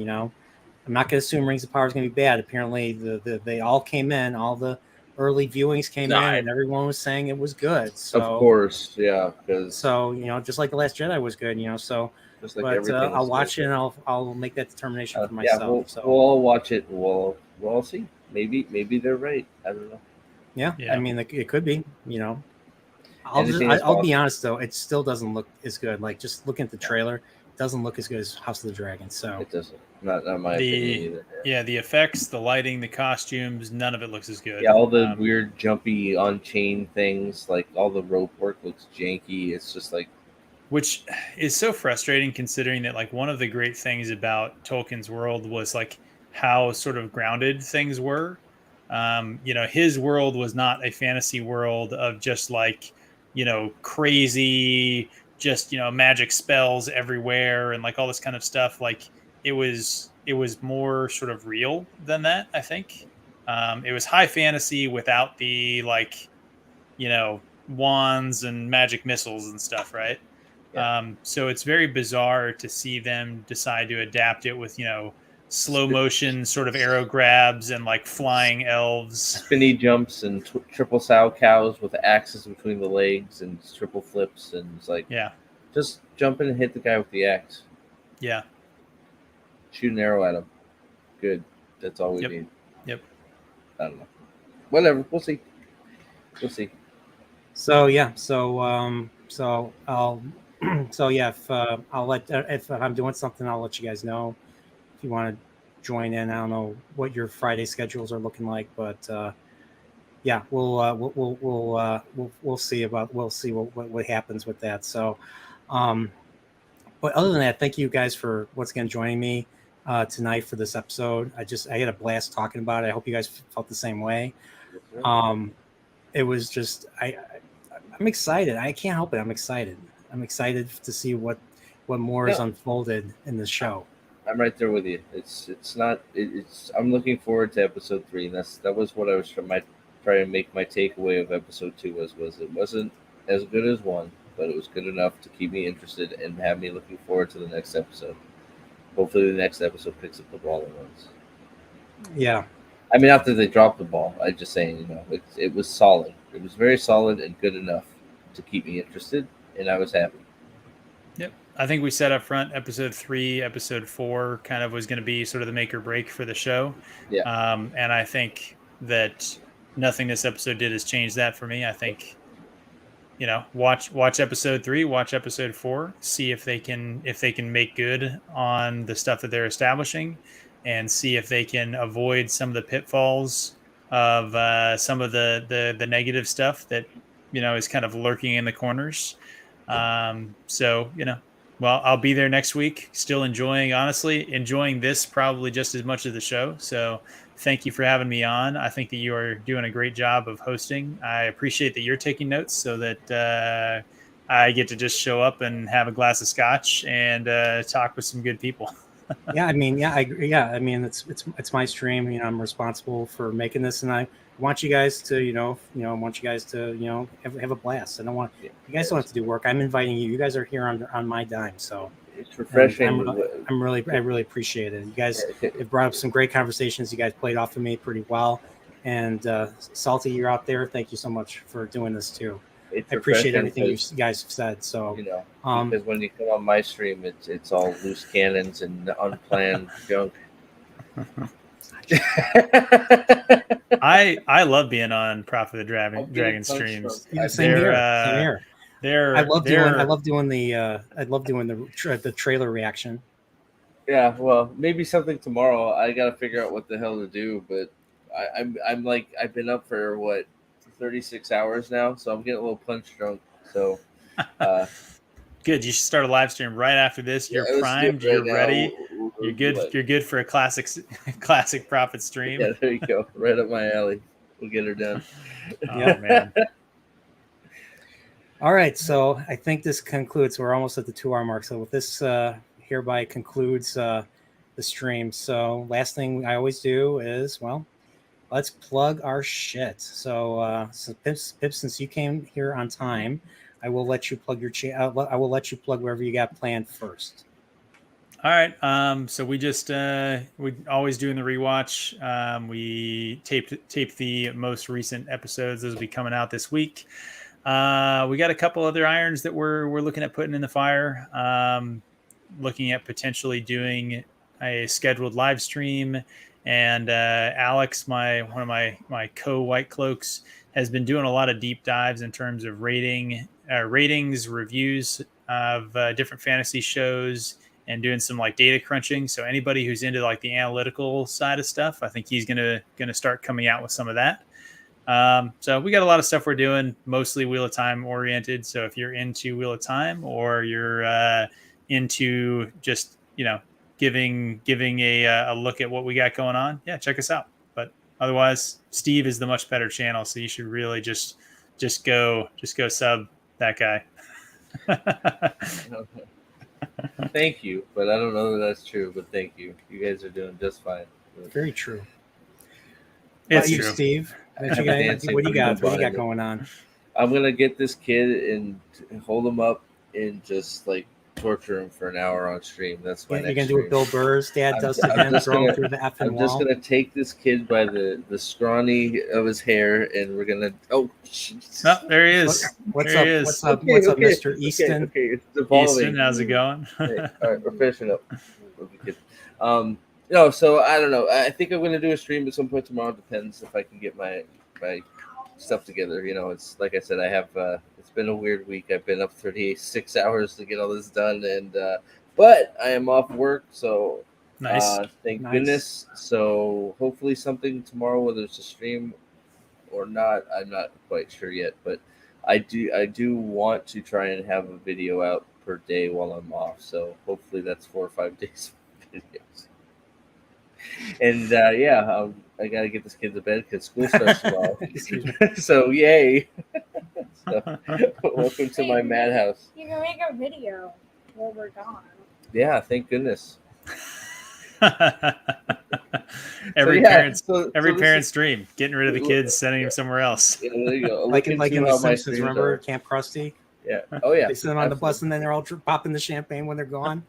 I'm not going to assume Rings of Power is going to be bad. Apparently they all came in, all the early viewings came in, and everyone was saying it was good. So of course, yeah. So, just like The Last Jedi was good, so. Just like I'll watch it and I'll make that determination for myself. We'll all watch it. We'll all see. Maybe they're right. I don't know. Yeah. I mean, it could be. I'll be honest though, it still doesn't look as good. Like just looking at the trailer, it doesn't look as good as House of the Dragon. So it doesn't. Not my opinion either. Yeah, the effects, the lighting, the costumes, none of it looks as good. Yeah, all the weird jumpy on chain things, like all the rope work looks janky. It's just like. Which is so frustrating considering that like one of the great things about Tolkien's world was like how sort of grounded things were. His world was not a fantasy world of just like, crazy, just, magic spells everywhere and like all this kind of stuff. Like it was more sort of real than that, I think. It was high fantasy without the like, wands and magic missiles and stuff, right? Yeah. So it's very bizarre to see them decide to adapt it with, slow motion sort of arrow grabs and like flying elves. Spinny jumps and triple sow cows with axes between the legs and triple flips. And it's like, just jump in and hit the guy with the axe. Yeah. Shoot an arrow at him. Good. That's all we need. Yep. I don't know. Whatever. We'll see. So, yeah. So I'll... if I'm doing something, I'll let you guys know. if you want to join in. I don't know what your Friday schedules are looking like, but yeah, we'll see what happens with that. So, but other than that, thank you guys for once again joining me tonight for this episode. I had a blast talking about it. I hope you guys felt the same way. It was just I'm excited. I can't help it. I'm excited. I'm excited to see what more is unfolded in the show. I'm right there with you. I'm looking forward to episode 3, and that was what I was trying to make my takeaway of episode 2 was it wasn't as good as 1, but it was good enough to keep me interested and have me looking forward to the next episode. Hopefully the next episode picks up the ball and runs. Yeah. I mean, after they dropped the ball, I'm just saying, it was solid. It was very solid and good enough to keep me interested, and I was happy. Yep. I think we said up front, episode 3, episode 4 kind of was going to be sort of the make or break for the show. Yeah. And I think that nothing this episode did has changed that for me. I think, watch episode 3, watch episode 4, see if they can make good on the stuff that they're establishing, and see if they can avoid some of the pitfalls of some of the negative stuff that is kind of lurking in the corners. Well, I'll be there next week, still enjoying this probably just as much as the show. So thank you for having me on. I think that you are doing a great job of hosting. I appreciate that you're taking notes so that I get to just show up and have a glass of scotch and talk with some good people. Yeah, I mean, I mean, it's my stream. I'm responsible for making this, and I want you guys to, have a blast. I don't want you guys don't have to do work. I'm inviting you. You guys are here on my dime, so it's refreshing. I really appreciate it. You guys have brought up some great conversations. You guys played off of me pretty well, and Salty, you're out there. Thank you so much for doing this too. I appreciate everything you guys have said. So, because when you come on my stream, it's all loose cannons and unplanned junk. I love being on Prophet of the Dragon streams. Yeah, same here. I love doing the trailer reaction. Yeah, well, maybe something tomorrow. I got to figure out what the hell to do, but I'm like I've been up for 36 hours now, so I'm getting a little punch drunk. So, good. You should start a live stream right after this. You're primed. You're ready. You're good. You're good for a classic Prophet stream. Yeah, there you go. Right up my alley. We'll get her done. Oh man. All right, so I think this concludes. We're almost at the 2-hour mark. So with this, hereby concludes the stream. So last thing I always do is, let's plug our shit. So, Pips, since you came here on time, I will let you plug your I will let you plug wherever you got planned first. All right. So we just we always doing the rewatch. We taped the most recent episodes. Those will be coming out this week. We got a couple other irons that we're looking at putting in the fire. Looking at potentially doing a scheduled live stream. And Alex, one of my co-White Cloaks, has been doing a lot of deep dives in terms of ratings, reviews of different fantasy shows, and doing some data crunching. So anybody who's into the analytical side of stuff, I think he's gonna start coming out with some of that. So we got a lot of stuff we're doing, mostly Wheel of Time oriented. So if you're into Wheel of Time or you're into just giving a look at what we got going on, check us out. But otherwise, Steve is the much better channel, so you should really just go sub that guy. Thank you, but I don't know that that's true. But thank you. You guys are doing just fine. Very true. It's true. You, Steve? What do you got going on? I'm gonna get this kid and hold him up and just torture him for an hour on stream. That's my next You're gonna do stream. what Bill Burr's dad does to him, throw him through the effing wall. I'm just gonna take this kid by the scrawny of his hair, and we're gonna. Oh, there he is. What's up, Mr. Easton? Okay, it's evolving. Easton, how's it going? Hey, all right, we're finishing up. No, so I don't know. I think I'm gonna do a stream at some point tomorrow. Depends if I can get my stuff together. It's like I said, I have. It's been a weird week. I've been up 36 hours to get all this done, and but I am off work, so Nice. Thank Nice. goodness. So hopefully something tomorrow, whether it's a stream or not, I'm not quite sure yet. But I do want to try and have a video out per day while I'm off. So hopefully that's 4 or 5 days of videos. And I gotta get this kid to bed because school starts tomorrow. Excuse me. So yay! So, welcome to my madhouse. You can make a video while we're gone. Yeah, thank goodness. Every this parent's dream, getting rid of the kids, sending them somewhere else. Yeah, there you go. Like Look in into The how my Simpsons, streams remember are. Camp Krusty? Yeah. Oh yeah. They send them on the bus and then they're all popping the champagne when they're gone.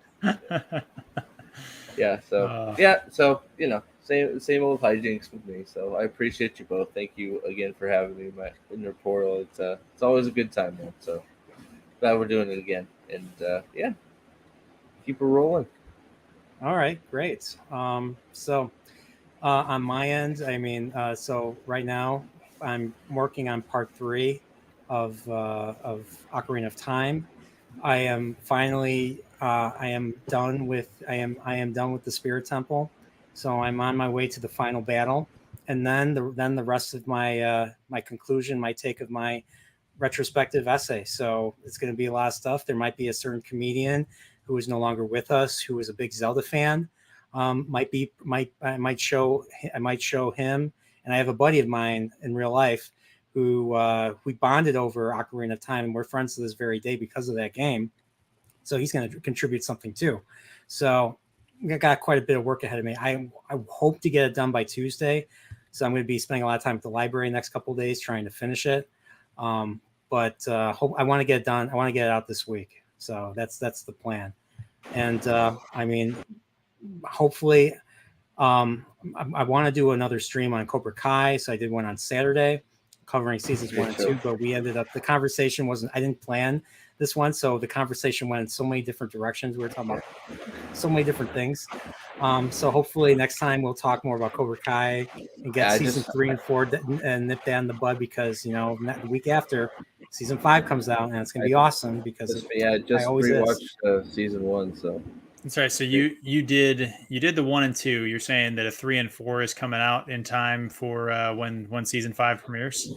Yeah. So So same old hijinks with me. So I appreciate you both. Thank you again for having me in your portal. It's always a good time, man. So glad we're doing it again. And keep it rolling. All right, great. So on my end, I mean, so right now I'm working on part 3 of Ocarina of Time. I am finally I am done with the Spirit Temple, so I'm on my way to the final battle, and then the rest of my my conclusion, my take of my retrospective essay. So it's going to be a lot of stuff. There might be a certain comedian who is no longer with us, who is a big Zelda fan. I might show him, and I have a buddy of mine in real life who we bonded over Ocarina of Time, and we're friends to this very day because of that game. So he's going to contribute something too. So I got quite a bit of work ahead of me. I hope to get it done by Tuesday. So I'm going to be spending a lot of time at the library the next couple of days trying to finish it. But I want to get it done. I want to get it out this week. So that's the plan. And I mean, hopefully, I want to do another stream on Cobra Kai. So I did one on Saturday covering seasons 1 and 2, but we ended up, the conversation I didn't plan this one. So the conversation went in so many different directions. We were talking about so many different things. So hopefully next time we'll talk more about Cobra Kai and get season 3 and 4 and nip that in the bud, because the week after season 5 comes out, and it's going to be awesome because I just rewatched season 1. So that's right. So you did the 1 and 2. You're saying that a 3 and 4 is coming out in time for when season 5 premieres.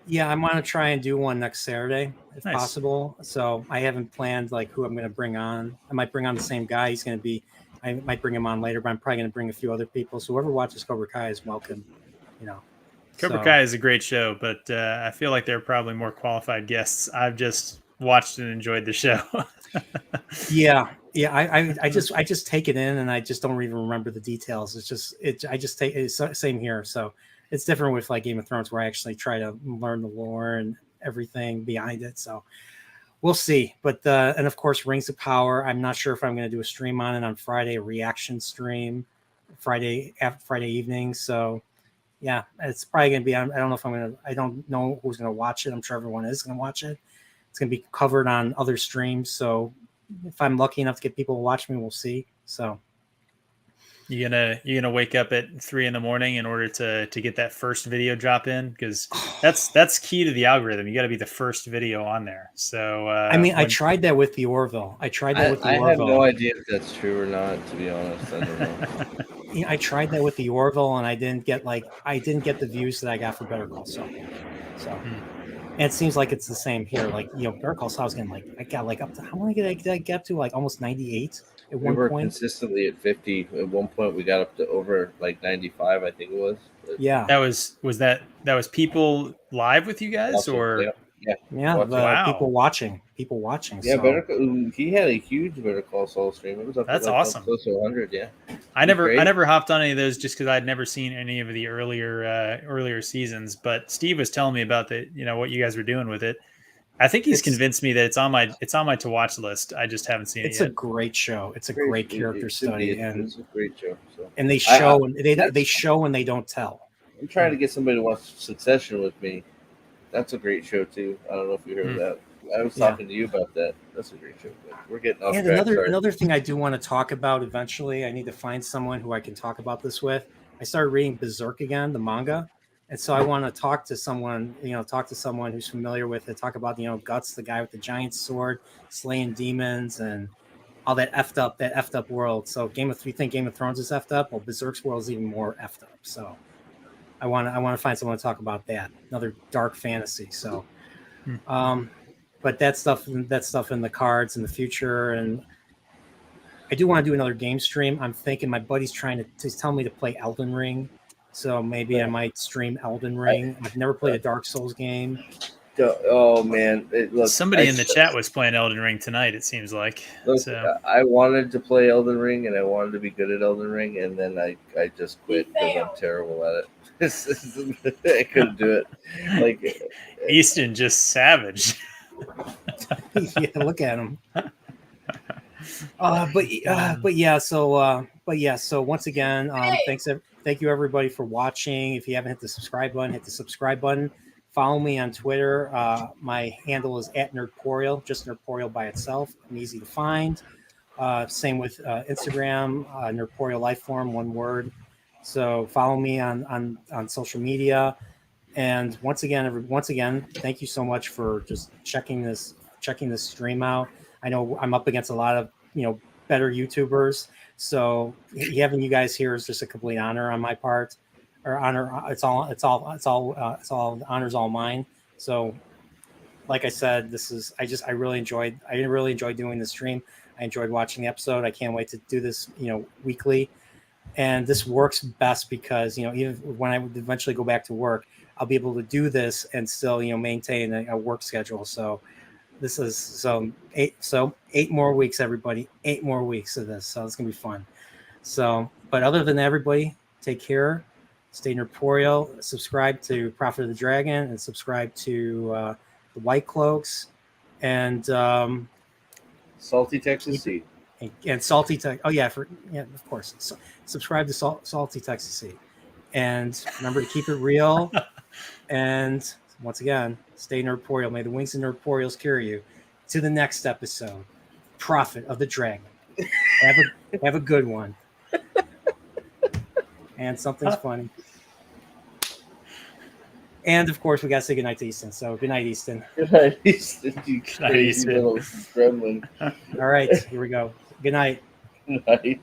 Yeah, I'm going to try and do one next Saturday if Nice. possible. So I haven't planned like who I'm going to bring on. I might bring on the same guy. I might bring him on later, but I'm probably going to bring a few other people. So whoever watches Cobra Kai is welcome. Cobra Kai is a great show, but I feel like there are probably more qualified guests. I've just watched and enjoyed the show. Yeah. I just take it in, and I just don't even remember the details. I just take it's same here. So it's different with like Game of Thrones, where I actually try to learn the lore and everything behind it. So we'll see. But and of course, Rings of Power. I'm not sure if I'm going to do a stream on it on Friday, a reaction stream, Friday evening. So yeah, it's probably going to be. I don't know who's going to watch it. I'm sure everyone is going to watch it. It's going to be covered on other streams. So if I'm lucky enough to get people to watch me, we'll see. So you gonna wake up at 3 a.m. in order to get that first video drop in, because that's key to the algorithm. You got to be the first video on there. So I tried that with the Orville. I have no idea if that's true or not, to be honest. I don't know. I tried that with the Orville, and I didn't get the views that I got for Better Call Saul. And it seems like it's the same here. Like, Better Call Saul was getting I got up to, how many did I get to? Like almost 98 at one point. We were consistently at 50. At one point, we got up to over 95, I think it was. Yeah. That was people live with you guys, Also, or wow. people watching. Yeah, so. He had a huge Better Call Saul stream. It was up. That's awesome. Close to 100. Yeah. I never hopped on any of those just because I'd never seen any of the earlier seasons. But Steve was telling me about what you guys were doing with it. I think he's convinced me that it's on my to watch list. I just haven't seen it yet. It's a great show. It's a great character study, and it's a great show. So. And they show they show and they don't tell. I'm trying to get somebody to watch Succession with me. That's a great show too. I don't know if you heard of that. I was talking to you about that. That's a great show. But we're getting off track. Another thing I do want to talk about eventually. I need to find someone who I can talk about this with. I started reading Berserk again, the manga, and so I want to talk to someone. Talk to someone who's familiar with it. Talk about Guts, the guy with the giant sword, slaying demons, and all that effed up world. So you think Game of Thrones is effed up? Well, Berserk's world is even more effed up. So I want to find someone to talk about that. Another dark fantasy. So, but that stuff in the cards in the future, and I do want to do another game stream. I'm thinking my buddy's trying to tell me to play Elden Ring. So maybe I might stream Elden Ring. I've never played a Dark Souls game. Oh man, somebody in the chat was playing Elden Ring tonight. It seems like. So. I wanted to play Elden Ring and I wanted to be good at Elden Ring, and then I just quit because I'm terrible at it. I couldn't do it. Like Easton, just savage. Yeah, look at him. But yeah. So once again, thank you everybody for watching. If you haven't hit the subscribe button, hit the subscribe button. Follow me on Twitter. My handle is @Nerdporial, just Nerdporial by itself. I'm easy to find. Same with Instagram, Nerdporial Lifeform, one word. So follow me on social media. And once again, thank you so much for just checking this stream out. I know I'm up against a lot of better YouTubers, so having you guys here is just a complete honor on my part. Or honor, it's all the honor's all mine. So, like I said, I really enjoyed doing this stream. I enjoyed watching the episode. I can't wait to do this, weekly. And this works best because even when I would eventually go back to work, I'll be able to do this and still maintain a work schedule. So this is 8 more weeks, everybody. 8 more weeks of this, so it's gonna be fun. So, but other than that, everybody, take care. Stay Nerdporial. Subscribe to Prophet of the Dragon and subscribe to the White Cloaks and Salty Texas Sea. And Salty Texas. Oh yeah, of course. So, subscribe to Salty Texas Sea, and remember to keep it real. And once again, stay Nerdporial. May the wings of Nerdporials carry you to the next episode. Prophet of the Dragon. Have a good one. And something's funny. And of course, we gotta say goodnight to Easton. So good night, Easton. Good night, Easton. You crazy little gremlin. All right, here we go. Good night. Good night.